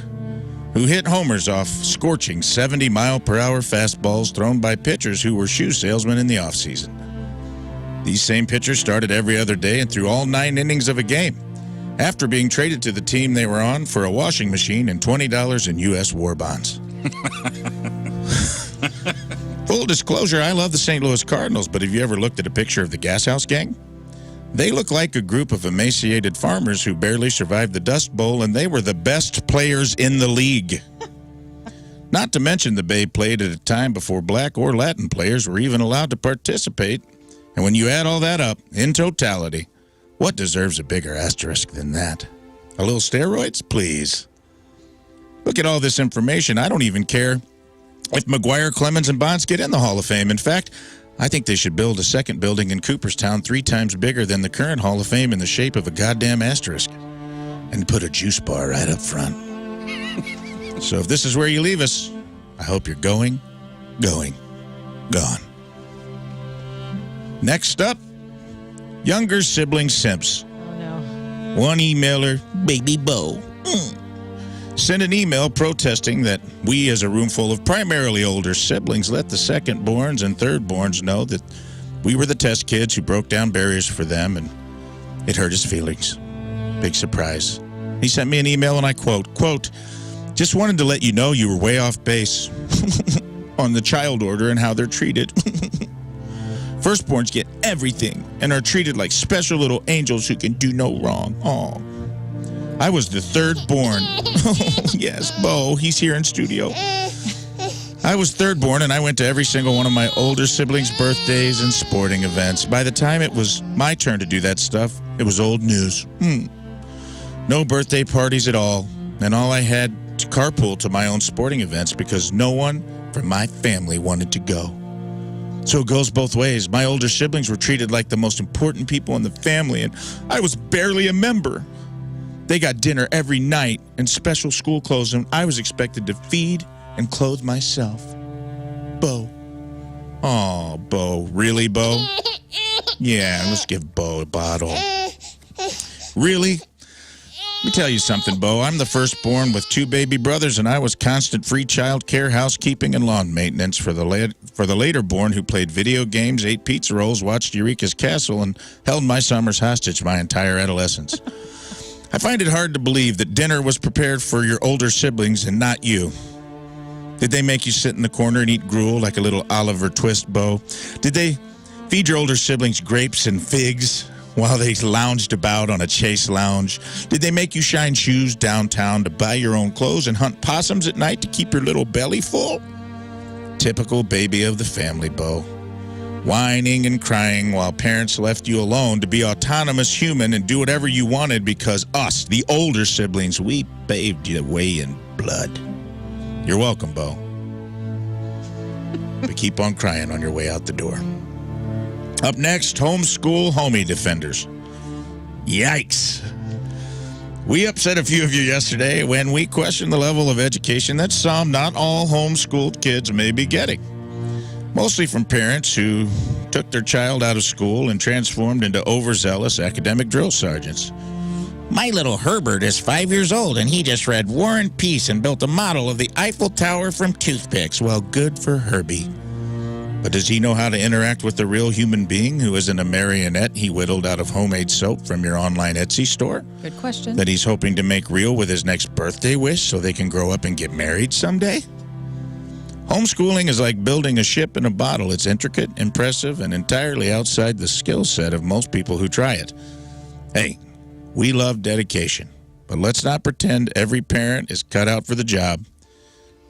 who hit homers off scorching 70-mile-per-hour fastballs thrown by pitchers who were shoe salesmen in the offseason. These same pitchers started every other day and threw all 9 innings of a game, after being traded to the team they were on for a washing machine and $20 in U.S. war bonds. Full disclosure, I love the St. Louis Cardinals, but have you ever looked at a picture of the Gas House Gang? They look like a group of emaciated farmers who barely survived the Dust Bowl, and they were the best players in the league. Not to mention the Babe played at a time before black or Latin players were even allowed to participate. And when you add all that up, in totality, what deserves a bigger asterisk than that? A little steroids, please. Look at all this information. I don't even care if McGuire, Clemens, and Bonds get in the Hall of Fame. In fact, I think they should build a second building in Cooperstown 3 times bigger than the current Hall of Fame in the shape of a goddamn asterisk. And put a juice bar right up front. So if this is where you leave us, I hope you're going, gone. Next up, younger sibling simps. Oh, no. One emailer, Baby Bo, sent an email protesting that we, as a room full of primarily older siblings, let the second-borns and third-borns know that we were the test kids who broke down barriers for them, and it hurt his feelings. Big surprise. He sent me an email, and I quote, just wanted to let you know you were way off base on the child order and how they're treated. Firstborns get everything and are treated like special little angels who can do no wrong. Aw. I was the third born. Oh, yes, Bo, he's here in studio. I was third born, and I went to every single one of my older siblings' birthdays and sporting events. By the time it was my turn to do that stuff, it was old news. No birthday parties at all, and all I had to carpool to my own sporting events because no one from my family wanted to go. So it goes both ways. My older siblings were treated like the most important people in the family, and I was barely a member. They got dinner every night and special school clothes, and I was expected to feed and clothe myself. Bo. Oh, Bo. Really, Bo? Yeah, let's give Bo a bottle. Really? Let me tell you something, Bo. I'm the firstborn with 2 baby brothers, and I was constant free child care, housekeeping, and lawn maintenance for the later born who played video games, ate pizza rolls, watched Eureka's Castle, and held my summers hostage my entire adolescence. I find it hard to believe that dinner was prepared for your older siblings and not you. Did they make you sit in the corner and eat gruel like a little Oliver Twist, Bo? Did they feed your older siblings grapes and figs while they lounged about on a chase lounge? Did they make you shine shoes downtown to buy your own clothes and hunt possums at night to keep your little belly full? Typical baby of the family, Bo. whining and crying while parents left you alone to be autonomous human and do whatever you wanted because us, the older siblings, we paved the way in blood. You're welcome, Bo. But keep on crying on your way out the door. Up next, homeschool homie defenders. Yikes. We upset a few of you yesterday when we questioned the level of education that some, not all, homeschooled kids may be getting. Mostly from parents who took their child out of school and transformed into overzealous academic drill sergeants. My little Herbert is 5 years old, and he just read War and Peace and built a model of the Eiffel Tower from toothpicks. Well, good for Herbie. But does he know how to interact with a real human being who isn't a marionette he whittled out of homemade soap from your online Etsy store? Good question. That he's hoping to make real with his next birthday wish so they can grow up and get married someday? Homeschooling is like building a ship in a bottle. It's intricate, impressive, and entirely outside the skill set of most people who try it. Hey, we love dedication, but let's not pretend every parent is cut out for the job.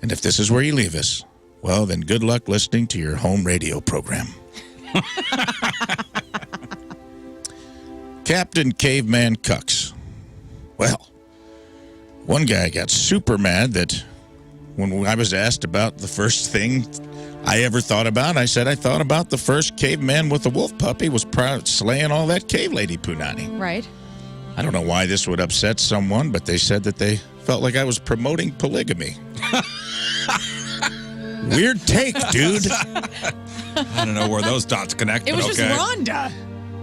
And if this is where you leave us, well, then good luck listening to your home radio program. Captain Caveman Cucks. Well, one guy got super mad that when I was asked about the first thing I ever thought about, I said I thought about the first caveman with a wolf puppy was slaying all that cave lady punani. Right. I don't know why this would upset someone, but they said that they felt like I was promoting polygamy. Weird take, dude. I don't know where those dots connect, It was but just okay. Rhonda.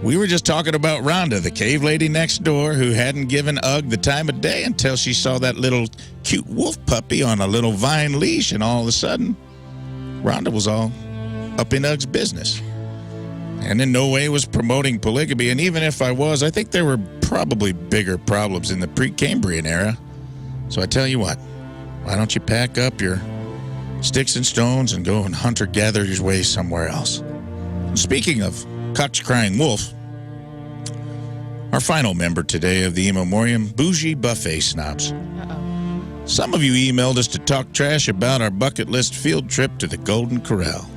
We were just talking about Rhonda, the cave lady next door who hadn't given Ugg the time of day until she saw that little cute wolf puppy on a little vine leash, and all of a sudden, Rhonda was all up in Ugg's business. And in no way was promoting polygamy, and even if I was, I think there were probably bigger problems in the pre-Cambrian era. So I tell you what, why don't you pack up your sticks and stones and go and hunter-gather your way somewhere else? Speaking of Cuck's Crying Wolf, our final member today of the E-memorium, Bougie Buffet Snobs. Some of you emailed us to talk trash about our bucket list field trip to the Golden Corral.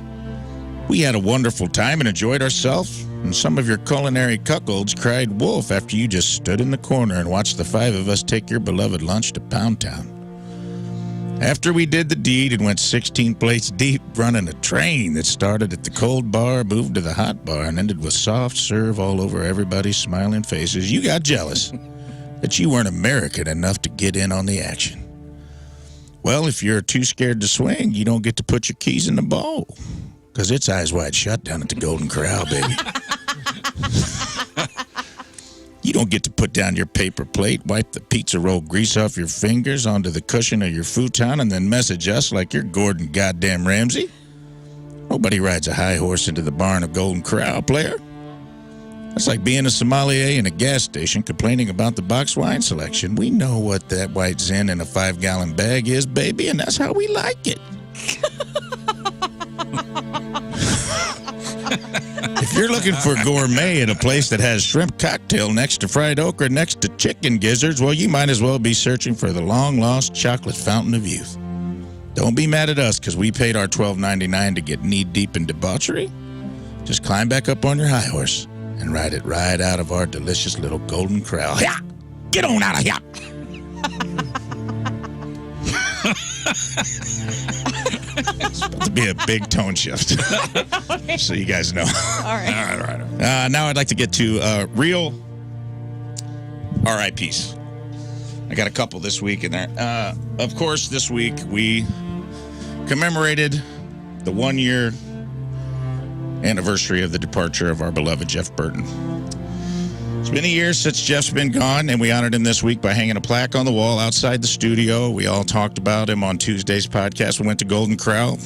We had a wonderful time and enjoyed ourselves, and some of your culinary cuckolds cried wolf after you just stood in the corner and watched the five of us take your beloved lunch to Pound Town. After we did the deed and went 16 plates deep, running a train that started at the cold bar, moved to the hot bar, and ended with soft serve all over everybody's smiling faces, you got jealous that you weren't American enough to get in on the action. Well, if you're too scared to swing, you don't get to put your keys in the bowl, because it's eyes wide shut down at the Golden Corral, baby. You don't get to put down your paper plate, wipe the pizza roll grease off your fingers onto the cushion of your futon, and then message us like you're Gordon goddamn Ramsay. Nobody rides a high horse into the barn of Golden Corral, player. That's like being a sommelier in a gas station complaining about the box wine selection. We know what that white Zen in a 5-gallon bag is, baby, and that's how we like it. If you're looking for gourmet at a place that has shrimp cocktail next to fried okra next to chicken gizzards, well, you might as well be searching for the long-lost chocolate fountain of youth. Don't be mad at us because we paid our $12.99 to get knee-deep in debauchery. Just climb back up on your high horse and ride it right out of our delicious little Golden Corral. Yeah, get on out of here. It's about to be a big tone shift, so you guys know. All right. Now I'd like to get to real RIPs. I got a couple this week in there. Of course, this week we commemorated the 1-year anniversary of the departure of our beloved Jeff Burton. It's been a year since Jeff's been gone, and we honored him this week by hanging a plaque on the wall outside the studio. We all talked about him on Tuesday's podcast. We went to Golden Corral.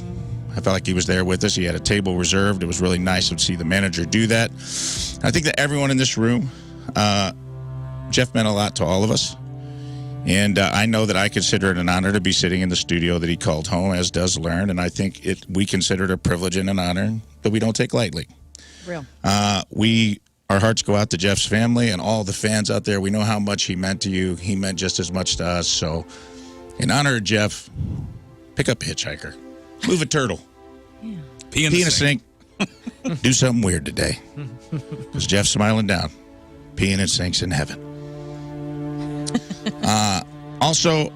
I felt like he was there with us. He had a table reserved. It was really nice to see the manager do that. I think that everyone in this room, Jeff meant a lot to all of us. And I know that I consider it an honor to be sitting in the studio that he called home, as does Lern. And I think we consider it a privilege and an honor that we don't take lightly. Real. Our hearts go out to Jeff's family and all the fans out there. We know how much he meant to you. He meant just as much to us. So in honor of Jeff, pick up a hitchhiker. Move a turtle. Pee in the sink. do something weird today. Because Jeff's smiling down, peeing in sinks in heaven. Also,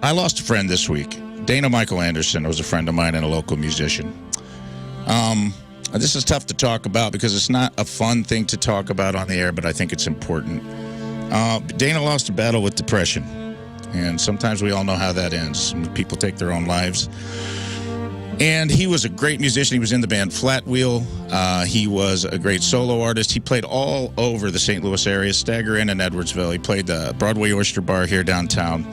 I lost a friend this week. Dana Michael Anderson was a friend of mine and a local musician. This is tough to talk about because it's not a fun thing to talk about on the air, but I think it's important. Dana lost a battle with depression, and sometimes we all know how that ends. People take their own lives. And he was a great musician. He was in the band Flat Wheel. He was a great solo artist. He played all over the St. Louis area, Stagger Inn and Edwardsville. He played the Broadway Oyster Bar here downtown.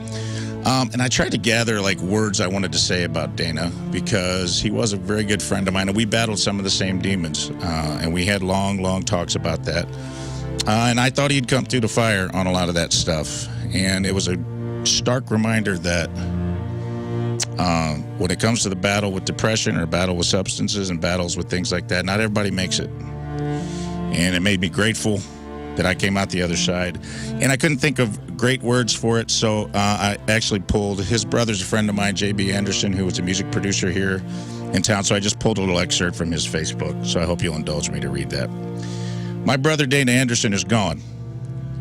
And I tried to gather words I wanted to say about Dana because he was a very good friend of mine, and we battled some of the same demons. And we had long talks about that. And I thought he'd come through the fire on a lot of that stuff. And it was a stark reminder that when it comes to the battle with depression or battle with substances and battles with things like that, not everybody makes it. And it made me grateful that I came out the other side. And I couldn't think of great words for it, so I actually pulled, his brother's a friend of mine, J.B. Anderson, who was a music producer here in town, so I just pulled a little excerpt from his Facebook, so I hope you'll indulge me to read that. My brother Dana Anderson is gone.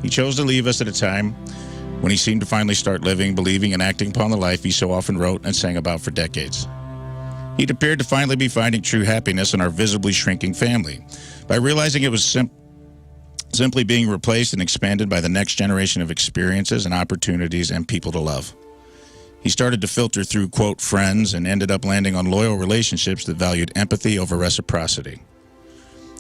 He chose to leave us at a time when he seemed to finally start living, believing, and acting upon the life he so often wrote and sang about for decades. He'd appeared to finally be finding true happiness in our visibly shrinking family by realizing it was simply being replaced and expanded by the next generation of experiences and opportunities and people to love. He started to filter through, quote, friends and ended up landing on loyal relationships that valued empathy over reciprocity.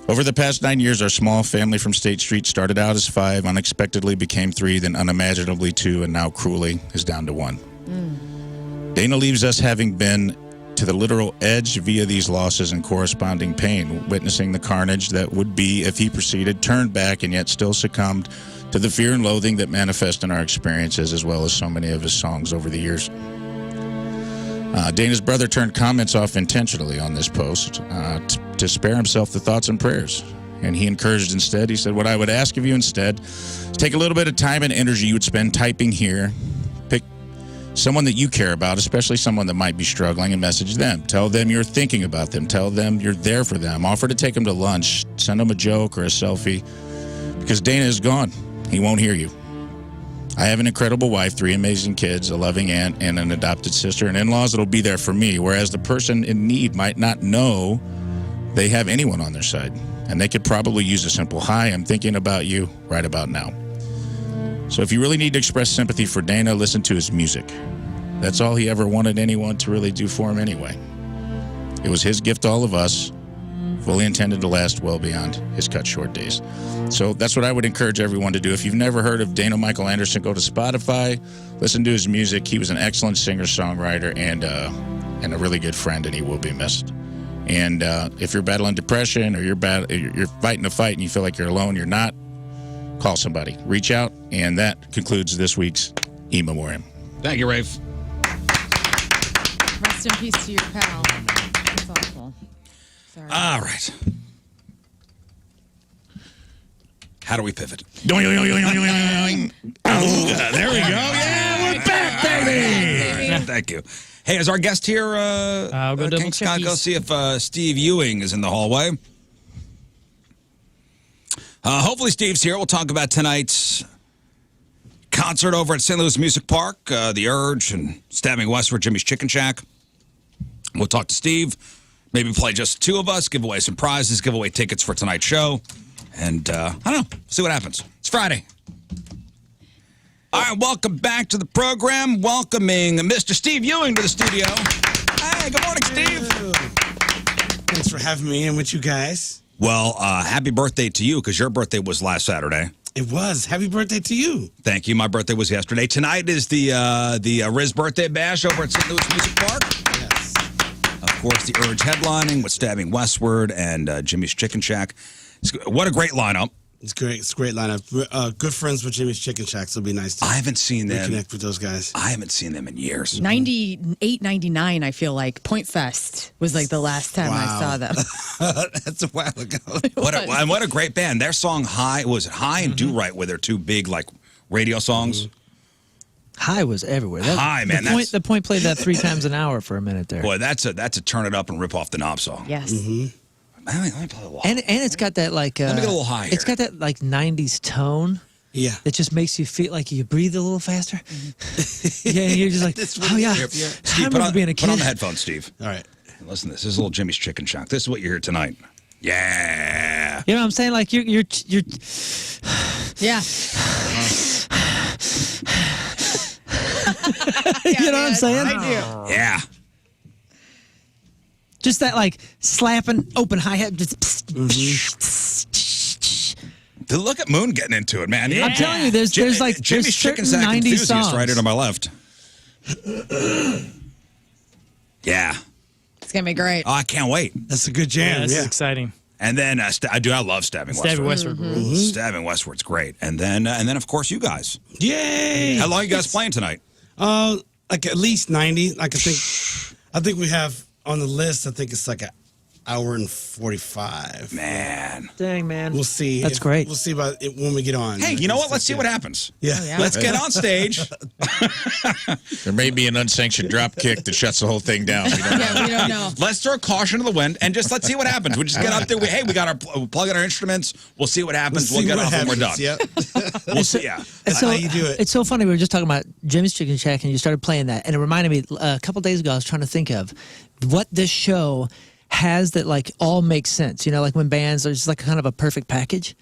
Over the past 9 years, our small family from State Street started out as 5, unexpectedly became 3, then unimaginably 2, and now cruelly is down to 1. Dana leaves us having been to the literal edge via these losses and corresponding pain, witnessing the carnage that would be if he proceeded, turned back, and yet still succumbed to the fear and loathing that manifest in our experiences, as well as so many of his songs over the years. Dana's brother turned comments off intentionally on this post to spare himself the thoughts and prayers. And he encouraged instead, he said, what I would ask of you instead is take a little bit of time and energy you would spend typing here. Pick someone that you care about, especially someone that might be struggling, and message them. Tell them you're thinking about them. Tell them you're there for them. Offer to take them to lunch. Send them a joke or a selfie. Because Dana is gone. He won't hear you. I have an incredible wife, 3 amazing kids, a loving aunt, and an adopted sister, and in-laws that'll be there for me, whereas the person in need might not know they have anyone on their side. And they could probably use a simple, hi, I'm thinking about you right about now. So if you really need to express sympathy for Dana, listen to his music. That's all he ever wanted anyone to really do for him anyway. It was his gift to all of us, fully intended to last well beyond his cut short days. So that's what I would encourage everyone to do. If you've never heard of Dana Michael Anderson, go to Spotify, listen to his music. He was an excellent singer-songwriter and a really good friend, and he will be missed. And if you're battling depression or you're fighting a fight and you feel like you're alone, you're not, call somebody. Reach out, and that concludes this week's E-memorium. Thank you, Rafe. Rest in peace to your pal. That's awful. Sorry. All right. How do we pivot? Oh, there we go. Yeah, we're back, baby. Thank you. Hey, is our guest here? I'll go double King check. Scott, go see if Steve Ewing is in the hallway. Hopefully Steve's here. We'll talk about tonight's concert over at St. Louis Music Park, The Urge, and Stabbing Westward, Jimmy's Chicken Shack. We'll talk to Steve. Maybe play just 2 of us, give away some prizes, give away tickets for tonight's show. And, I don't know, see what happens. It's Friday. All right, welcome back to the program. Welcoming Mr. Steve Ewing to the studio. Hey, good morning, Steve. Thanks for having me in with you guys. Well, happy birthday to you, because your birthday was last Saturday. It was. Happy birthday to you. Thank you. My birthday was yesterday. Tonight is the Rizz birthday bash over at St. Louis Music Park. Yes. Of course, the Urge headlining with Stabbing Westward and Jimmy's Chicken Shack. What a great lineup. It's great. It's a great lineup. Good friends with Jimmy's Chicken Shack, so it'll be nice to I haven't seen them. reconnect with those guys. I haven't seen them in years. 98, 99, I feel like. Point Fest was like the last time I saw them. That's a while ago. What a great band. Their song High, was it High and Do Right, were their 2 big radio songs? High was everywhere. High, man, The point played that 3 times an hour for a minute there. Boy, that's a turn it up and rip off the knob song. Yes. Let me play a little. And it's got that like. Let me get a little higher. It's got that like '90s tone. Yeah. That just makes you feel like you breathe a little faster. Yeah, you're just like, oh yeah. Steve, I remember being a kid. put on the headphones, Steve. All right. Listen to this. This is a little Jimmy's Chicken Shack. This is what you're here tonight. Yeah. You know what I'm saying? Like you're Yeah. you know what I'm saying? I do. Yeah. Just that like slapping open hi-hat. Just Look at Moon getting into it, man. I'm telling you, there's like Jimmy's there's Chicken certain Shack 90s enthusiast songs. right here to my left. Yeah. It's going to be great. Oh, I can't wait. That's a good Yeah, jam. this Yeah. is exciting. And then I love Stabbing Stabbing Westward. Westward. Stabbing Westward's great. And then of course you guys. Yay! How long are you guys playing tonight? Like at least 90. Like I think we have on the list. I think it's like an hour and 45. Man. Dang, man. We'll see. That's great. We'll see about it when we get on. Hey, you know what? Let's see what happens. Yeah. yeah. Let's get on stage. There may be an unsanctioned drop kick that shuts the whole thing down. We don't know. Yeah, we don't know. Let's throw caution to the wind and just let's see what happens. We just get out there. We got our plug in our instruments. We'll see what happens. We'll get off when we're done. Yep. We'll see. Yeah. It's how you do it. It's so funny. We were just talking about Jimmy's Chicken Shack, and you started playing that, and it reminded me a couple days ago. I was trying to think of what this show has that like all makes sense. You know, like when bands are just like kind of a perfect package.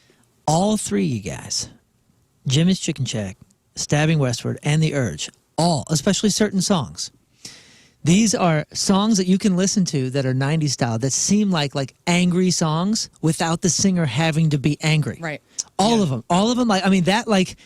All three, you guys, Jimmy's Chicken Shack, Stabbing Westward, and The Urge, all, especially certain songs. These are songs that you can listen to that are 90s style that seem like angry songs without the singer having to be angry. Right. All of them. Like, I mean, that's like,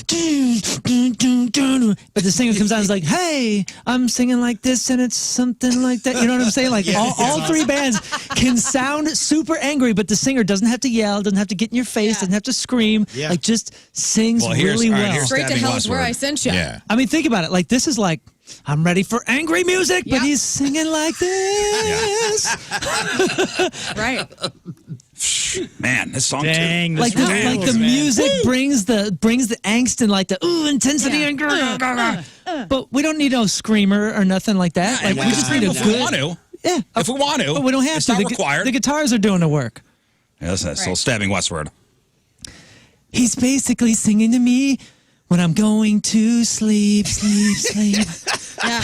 dun, dun, dun, dun, but the singer comes out and is like, hey, I'm singing like this and it's something like that. You know what I'm saying? Like all three bands can sound super angry, but the singer doesn't have to yell, doesn't have to get in your face, doesn't have to scream. Yeah. Like just sings really well. here's Straight to Stabbing hell's where Westward. I sent you. Yeah. I mean, think about it. Like, this is like, I'm ready for angry music, but Yep. he's singing like this. Right. Man, this song Dang, too. Like, this the rules, man. music brings the angst and like the intensity and but we don't need no screamer or nothing like that. And Like, we just need a if we good. want to. Yeah, If we want to. but we don't have it's to. not The required. The guitars are doing the work. Yeah, listen, it's still Stabbing Westward. He's basically singing to me when I'm going to sleep, sleep, sleep. Yeah.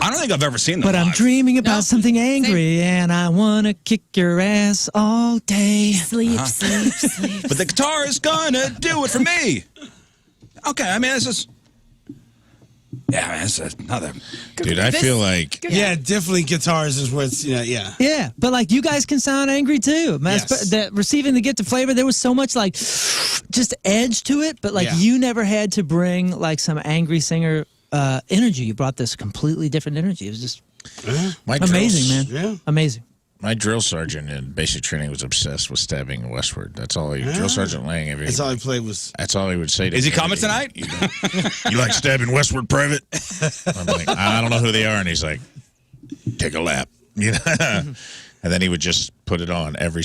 I don't think I've ever seen them But I'm live. dreaming about No, something angry, and I want to kick your ass all day. Sleep, sleep, sleep. But the guitar is gonna do it for me. Okay, I mean, this is. Yeah, man, it's another. Dude, I feel like Yeah, definitely guitars is where it's, yeah. Yeah, but like you guys can sound angry too. Yes. That receiving the gift of flavor, there was so much like just edge to it, but like Yeah. you never had to bring like some angry singer energy. You brought this completely different energy. It was just my amazing, drill, man. Yeah. Amazing. My drill sergeant in basic training was obsessed with Stabbing Westward. That's all he. Drill Sergeant Lang. That's all I played was. That's all he would say to Is he me. coming tonight? You like Stabbing Westward, Private? I'm like, I don't know who they are, and he's like, take a lap, you know. And then he would just put it on every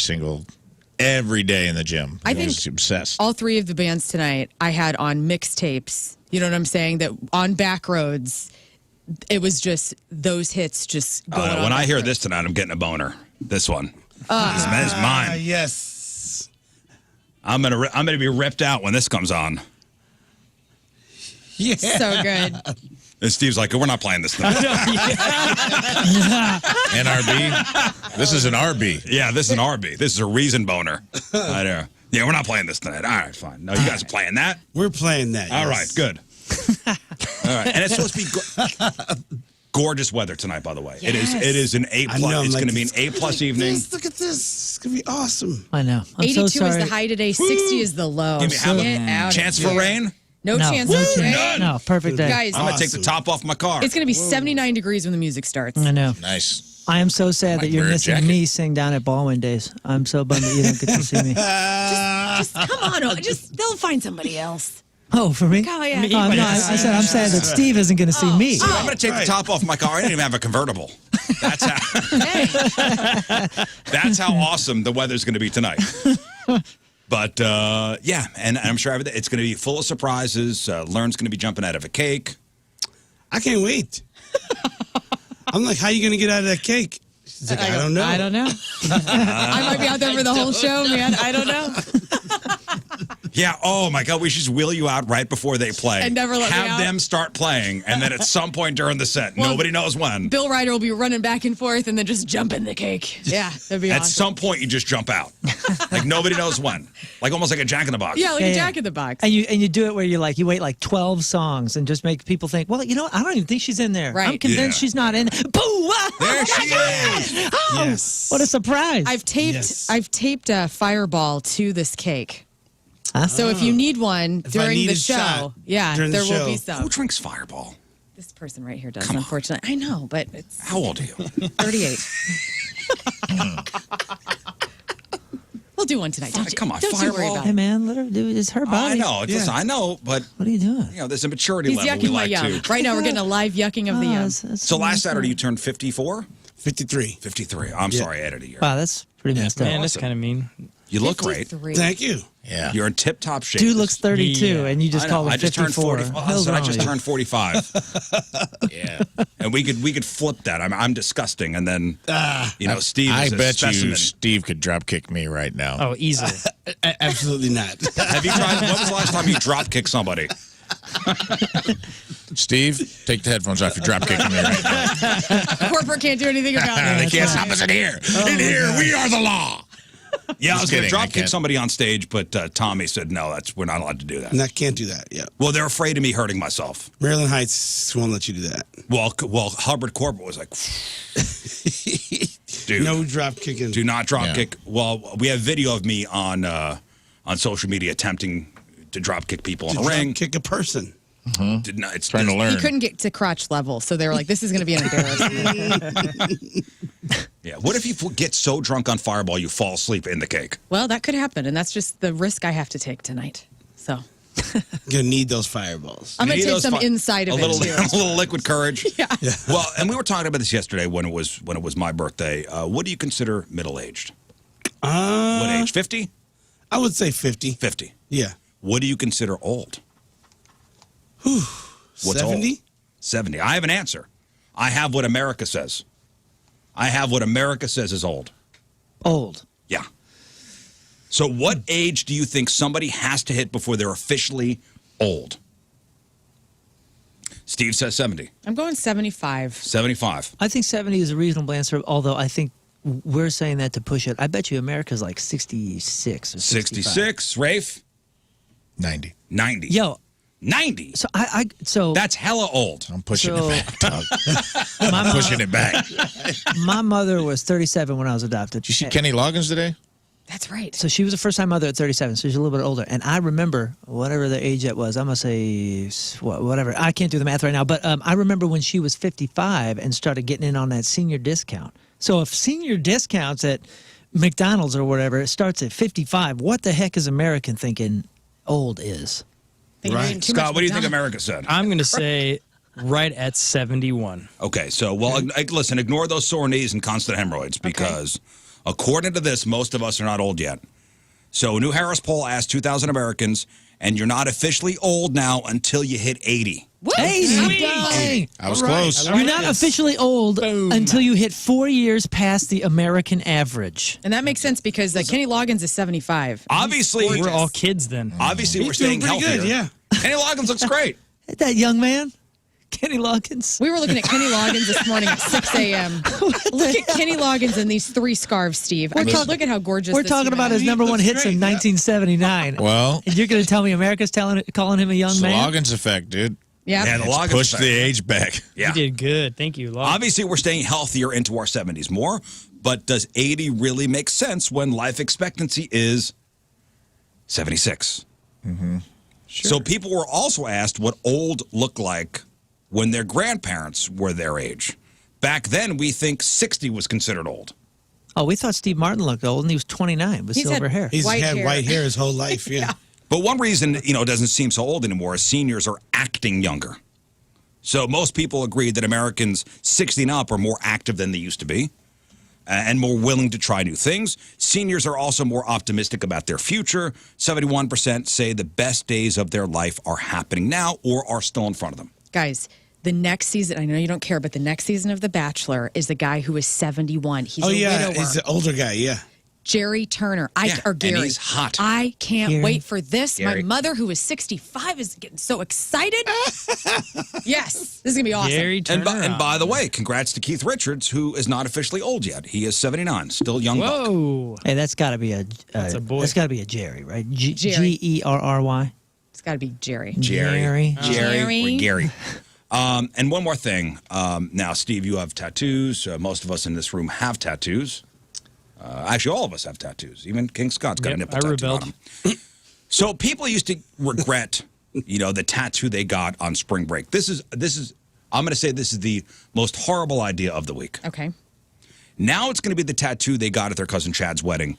day in the gym. I He think was obsessed. all three of the bands tonight I had on mixtapes. You know what I'm saying? That on back roads, it was just those hits just going on. When I back hear roads. this tonight, I'm getting a boner. This one. This man is mine. Yes. I'm gonna be ripped out when this comes on. Yeah. So good. And Steve's like, we're not playing this tonight. NRB. This is an RB. Yeah, this is an RB. This is a reason boner. I know. Yeah, we're not playing this tonight. All right, fine. No, you guys are playing that. We're playing that. All yes. right, good. All right, and it's supposed to be gorgeous weather tonight. By the way, it is. It is an A I know, plus. I'm It's like, going to be an A plus evening. Look at this. It's going to be awesome. I know. I'm 82 so sorry. is the high today. 60 is the low. Give me how Get about out of chance here. for rain? No chance no for rain. chance. No, perfect day. Guys, I'm going to take the top off my car. it's going to be 79 degrees when the music starts. I know. Nice. I am so sad Might that you're wear a missing jacket. me sing down at Baldwin Days. I'm so bummed that you don't get to see me. Just come on. Just they'll find somebody else. Oh, for me? Oh, yeah. No, I said I'm sad that Steve isn't going to see me. I'm going to take the top off my car. I didn't even have a convertible. That's how. Hey. That's how awesome the weather's going to be tonight. But yeah, and I'm sure everything. It's going to be full of surprises. Lern's going to be jumping out of a cake. I can't wait. I'm like, how you going to get out of that cake? She's like, I don't know. I don't know. I might be out there for the whole show, man. I don't know. Yeah. Oh my God. We should just wheel you out right before they play And never let me have out. them start playing, and then at some point during the set, Well, nobody knows when. Bill Ryder will be running back and forth and then just jump in the cake. Yeah, that'd be At awesome. some point, you just jump out, like nobody knows when, like almost like a Jack in the Box. Yeah, like Yeah, a yeah. Jack in the Box. And you do it where you wait like 12 songs and just make people think, well, you know what? I don't even think she's in there. Right. I'm convinced Yeah. she's not in. Boo! Ah, There she is. oh, Yes. what a surprise! I've taped a Fireball to this cake. Huh? So if you need one If I during need the a show, shot yeah, during the there will be show. some. Who drinks Fireball? This person right here does, Come on. unfortunately. I know, but it's How old are you? 38. We'll do one tonight. Don't you, Come on, don't you worry Fireball. about Hey it. man, let her do it. It's her Oh, I body. know. Listen, I know, but What are you doing? you know, there's a maturity He's level we yucking my like yum. to. Right now, we're getting a live yucking of the yum. So last Saturday, you turned 54? 53. 53. I'm sorry, I added a year. Wow, that's pretty messed up. Man, that's kind of mean. You look great. 53. Thank you. Yeah. You're in tip-top shape. Dude looks 32, Yeah. and you just I know. called him I just 54. turned 40. Hell's I wrong just with you? turned 45. Yeah. And we could flip that. I'm disgusting, and then Steve I is a bet specimen. you Steve could drop kick me right now. Oh, easily. Absolutely not. Have you tried? When was the last time you drop kicked somebody? Steve, take the headphones off. You're drop kicking me right now. Corporate can't do anything about They it. can't stop us in here. In here, we are the law. Yeah, I was going to kidding, I drop kick can't. somebody on stage, but Tommy said no. We're not allowed to do that. No, can't do that. Yeah. Well, they're afraid of me hurting myself. Maryland Heights won't let you do that. Well, Hubbard Corbett was like, dude, No drop kicking. do not drop Yeah. kick. Well, we have video of me on social media attempting to drop kick people in To a drop ring. kick a person. Did not. It's Trying to He learn. couldn't get to crotch level, so they were like, this is going to be an embarrassment. Yeah. What if you get so drunk on Fireball you fall asleep in the cake? Well, that could happen, and that's just the risk I have to take tonight. So You're gonna need those fireballs. I'm going You to need take some those inside of a it, little, too. a little liquid courage. Yeah. Well, and we were talking about this yesterday when it was my birthday. What do you consider middle aged? What age? 50? I would say 50. 50. Yeah. What do you consider old? What's 70? old? 70. I have an answer. I have what America says. I have what America says is old. Old. Yeah. So what age do you think somebody has to hit before they're officially old? Steve says 70. I'm going 75. 75. I think 70 is a reasonable answer, although I think we're saying that to push it. I bet you America's like 66 or 65. 66. Rafe? 90. 90. Yo, 90. so That's hella old. I'm pushing So- it back, dog. my, I'm mom, pushing it back. my mother was 37 when I was adopted. Did you see Kenny Loggins today? That's right. So she was a first-time mother at 37, so she's a little bit older. And I remember whatever the age that was. I'm gonna say whatever. I can't do the math right now, but I remember when she was 55 and started getting in on that senior discount. So if senior discounts at McDonald's or whatever it starts at 55, what the heck is American thinking old is? Think you're Right. eating too Scott, much what do you think McDonald's. America said? I'm going to say right at 71. Okay, so, listen, ignore those sore knees and constant hemorrhoids because according to this, most of us are not old yet. So a new Harris poll asked 2,000 Americans, and you're not officially old now until you hit 80. What? 80, dang. I was All right. close. I like You're not this. officially old until you hit 4 years past the American average. And that makes sense because Kenny Loggins is 75. Obviously, We're all kids then. obviously we're He's staying doing pretty healthier. good, yeah. Kenny Loggins looks great. Ain't that young man? Kenny Loggins. We were looking at Kenny Loggins this morning at 6 a.m. Look at Kenny Loggins in these 3 scarves, Steve. I mean, look at how gorgeous We're this talking human about is. his number one looks hits in great, yeah. 1979. Well, And you're going to tell me America's calling him a young it's the man? Loggins effect, dude. Yeah. Yeah, the It's Loggins pushed effect. the age back. Yeah. You did good. Thank you. Log. Obviously, we're staying healthier into our 70s more, but does 80 really make sense when life expectancy is 76? Mm-hmm. Sure. So people were also asked what old looked like when their grandparents were their age. Back then, we think 60 was considered old. Oh, we thought Steve Martin looked old, and he was 29 with He's silver had- hair. He's White had hair. white hair his whole life, yeah. But one reason, it doesn't seem so old anymore is seniors are acting younger. So most people agree that Americans 60 and up are more active than they used to be and more willing to try new things. Seniors are also more optimistic about their future. 71% say the best days of their life are happening now or are still in front of them. Guys, The next season, I know you don't care, but the next season of The Bachelor is the guy who is 71. He's a widower. He's the older guy. Yeah. Jerry Turner. Or Gary. And he's hot. I can't Gary. wait for this. Gary. My mother, who is 65, is getting so excited. Yes, this is going to be awesome. Gary Turner. And by the way, congrats to Keith Richards, who is not officially old yet. He is 79, still young buck. Whoa. Hey, that's got to be a. That's a boy. That's got to be a Jerry, right? Jerry. Gerry. It's got to be Jerry. Jerry. Or Gary. And one more thing. Now, Steve, you have tattoos. Most of us in this room have tattoos. Actually, all of us have tattoos. Even King Scott's got a nipple tattoo rebelled. on him. So people used to regret, the tattoo they got on spring break. This is. I'm going to say this is the most horrible idea of the week. Okay. Now it's going to be the tattoo they got at their cousin Chad's wedding.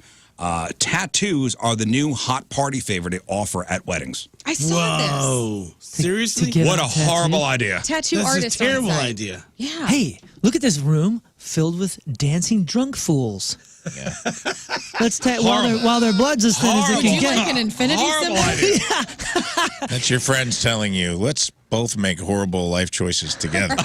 Tattoos are the new hot party favorite they offer at weddings. I saw this. Whoa. Seriously? get What a a tattoo? horrible idea. Tattoo That's artist a terrible on site. idea. Yeah. Hey, look at this room filled with dancing drunk fools. Yeah. Let's while their blood's as thin as it Would can you get. like an infinity Horrible symbol? idea. That's your friends telling you, let's both make horrible life choices together.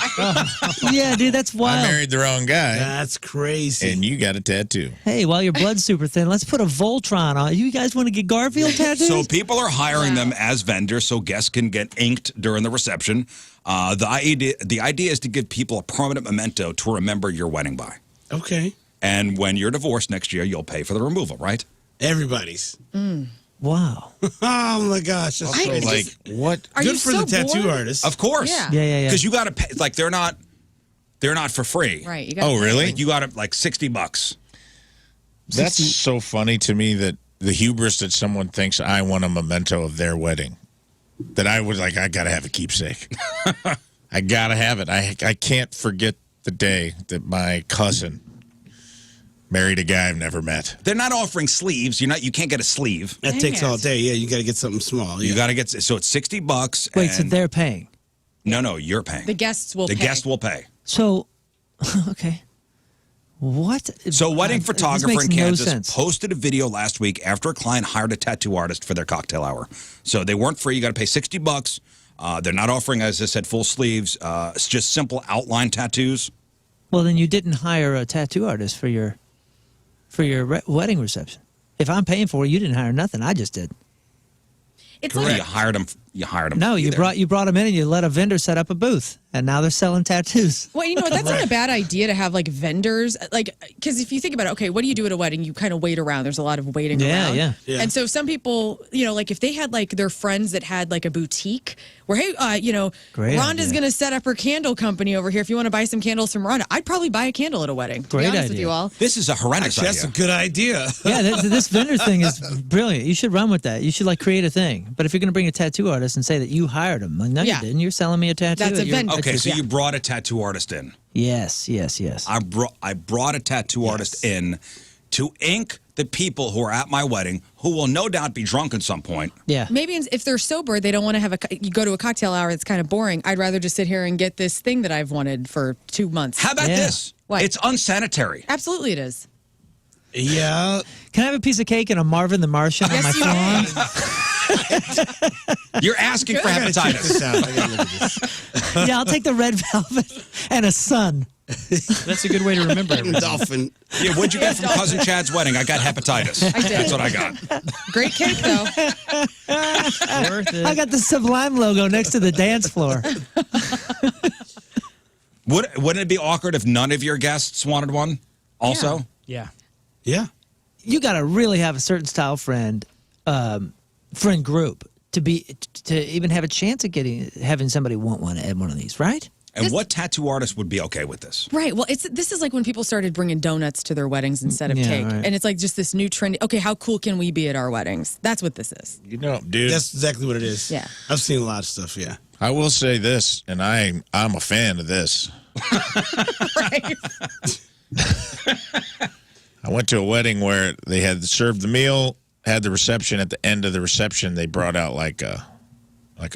Yeah, dude, that's I wild. married the wrong guy, That's crazy. and you got a tattoo. Hey, while your blood's super thin, let's put a Voltron on. You guys want to get Garfield tattoos? So people are hiring them as vendors so guests can get inked during the reception. The idea is to give people a permanent memento to remember your wedding by. Okay. And when you're divorced next year, you'll pay for the removal, right? Everybody's. Wow. Oh my gosh. That's so Like, what? Are you good for so the tattoo bored? artist. Of course. Yeah. Yeah. Because you got to pay. Like they're not for free. Right. You got Oh, really? Like you got to like $60. That's so funny to me that the hubris that someone thinks I want a memento of their wedding. That I would like, I got to have a keepsake. I got to have it. I can't forget the day that my cousin married a guy I've never met. They're not offering sleeves. You can't get a sleeve. That Dang takes it. all day. Yeah, you got to get something small. You Yeah. got to get so it's $60. Wait, so and- they're paying. no, you're paying. The guests will The pay. guest will pay. So, okay. What? So, wedding This photographer makes in no Kansas sense. posted a video last week after a client hired a tattoo artist for their cocktail hour. So they weren't free. You got to pay $60. They're not offering, as I said, full sleeves. It's just simple outline tattoos. Well, then you didn't hire a tattoo artist for your wedding reception. If I'm paying for it, you didn't hire nothing. I just did. It's You like hired them. You hired them. No, you brought them in and you let a vendor set up a booth, and now they're selling tattoos. well, you know what? That's not a bad idea to have like vendors, like because if you think about it, okay, what do you do at a wedding? You kind of wait around. There's a lot of waiting Yeah, around. yeah. Yeah. And so some people, like if they had like their friends that had like a boutique where, hey, Great Rhonda's idea. going to set up her candle company over here. If you want to buy some candles from Rhonda, I'd probably buy a candle at a wedding. To be Great honest with idea. you all. This is a horrendous Actually, that's a idea. good idea. Yeah, this vendor thing is brilliant. You should run with that. You should like create a thing. But if you're going to bring a tattoo artist and say that you hired him, like, no, Yeah. you didn't. You're selling me a tattoo. That's a You're- vendor. Okay, so Yeah. you brought a tattoo artist in. Yes. I brought a tattoo artist in to ink the people who are at my wedding, who will no doubt be drunk at some point. Yeah. Maybe if they're sober, they don't want to have you go to a cocktail hour that's kind of boring. I'd rather just sit here and get this thing that I've wanted for 2 months. How about Yeah. this? What? It's unsanitary. Absolutely, it is. Yeah. Can I have a piece of cake and a Marvin the Martian on my Yes, you phone? may. You're asking for I gotta check hepatitis. this out. I gotta look at this. Yeah, I'll take the red velvet and a sun. That's a good way to remember everything. Dolphin. Yeah, what'd you get from Cousin Chad's wedding? I got hepatitis. I did. That's what I got. Great cake, though. Worth it. I got the Sublime logo next to the dance floor. Wouldn't it be awkward if none of your guests wanted one? Also, Yeah. Yeah. You got to really have a certain style friend group to even have a chance of having somebody want one at one of these, right? and what tattoo artist would be okay with this? Right. Well, this is like when people started bringing donuts to their weddings instead of Yeah, cake, right. and it's like just this new trend. Okay, how cool can we be at our weddings? That's what this is. You know, dude, That's exactly what it is. Yeah. I've seen a lot of stuff. Yeah. I will say this, and I'm a fan of this. Right. I went to a wedding where they had served the meal, had the reception. At the end of the reception, they brought out like a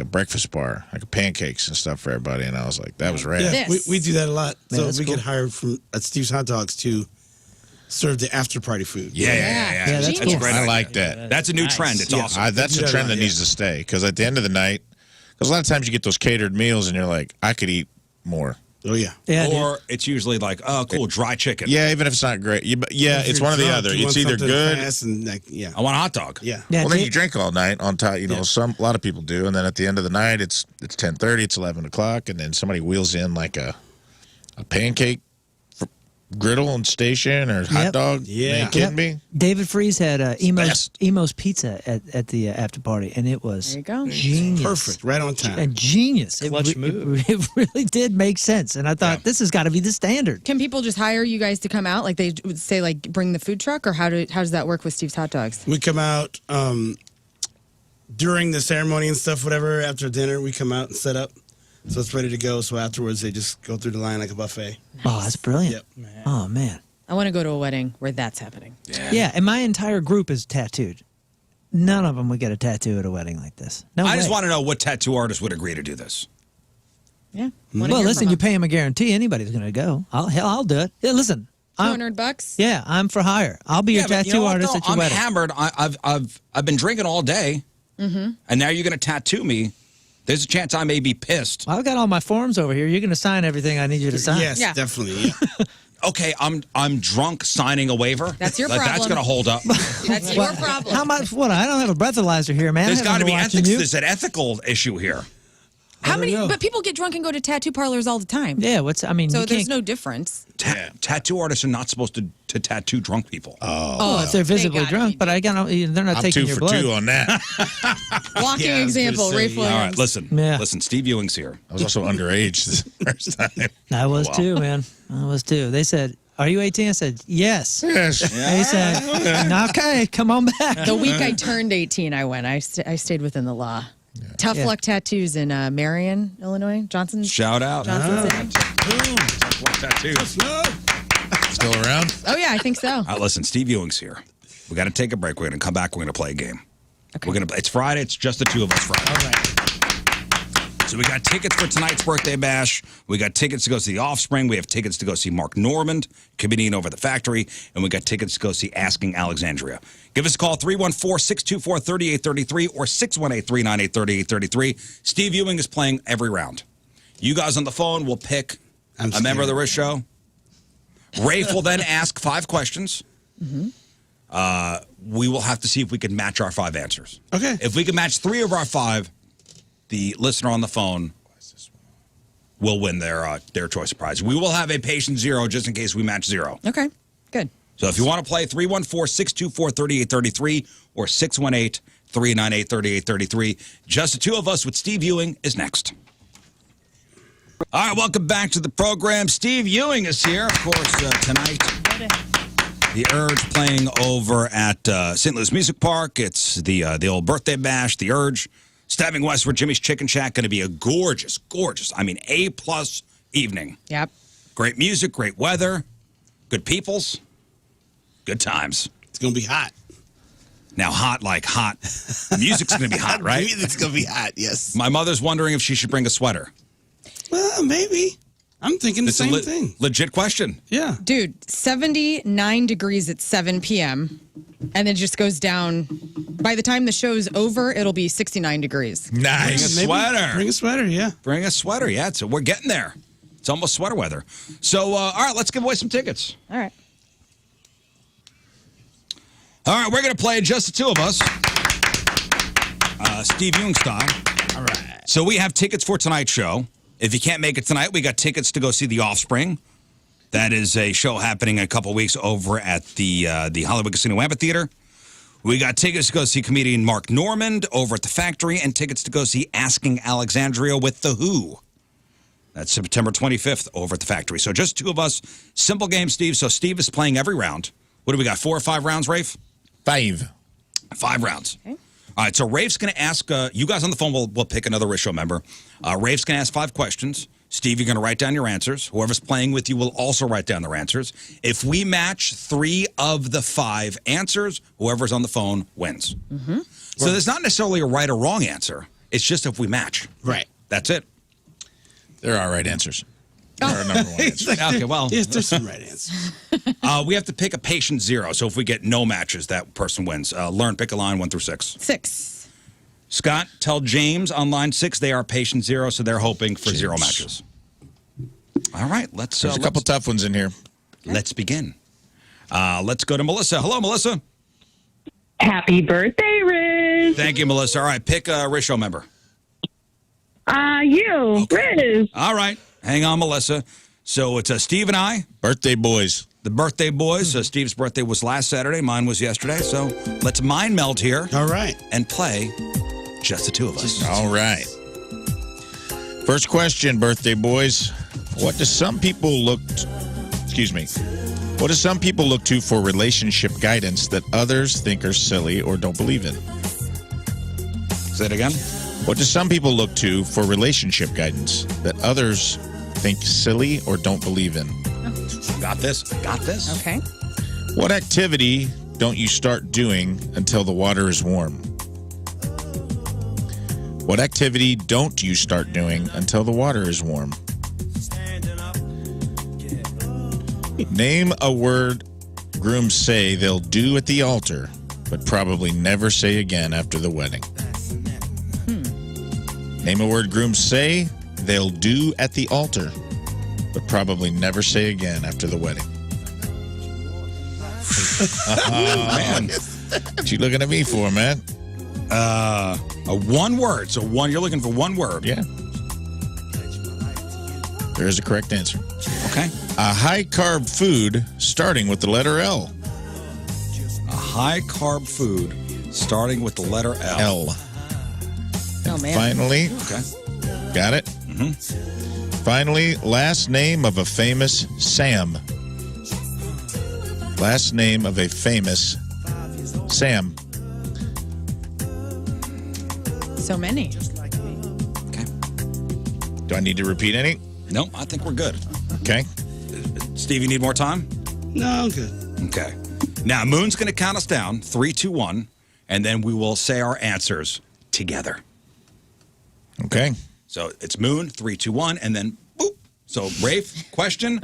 breakfast bar, like pancakes and stuff for everybody. And I was like, that was rad. Yeah. This. We do that a lot. Yeah, So that's we cool. get hired at Steve's Hot Dogs to serve the after party food. Yeah. Yeah, that's That's cool. a great I idea. like that. That's a new Nice. trend. It's Yeah. awesome. That's a trend that needs to stay because at the end of the night, because a lot of times you get those catered meals and you're like, I could eat more. Oh yeah. Yeah, dude. Or it's usually like, oh, cool, dry chicken. Yeah, even if it's not great. Yeah, If it's you're one or the drunk, other. you want It's either something good. fast and like, yeah. I want a hot dog. Yeah. Yeah, Well, then dude. you drink all night on top. You know, Yeah. a lot of people do, and then at the end of the night, it's 10:30, it's 11 o'clock, and then somebody wheels in like a pancake griddle and station or hot Yep. dog. Yeah. Are you kidding me? David Freeze had best. Emo's Pizza at the after party, and it was There you go. genius. Perfect. Right on time. And genius. Clutch move. It really did make sense. And I thought, this has got to be the standard. Can people just hire you guys to come out? Like they would say, like bring the food truck, or how does that work with Steve's Hot Dogs? We come out during the ceremony and stuff, whatever, after dinner, we come out and set up. So it's ready to go. So afterwards, they just go through the line like a buffet. Oh, that's brilliant. Yep. Oh, man. I want to go to a wedding where that's happening. Yeah, and my entire group is tattooed. None of them would get a tattoo at a wedding like this. No I way. just want to know what tattoo artist would agree to do this. Yeah. Well, listen, you pay them a guarantee. Anybody's going to go. I'll do it. Yeah, listen. $200. Yeah, I'm for hire. I'll be your but tattoo you know what, artist though? at your I'm wedding. hammered. I've been drinking all day, and now you're going to tattoo me. There's a chance I may be pissed. I've got all my forms over here. You're going to sign everything I need you to sign. Yes, Yeah. definitely. Yeah. Okay, I'm drunk signing a waiver. That's your Like, That's problem. going to hold up. That's your problem. How much? What? I don't have a breathalyzer here, man. There's I got to haven't be been watching ethics. you. There's an ethical issue here. How many? know. But people get drunk and go to tattoo parlors all the time. Yeah, So you there's can't. no difference. Tattoo artists are not supposed to tattoo drunk people. Oh, if they're visibly gotta drunk, be. but they're not I'm taking 2 your for blood. 2 on that. Walking Yeah, I was gonna example, say, Rafe yeah. Wiliams. All right, listen. Yeah. Listen, Steve Ewing's here. I was also underage the first time. I was wow. too, man. I was too. They said, "Are you 18?" I said, "Yes." Yes. They said, "Okay, come on back." The week I turned 18, I went. I stayed within the law. Tough Yeah. Luck Tattoos in Marion, Illinois. Johnson's. Shout out. Johnson's City. Tattoos. Still around? Oh yeah, I think so. All right, listen, Steve Ewing's here. We got to take a break. We're going to come back. We're going to play a game. Okay. We're going to. It's Friday. It's just the two of us Friday. All right. So we got tickets for tonight's birthday bash. We got tickets to go see The Offspring. We have tickets to go see Mark Normand, comedian over at the Factory. And we got tickets to go see Asking Alexandria. Give us a call, 314-624-3833 or 618-398-3833. Steve Ewing is playing every round. You guys on the phone will pick I'm a member of the scared. Rizz Show. Rafe will then ask 5 questions. We will have to see if we can match our 5 answers. Okay. If we can match 3 of our 5, the listener on the phone will win their choice prize. We will have a patient 0 just in case we match 0. Okay, good. So if you want to play, 314-624-3833 or 618-398-3833. Just the two of us with Steve Ewing is next. All right, welcome back to the program. Steve Ewing is here, of course, tonight. The Urge playing over at St. Louis Music Park. It's the old birthday bash, the Urge. Stabbing West with Jimmy's Chicken Shack. Going to be a gorgeous, I mean, A-plus evening. Yep. Great music, great weather, good peoples, good times. It's going to be hot. Now, hot like hot. Music's going to be hot, right? It's going to be hot, yes. My mother's wondering if she should bring a sweater. Well, maybe. I'm thinking the It's same a thing. legit question. Yeah. Dude, 79 degrees at 7 p.m. and then just goes down. By the time the show's over, it'll be 69 degrees. Nice. Maybe Sweater. Bring a sweater, yeah. Bring a sweater, yeah. So we're getting there. It's almost sweater weather. So, all right, let's give away some tickets. All right. All right, we're going to play just the two of us. Steve Ewing style. All right. So we have tickets for tonight's show. If you can't make it tonight, we got tickets to go see The Offspring. That is a show happening in a couple weeks over at the Hollywood Casino Amphitheater. We got tickets to go see comedian Mark Normand over at the Factory and tickets to go see Asking Alexandria with The Who. That's September 25th over at the Factory. So just two of us. Simple game, Steve. So Steve is playing every round. What do we got, 4 or 5 rounds, Rafe? 5. 5 rounds. Okay. All right, so Rafe's going to ask, you guys on the phone will pick another Rizz Show member. Rafe's going to ask 5 questions. Steve, you're going to write down your answers. Whoever's playing with you will also write down their answers. If we match 3 of the 5 answers, whoever's on the phone wins. Mm-hmm. So there's not necessarily a right or wrong answer. It's just if we match. Right. That's it. There are right answers. There are number 1 answers. Okay, well, Yes, there's some right answers. we have to pick a patient 0. So if we get no matches, that person wins. Learn, pick a line 1 through 6. 6. Scott, tell James on line 6 they are patient 0, so they're hoping for 0 matches. All right, let's. There's a couple tough ones in here. Let's begin. Let's go to Melissa. Hello, Melissa. Happy birthday, Rizz. Thank you, Melissa. All right, pick a Rizz Show member. You, Rizz. All right, hang on, Melissa. So it's Steve and I, Birthday boys. the birthday boys. Steve's birthday was last Saturday. Mine was yesterday. So let's mind meld here All right. and play just the two of us. All right. First question, birthday boys. What do some people look to for relationship guidance that others think are silly or don't believe in? Say it again. What do some people look to for relationship guidance that others think silly or don't believe in? Got this. Got this. Okay. What activity don't you start doing until the water is warm? What activity don't you start doing until the water is warm? Name a word grooms say they'll do at the altar, but probably never say again after the wedding. Name a word grooms say they'll do at the altar, but probably never say again after the wedding. Man. What you looking at me for, man? A one word. So you're looking for one word. Yeah. There is a correct answer. Okay. A high-carb food starting with the letter L. A high-carb food starting with the letter L. L. Oh, man. Finally, Okay. got it? Mm-hmm. Finally, last name of a famous Sam. Last name of a famous Sam. So many. Okay. Do I need to repeat any? No, I think we're good. Okay. Steve, you need more time? No, I'm good. Okay. Now, Moon's going to count us down, 3, 2, 1, and then we will say our answers together. Okay. So it's Moon, 3, 2, 1, and then boop. So Rafe, question,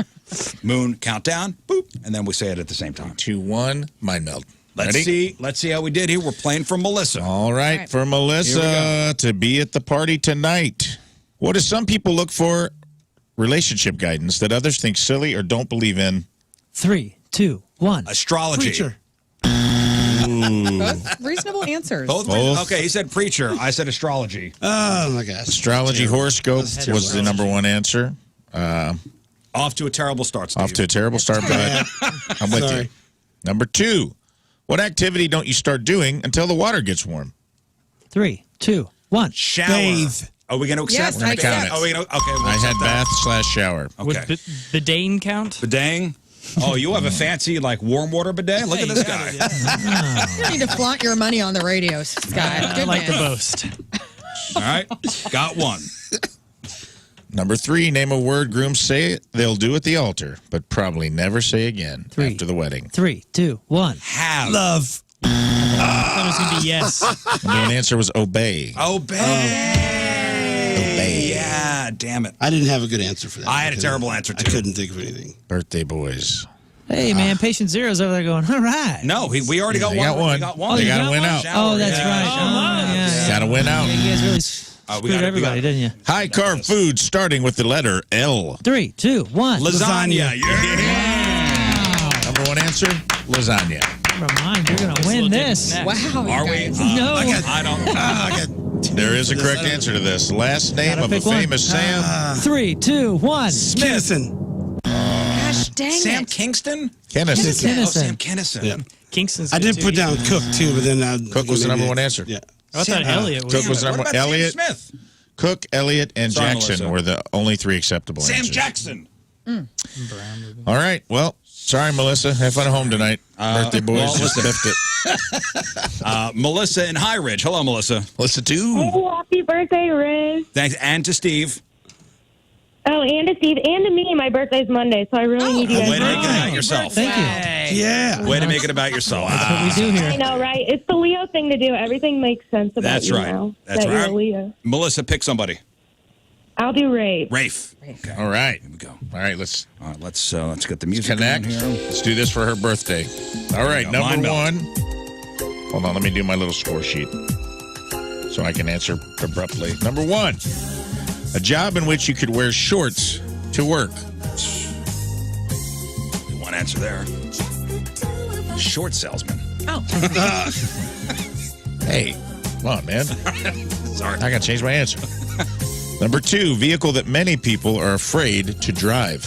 Moon, countdown, boop, and then we say it at the same time. 2, 1, mind meld. Let's Ready? see how we did here. We're playing for Melissa. All right, for Melissa to be at the party tonight. What do some people look for relationship guidance that others think silly or don't believe in? 3, 2, 1. Astrology. Preacher. Both reasonable answers. Both. Both. Okay, he said preacher. I said astrology. Oh, my gosh. Astrology horoscope That's was the number one answer. Off to a terrible start, Steve. Off to a terrible start, but I'm with Sorry. you. Number 2, what activity don't you start doing until the water gets warm? 3, 2, 1. Shower. Bathe. Are we going to accept? Yes, I count accept. it. Are we gonna, okay, we'll I had accept that. bath/shower. Would Okay. bidet count? Bidang. Oh, you have a fancy, like, warm water bidet? Look at this guy. You need to flaunt your money on the radio, Scott. I Good like to man. boast. All right. Got one. Number 3, name a word grooms say they'll do at the altar, but probably never say again 3. after the wedding. 3, 2, 1. Have. Love. I thought it was going to be yes. The main answer was obey. Obey. Obey. Yeah, damn it. I didn't have a good answer for that. I had a terrible answer, I too. couldn't think of anything. Birthday boys. Hey, man, Patient Zero's over there going, all right. No, we already got They one. got one. We got one. They you got to got win one? out. Oh, that's Yeah. right. Oh, yeah. Got to win out. Yeah, you guys really we screwed gotta- we everybody, gotta- didn't you? High carb food starting with the letter L. 3, 2, 1. Lasagna. Yeah. Number one answer, lasagna. Never mind, you're going to win this. Wow, you Are we? guys. No. I don't. There is a correct answer to this. Last name Gotta of a pick one. famous Sam. 3, 2, 1. Kinnison. Gosh, dang Sam it. Kingston? Kennison. Kinnison. Oh, Sam Kennison. Yeah. Kingston's I good, did too. put down Cook, too, but then I... Cook was the number one answer. Yeah. I thought Elliot was. Cook was What number about one. Elliot, Sam Smith? Cook, Elliot, and Sorry, Jackson Melissa. were the only 3 acceptable Sam answers. Jackson. All right. Well, sorry, Melissa. Have fun at home tonight. Birthday boys well, just listen. biffed it. Melissa in High Ridge. Hello, Melissa. Melissa, too. Oh, happy birthday, Rizz. Thanks. And to Steve. Oh, and to Steve, and to me. My birthday's Monday, so I really need you Way guys. to make it about yourself. Thank you. Yeah. Way to make it about yourself. That's what we do I here. know, right? It's the Leo thing to do. Everything makes sense about That's you right. now. That's that right. You're a Leo. Melissa, pick somebody. I'll do Rafe. Rafe. Okay. All right. Here we go. All right. Let's All right, let's get the music connect. going here. Let's do this for her birthday. All right. go. Number Mind meld. 1. Hold on. Let me do my little score sheet so I can answer abruptly. Number 1. A job in which you could wear shorts to work. answer there. Short salesman. Oh. Hey, come on, man. Sorry. I got to change my answer. Number 2, vehicle that many people are afraid to drive.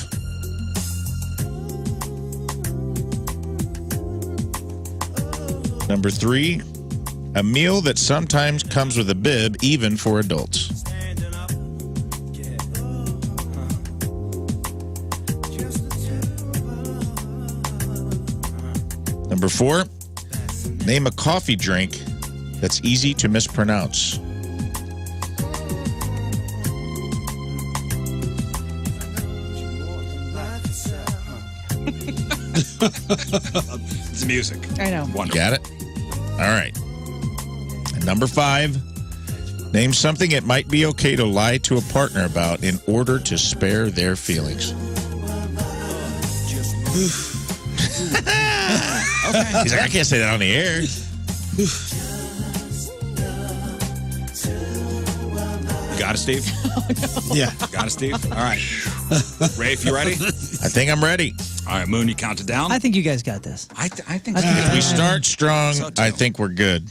Number 3, a meal that sometimes comes with a bib, even for adults. Number 4, name a coffee drink that's easy to mispronounce. It's music. I know. Wonderful. Got it? All right. And number 5, name something it might be okay to lie to a partner about in order to spare their feelings. Okay. He's like, I can't say that on the air. You got it, Steve? Yeah. Got it, Steve? All right. Rafe, you ready? I think I'm ready. All right, Moon, you count it down? I think you guys got this. I think If we start strong, So too. I think we're good.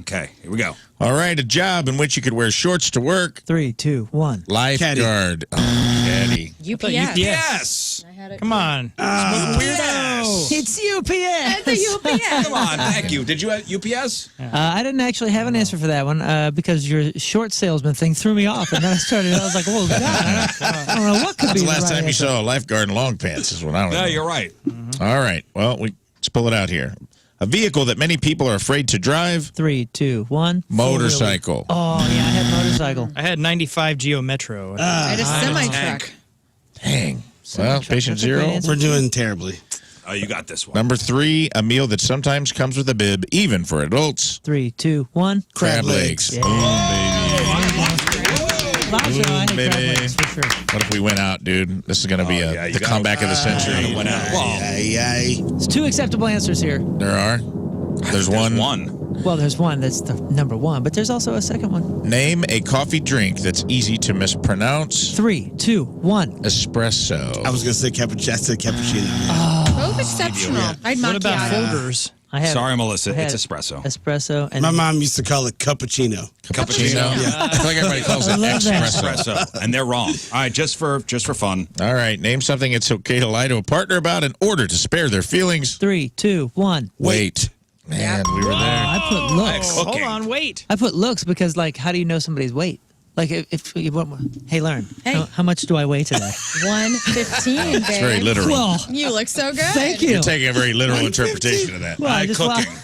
Okay, here we go. All right, a job in which you could wear shorts to work. 3, 2, 1. Lifeguard. Oh, Caddy. UPS. Yes. Come on. Weirdos. It's UPS. It's a UPS. Come on, thank you. Did you have UPS? I didn't actually have an answer for that one because your short salesman thing threw me off, and then I was like, "Whoa, God, I don't know what could When's be the last right time you answer. saw a lifeguard in long pants is what I don't know. No, you're right. All right. Well, let's pull it out here. A vehicle that many people are afraid to drive. 3, 2, 1. Motorcycle. Oh yeah, I had motorcycle. I had 95 Geo Metro. I had a semi tank. truck. Dang. Well, patient That's a great 0. answer. We're doing terribly. Oh, you got this one. Number 3, a meal that sometimes comes with a bib, even for adults. 3, 2, 1. Crab legs. Yeah. Oh, Valjean, I had crab baby. legs for sure. What if we went out, dude? This is going to be yeah, you the gotta- comeback of the century. Went out. Well, There's 2 acceptable answers here. There are. There's one. Well, there's one that's the number 1, but there's also a second one. Name a coffee drink that's easy to mispronounce. 3, 2, 1. Espresso. I was going to say cappuccino. Both exceptional. I'd What about macchiato. folders? I had Sorry, Melissa. I had It's espresso. Espresso and My mom used to call it cappuccino. Cappuccino. I feel like everybody calls it I love that. espresso. Espresso. And they're wrong. All right, just for fun. All right. Name something it's okay to lie to a partner about in order to spare their feelings. 3, 2, 1. Wait. Man, we were there. I put looks. Cooking. Hold on, wait. I put looks because, like, how do you know somebody's weight? Like, if you want, hey, Lern, Hey. how much do I weigh today? 115, babe. It's very literal. Well, You look so good. thank you. You're taking a very literal interpretation of that. Well, I just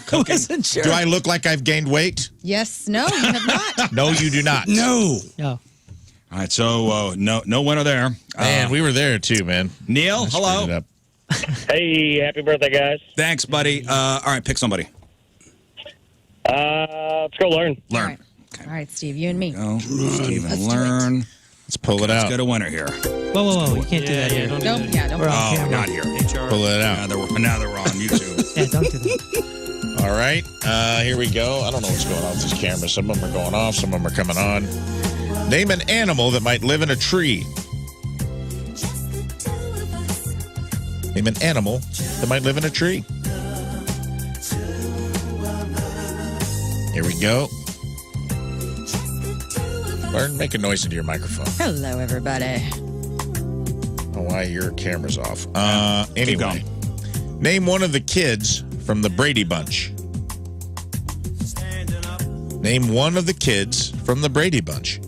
cooking. wasn't sure. Do I look like I've gained weight? Yes, no, you have not. No, you do not. No. No. All right, so no winner there. Man, we were there too, man. Neil, I screwed it hello. up. Hey, happy birthday, guys. Thanks, buddy. All right, pick somebody. Let's go Learn. All Learn. right. All right, Steve, you and me. Go. Steven, Let's do it. learn. Let's pull it Let's out. get a winner here. Whoa. You can't do that here. Don't do Nope, that. yeah, don't. We're on Oh, camera. not here. Pull it Now out. they're on YouTube. Yeah, don't do that. All right. Here we go. I don't know what's going on with these cameras. Some of them are going off. Some of them are coming on. Name an animal that might live in a tree. Name an animal that might live in a tree. Here we go. Learn, make a noise into your microphone. Hello, everybody. I don't know why your camera's off. Anyway, going. name one of the kids from the Brady Bunch. Name one of the kids from the Brady Bunch.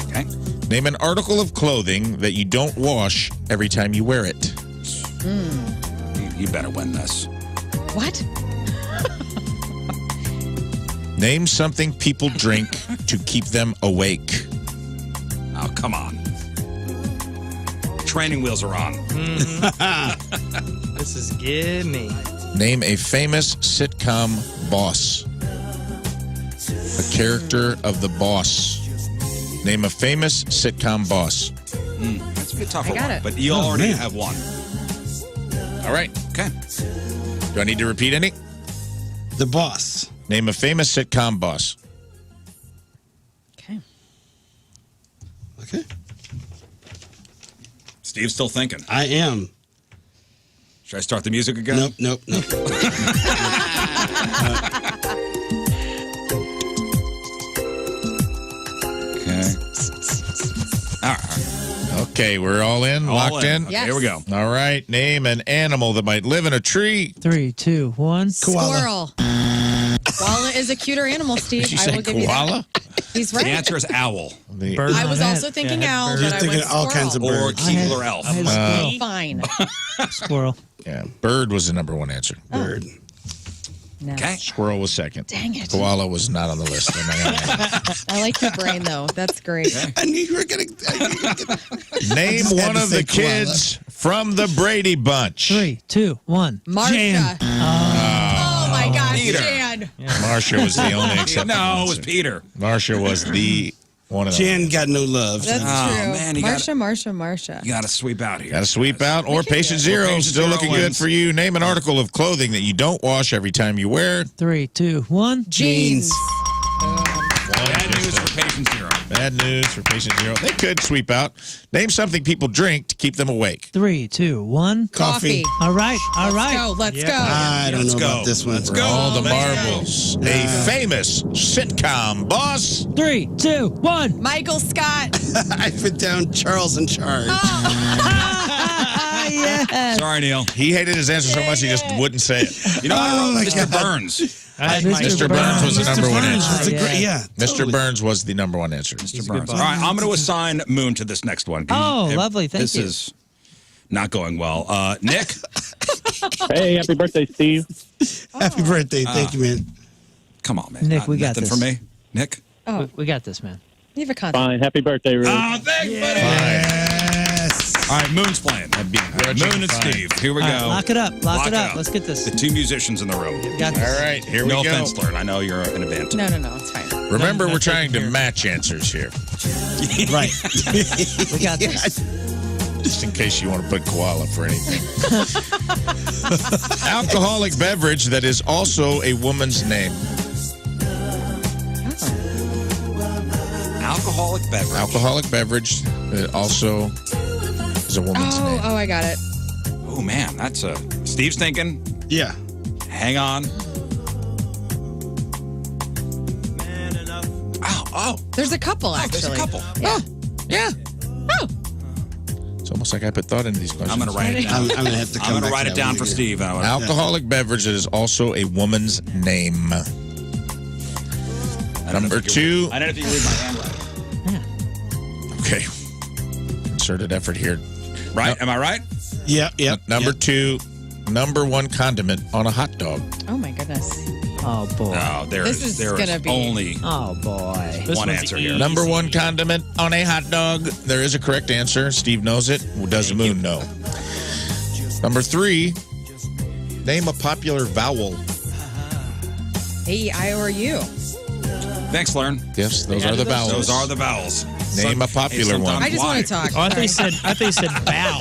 Okay. Name an article of clothing that you don't wash every time you wear it. You better win this. What? Name something people drink to keep them awake. Oh, come on. Training wheels are on. This is gimme. Name a famous sitcom boss. A character of the boss. Name a famous sitcom boss. That's a bit tougher I got one, it. but you already have one. All right. Okay. Do I need to repeat any? The boss. Name a famous sitcom boss. Okay. Okay. Steve's still thinking. I am. Should I start the music again? Nope. Okay. All right. Okay, we're all in, All locked in. Okay, Yes. here we go. All right, name an animal that might live in a tree. 3, 2, 1. Koala. Squirrel. Koala is a cuter animal, Steve. Did you I say will give you koala? that. He's The right. answer is owl The- Bird. I was I also had- thinking yeah, I had owl, bird. but You're I thinking went all kinds of squirrel. or birds. Keebler elf. I had squirrel. Fine. Squirrel. Yeah, bird was the number one answer. Bird. No. Okay. Squirrel was second. Dang it. Koala was not on the list. I'm not gonna lie. I like your brain, though. That's great. I knew you were going Name just had one to of say the koala. kids from the Brady Bunch. 3, 2, 1. Marsha. Jan. Oh, my gosh, Peter. Jan. Marsha was the only exception. No, it was Peter. Marsha was the one of them. Jan got no love. That's Oh, true. man, you Marsha. You got to sweep out here. Got to sweep out or can do patient it. zero. Patient Still zero looking good wins. for you. Name an article of clothing that you don't wash every time you wear. 3, 2, 1. Jeans. Bad news for patient zero. Bad news for patient zero. They could sweep out. Name something people drink to keep them awake. 3, 2, 1. Coffee. All right. Let's go. I don't Let's know go. about this one. Let's For go. all the Let's marbles. A famous sitcom boss. 3, 2, 1. Michael Scott. I put down Charles in charge. Ah, yeah. Sorry, Neil. He hated his answer so much he just wouldn't say it. You know, I Oh, wrote my Mr. God. Burns. Mr. Burns was the Mr. number one Burns answer. was a Yeah. great, yeah. Mr. totally. Burns was the number one answer. Mr. Burns. All right, I'm going to assign Moon to this next one. Oh, lovely. Thank this you. This is not going well. Nick? Hey, happy birthday, Steve. Happy birthday. Thank you, man. Come on, man. Nick, we got Nothing this. for me? Nick? Oh, We got this, man. you have a contact. Fine. Happy birthday, Rizz. Oh, thanks, buddy. Yes. All right, Moon's playing. That'd be grudging Moon and fine. Steve. Here we All go. right, lock it up. Lock it up. Let's get The this. two musicians in the room. Got this. All right, here No we go. offense, Lern. I know you're in a band. No, it's fine. Remember, No, we're that's trying to taken care of. match answers here, Right. We got this. just in case you want to put koala for anything. Alcoholic beverage that is also a woman's name. Alcoholic beverage. Alcoholic beverage that also is a woman's name. Oh, I got it. Oh, man. That's a. Steve's thinking. Yeah. Hang on. Oh. There's a couple, There's actually. a couple. Yeah. Yeah. Oh. It's almost like I put thought into these questions. I'm going to write it down. I'm going to have to come I'm going to back write to it that down one for again. Steve. Alcoholic beverage that is also a woman's name. Number two. I don't know if you can read my handwriting. Okay. Concerted effort here. Right? Am I right? Yeah, yeah. Number yeah. two, number one condiment on a hot dog. Oh, my goodness. Oh, boy. No, there This is is gonna be- only Oh, boy. This one one's answer easy. here. Number one condiment on a hot dog. There is a correct answer. Steve knows it. Does the Moon know? Number three, name a popular vowel. A, I, or U. Thanks, Lern. Yes, those are the vowels. Those are the vowels. Name a popular one. I just want to talk. Oh, I thought you said bow.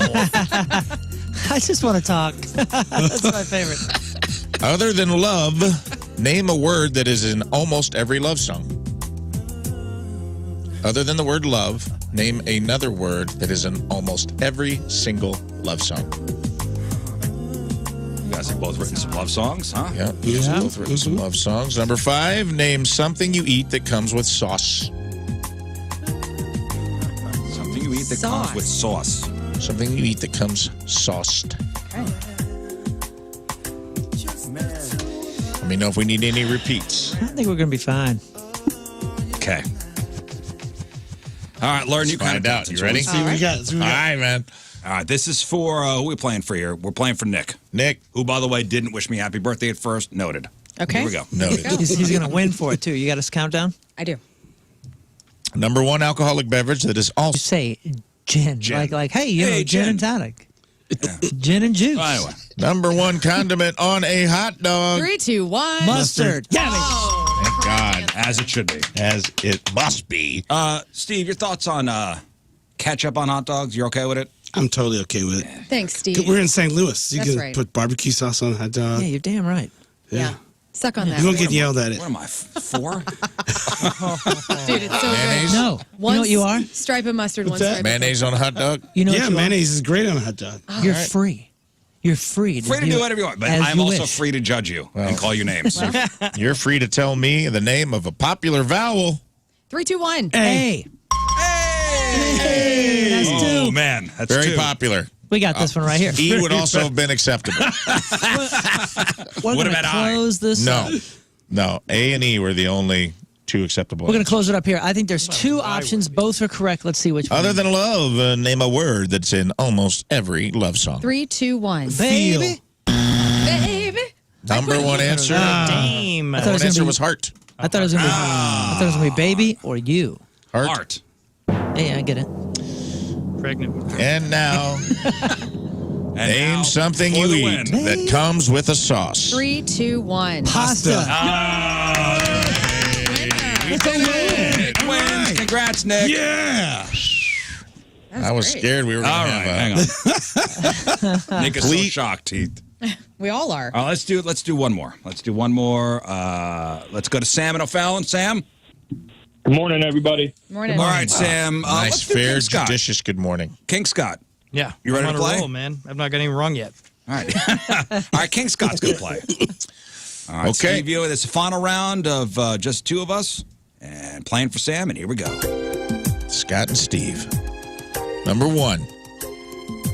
I just want to talk. That's my favorite. Other than love, name a word that is in almost every love song. Other than the word love, name another word that is in almost every single love song. You guys have both written some love songs, huh? Yeah, you guys have both written some love songs. Number five, name something you eat that comes with sauce. Something you eat that comes with sauce. Something you eat that comes sauced. Let me know if we need any repeats. I think we're going to be fine. Okay. All right, Lern, you kind Find of out. You ready? See what we got. See what All we got. right, man. All right, this is for who are we playing for here? We're playing for Nick, Nick, who, by the way, didn't wish me happy birthday at first. Noted. Okay. Here we go. noted. He's going to win for it, too. You got us countdown? I do. Number one alcoholic beverage that is also Say gin. Gin. Like, hey, you Hey, know, gin gin. and tonic. Gin and juice. Anyway, number one condiment on a hot dog. 3, 2, 1. Mustard. Yummy. Oh. Thank God, as it should be. as it must be. Steve, your thoughts on ketchup on hot dogs? You're okay with it? I'm totally okay with it. Thank Steve. We're in St. Louis. You That's can right. put barbecue sauce on a hot dog. Yeah, you're damn right. Yeah. Suck on that. You won't get yelled at it. What am I, 4? Dude, it's so Mayonnaise? good. No. One you know what you are? stripe of mustard, one that? stripe of Mayonnaise on a hot dog? You know Yeah, what you mayonnaise is great on a hot dog. are? You're free. You're free to Free to do whatever you want, but as I'm you also wish. free to judge you and call you names. You're free to tell me the name of a popular vowel. 3, 2, 1. Hey. Hey, that's Oh, two. man. That's Very 2. popular. We got this one right here. E would also have been acceptable. We're going to about I? close this up. No. A and E were the only 2 acceptable. We're going to close it up here. I think there's 2 options. Both are correct. Let's see which one. Other than love, name a word that's in almost every love song. 3, 2, 1. Baby. Baby. Number 1 answer. Dame. I thought it One was gonna answer be- was heart. I thought it was going to be baby or you. Art. Hey, I get it. Pregnant. And now, And name now, something for you the eat win. that comes with a sauce. 3, 2, 1. Pasta. It's a win. Nick wins. Congrats, Nick. Yeah. I was scared we were going All to right, have hang on. Nick is so Complete- shocked. We all are. All right, let's do one more. Let's go to Sam and O'Fallon. Sam. Good morning, everybody. Morning. All right, Sam. nice, let's do fair, King Scott. judicious good morning. King Scott. Yeah. You ready I'm to on play? a roll, man. I've not got anything wrong yet. All right. All right, King Scott's going to play. All right, Okay. Steve, this is the final round of just 2 of us and playing for Sam, and here we go. Scott and Steve. Number 1.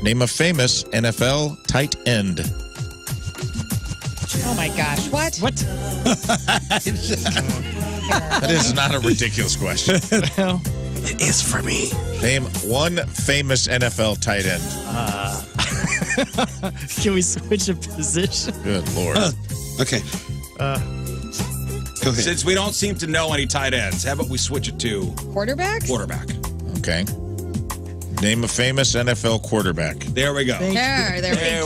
Name a famous NFL tight end. Oh, my gosh. What? What? That is not a ridiculous question. It is for me. Name 1 famous NFL tight end. Can we switch a position? Good Lord. Okay. Go ahead. Since we don't seem to know any tight ends, how about we switch it to Quarterback? quarterback? Okay. Name a famous NFL quarterback. There we go. There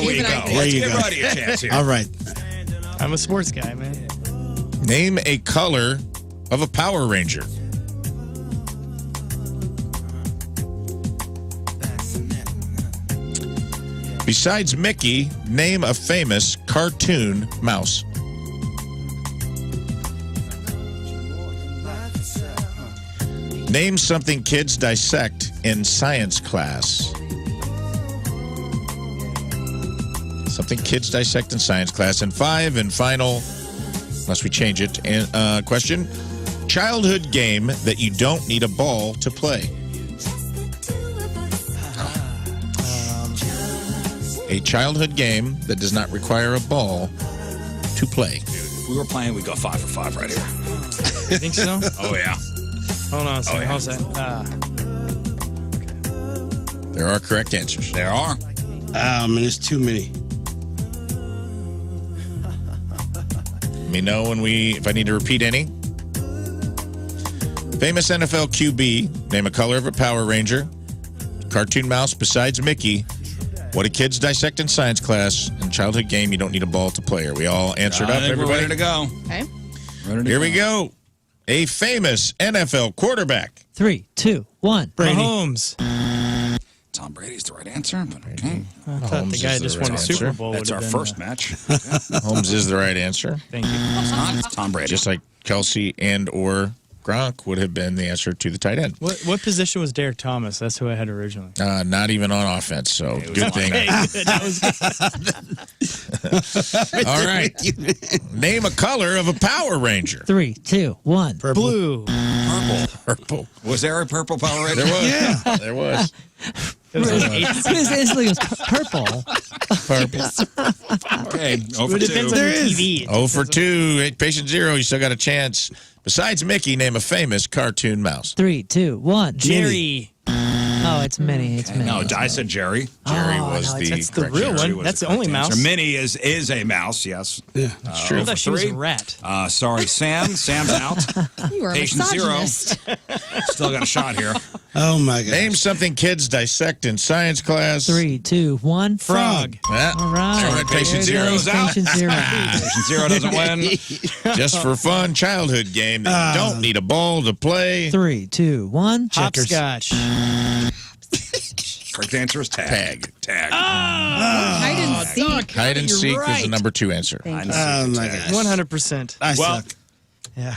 we go. go. Let's you give go. Ruddy a chance here. All right. I'm a sports guy, man. Name a color of a Power Ranger. Besides Mickey, name a famous cartoon mouse. Name something kids dissect in science class. Something kids dissect in science class. And 5 and final, unless we change it, and question: childhood game that you don't need a ball to play. A childhood game that does not require a ball to play. If we were playing, we'd go 5 for 5 right here. You think so? Oh, yeah. Hold on a second. yeah. How's that? There are correct answers. There are. Man, there's too many. Let me know if I need to repeat any. Famous NFL QB, name a color of a Power Ranger. Cartoon mouse besides Mickey. What do kids dissect in science class? And childhood game you don't need a ball to play. Are we all answered I up, think everybody? we're ready to go. Okay. Here we go. A famous NFL quarterback. 3, 2, 1. Brady. Mahomes. Tom Brady's the right answer, but okay. I thought the Mahomes guy is the just right won a Super answer. Bowl. That's would our have been, first match. Holmes is the right answer. Thank you. It's not. It's Tom Brady. Just like Kelsey and or Gronk would have been the answer to the tight end. What position was Derek Thomas? That's who I had originally. Not even on offense, so good thing. Hey, good. That was All right. Name a color of a Power Ranger. 3, 2, 1. blue. Purple. Was there a purple Power Ranger? There was. Yeah. There was. It was like 8. His instantly was purple. Purple. Okay, over It depends 2. on the TV. 0 for 2. Patient 0. You still got a chance. Besides Mickey, name a famous cartoon mouse. 3, 2, 1. Jerry. Oh, it's Minnie. It's Minnie. No, I said Jerry. Jerry Oh, was no, the That's the correct real answer. one. That's the only mouse. So Minnie is a mouse, yes. Yeah. That's I true. thought she was 3. a rat. Sorry, Sam. Sam's out. You are a Patient 0. misogynist. Still got a shot here. Oh, my God. Name something kids dissect in science class. 3, 2, 1. Frog. Yeah. All right. Sorry, patient There it 0 is, is out. Patient 0. Patient 0 doesn't win. Just for fun, childhood game that you don't need a ball to play. 3, 2, 1. Hopscotch. Correct answer is tag. Tag. Hide and seek. Hide and You're seek right. is the number 2 answer. Thank you. Oh my gosh. 100%. I Well, suck. Yeah.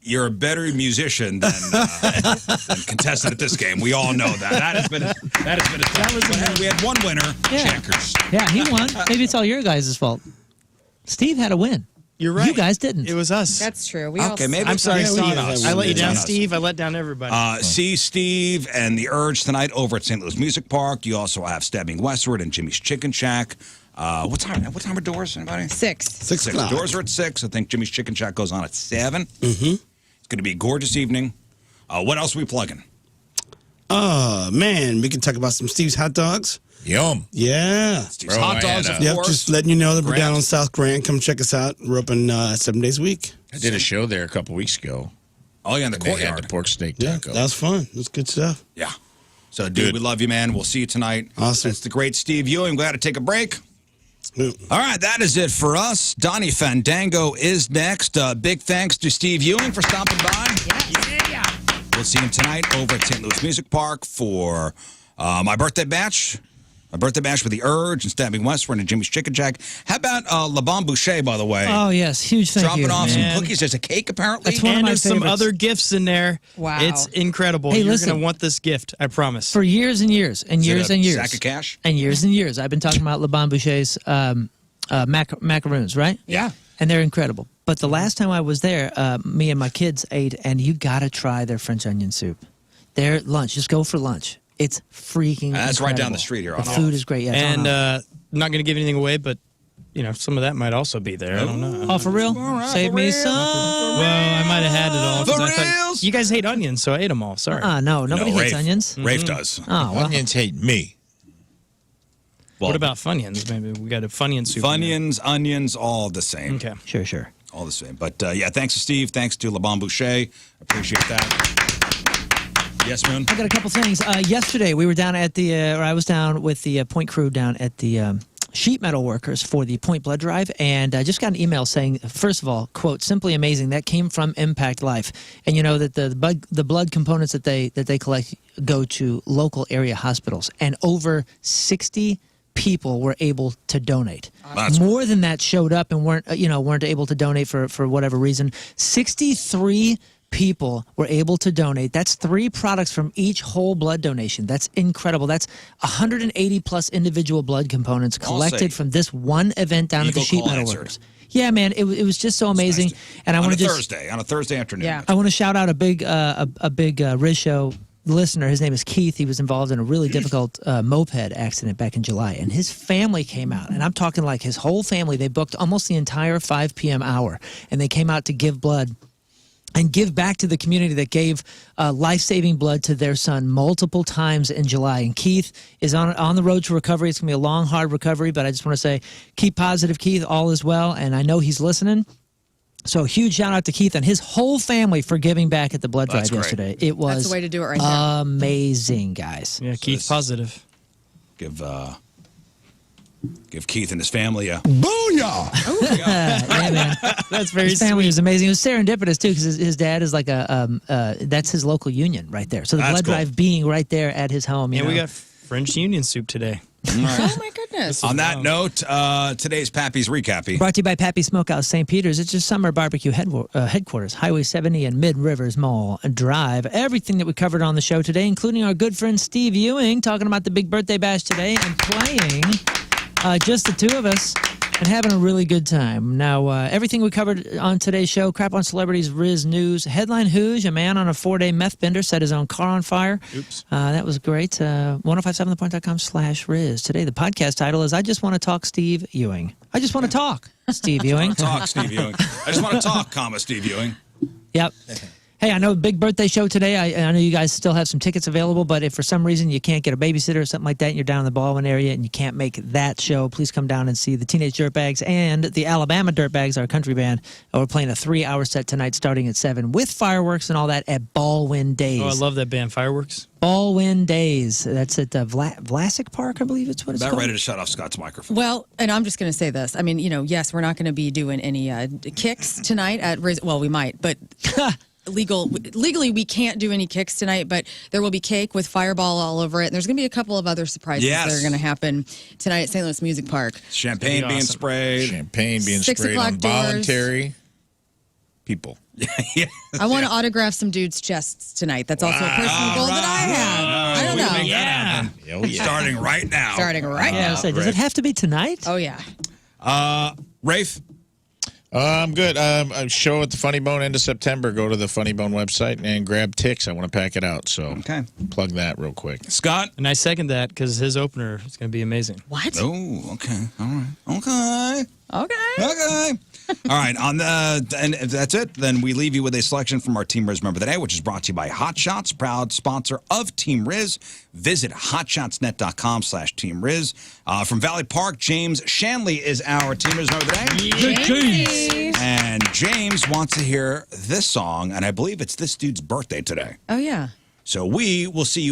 You're a better musician than contestant at this game. We all know that. That has been established. We had one winner, Yeah. Checkers. Yeah, he won. Maybe it's all your guys' fault. Steve had a win. You're right. You guys didn't. It was us. That's true. We Okay, maybe I'm sorry, Yeah, we Steve. did have I one. let you It's down, on us. Steve. I let down everybody. See Steve and the Urge tonight over at St. Louis Music Park. You also have Stabbing Westward and Jimmy's Chicken Shack. What time are doors, anybody? 6. 6 o'clock. Doors are at 6. I think Jimmy's Chicken Shack goes on at 7. Mm-hmm. It's going to be a gorgeous evening. What else are we plugging? Oh, man. We can talk about some Steve's hot dogs. Yum. Yeah. Steve's Bro, Hot I Dogs, had of a- Yep, course. just letting you know that we're Grant. down on South Grant. Come check us out. We're open 7 days a week. I did a show there a couple weeks ago. Oh, yeah, in the They had courtyard. the pork steak Yeah, taco. that was fun. It was good stuff. Yeah. So, dude, Good. we love you, man. We'll see you tonight. Awesome. That's the great Steve Ewing. We got to take a break. Ooh. All right, that is it for us. Donnie Fandango is next. Big thanks to Steve Ewing for stopping by. Yeah. We'll see him tonight over at St. Louis Music Park for my birthday bash. A birthday bash with the Urge and Stabbing Westward and Jimmy's Chicken Shack. How about Le Bon Boucher, by the way? Oh, yes. Huge thank Dropping you. off man. some cookies. There's a cake, apparently. That's one of and my there's some favorites. other gifts in there. Wow. It's incredible. Hey, You're listen. going to want this gift, I promise. For years and years and Is it years a and years. sack of cash? And years, I've been talking about Le Bon Boucher's macaroons, right? Yeah. And they're incredible. But the last time I was there, me and my kids ate, and you got to try their French onion soup. Their lunch. Just go for lunch. It's freaking That's right down incredible. the street here The on food Off. is great. Yeah, it's on and Off. not going to give anything away, but some of that might also be there. I don't know. Oh, for real? Save me some. Well, I might have had it all. 'cause For I thought, reals? you guys hate onions, so I ate them all. Sorry. No, nobody No, hates Rafe. onions. Rafe does. Oh, well. Onions hate me. Well, What about Funyuns? Maybe we got a Funyun soup. in Funyuns, onions, all the same. there. Okay. Sure. All the same. But yeah, thanks to Steve. Thanks to Le Bon Boucher. Appreciate that. Yes, Moon? I got a couple things. Yesterday, we were down at I was down with the Point crew down at the sheet metal workers for the Point blood drive, and I just got an email saying, first of all, quote, simply amazing. That came from Impact Life, and you know that the blood components that they collect go to local area hospitals, and over 60 people were able to donate. That's More than that showed up and weren't able to donate for whatever reason. 63 people were able to donate. That's 3 products from each whole blood donation. That's incredible. That's 180 plus individual blood components I'll say, collected from this one event down at the Eagle sheet call metal answered. workers. Yeah, man, it was just so amazing. And I on want a to Thursday, on a Thursday afternoon. Yeah. I want to shout out a big Rizz Show listener. His name is Keith. He was involved in a really difficult moped accident back in July, and his family came out, and I'm talking like his whole family. They booked almost the entire 5 p.m. hour, and they came out to give blood and give back to the community that gave life-saving blood to their son multiple times in July. And Keith is on the road to recovery. It's going to be a long, hard recovery, but I just want to say, keep positive, Keith. All is well, and I know he's listening. So huge shout out to Keith and his whole family for giving back at the blood drive That's great. yesterday. It was That's the way to do it right there. amazing, guys. Yeah, Keith, positive. Give Keith and his family a Yeah, man. That's very His family sweet. was amazing. It was serendipitous too, because his dad is like that's his local union right there. So the That's blood cool. drive being right there at his home. You And we know. got French Union soup today. Oh, my goodness. On that note, today's Pappy's Recappy. Brought to you by Pappy Smokehouse St. Peter's. It's your summer barbecue headquarters, Highway 70 and Mid Rivers Mall Drive. Everything that we covered on the show today, including our good friend Steve Ewing, talking about the big birthday bash today and playing just the two of us and having a really good time. Now, everything we covered on today's show, crap on celebrities, Rizz news, headline Hooshe, a man on a 4-day meth bender set his own car on fire. Oops. That was great. 1057thepoint.com/Rizz. Today, the podcast title is I Just Want to Talk Steve Ewing. I just want to talk, Steve Ewing. Talk, Steve Ewing. I just want to talk, Steve Ewing. Yep. Hey, I know big birthday show today. I know you guys still have some tickets available, but if for some reason you can't get a babysitter or something like that and you're down in the Baldwin area and you can't make that show, please come down and see the Teenage Dirtbags and the Alabama Dirtbags, our country band. We're playing a 3-hour set tonight starting at 7 with fireworks and all that at Baldwin Days. Oh, I love that band, Fireworks. Baldwin Days. That's at Vlasic Park, I believe it's what it's About called. ready to shut off Scott's microphone. Well, and I'm just going to say this. I mean, yes, we're not going to be doing any kicks tonight at Rizz. Well, we might, but legally we can't do any kicks tonight, but there will be cake with Fireball all over it. And there's going to be a couple of other surprises that are going to happen tonight at St. Louis Music Park. Champagne being sprayed. Champagne being 6 sprayed o'clock on doors. voluntary people. Yeah. I want to autograph some dudes' chests tonight. That's also a personal goal that I have. I don't know. Yeah. Oh, yeah. Starting right now. Starting right Yeah, I now. was like, does it have to be tonight? Oh, yeah. Rafe? I'm good. A show at the Funny Bone end of September. Go to the Funny Bone website and grab Ticks. I want to pack it out. So Okay. plug that real quick. Scott? And I second that because his opener is going to be amazing. What? Oh, okay. All right. Okay. Okay. Okay. All right. And if that's it, then we leave you with a selection from our Team Rizz member today, which is brought to you by Hot Shots, proud sponsor of Team Rizz. Visit hotshotsnet.com/Team Rizz. From Valley Park, James Shanley is our Team Rizz member today. And James wants to hear this song, and I believe it's this dude's birthday today. Oh, yeah. So we will see you.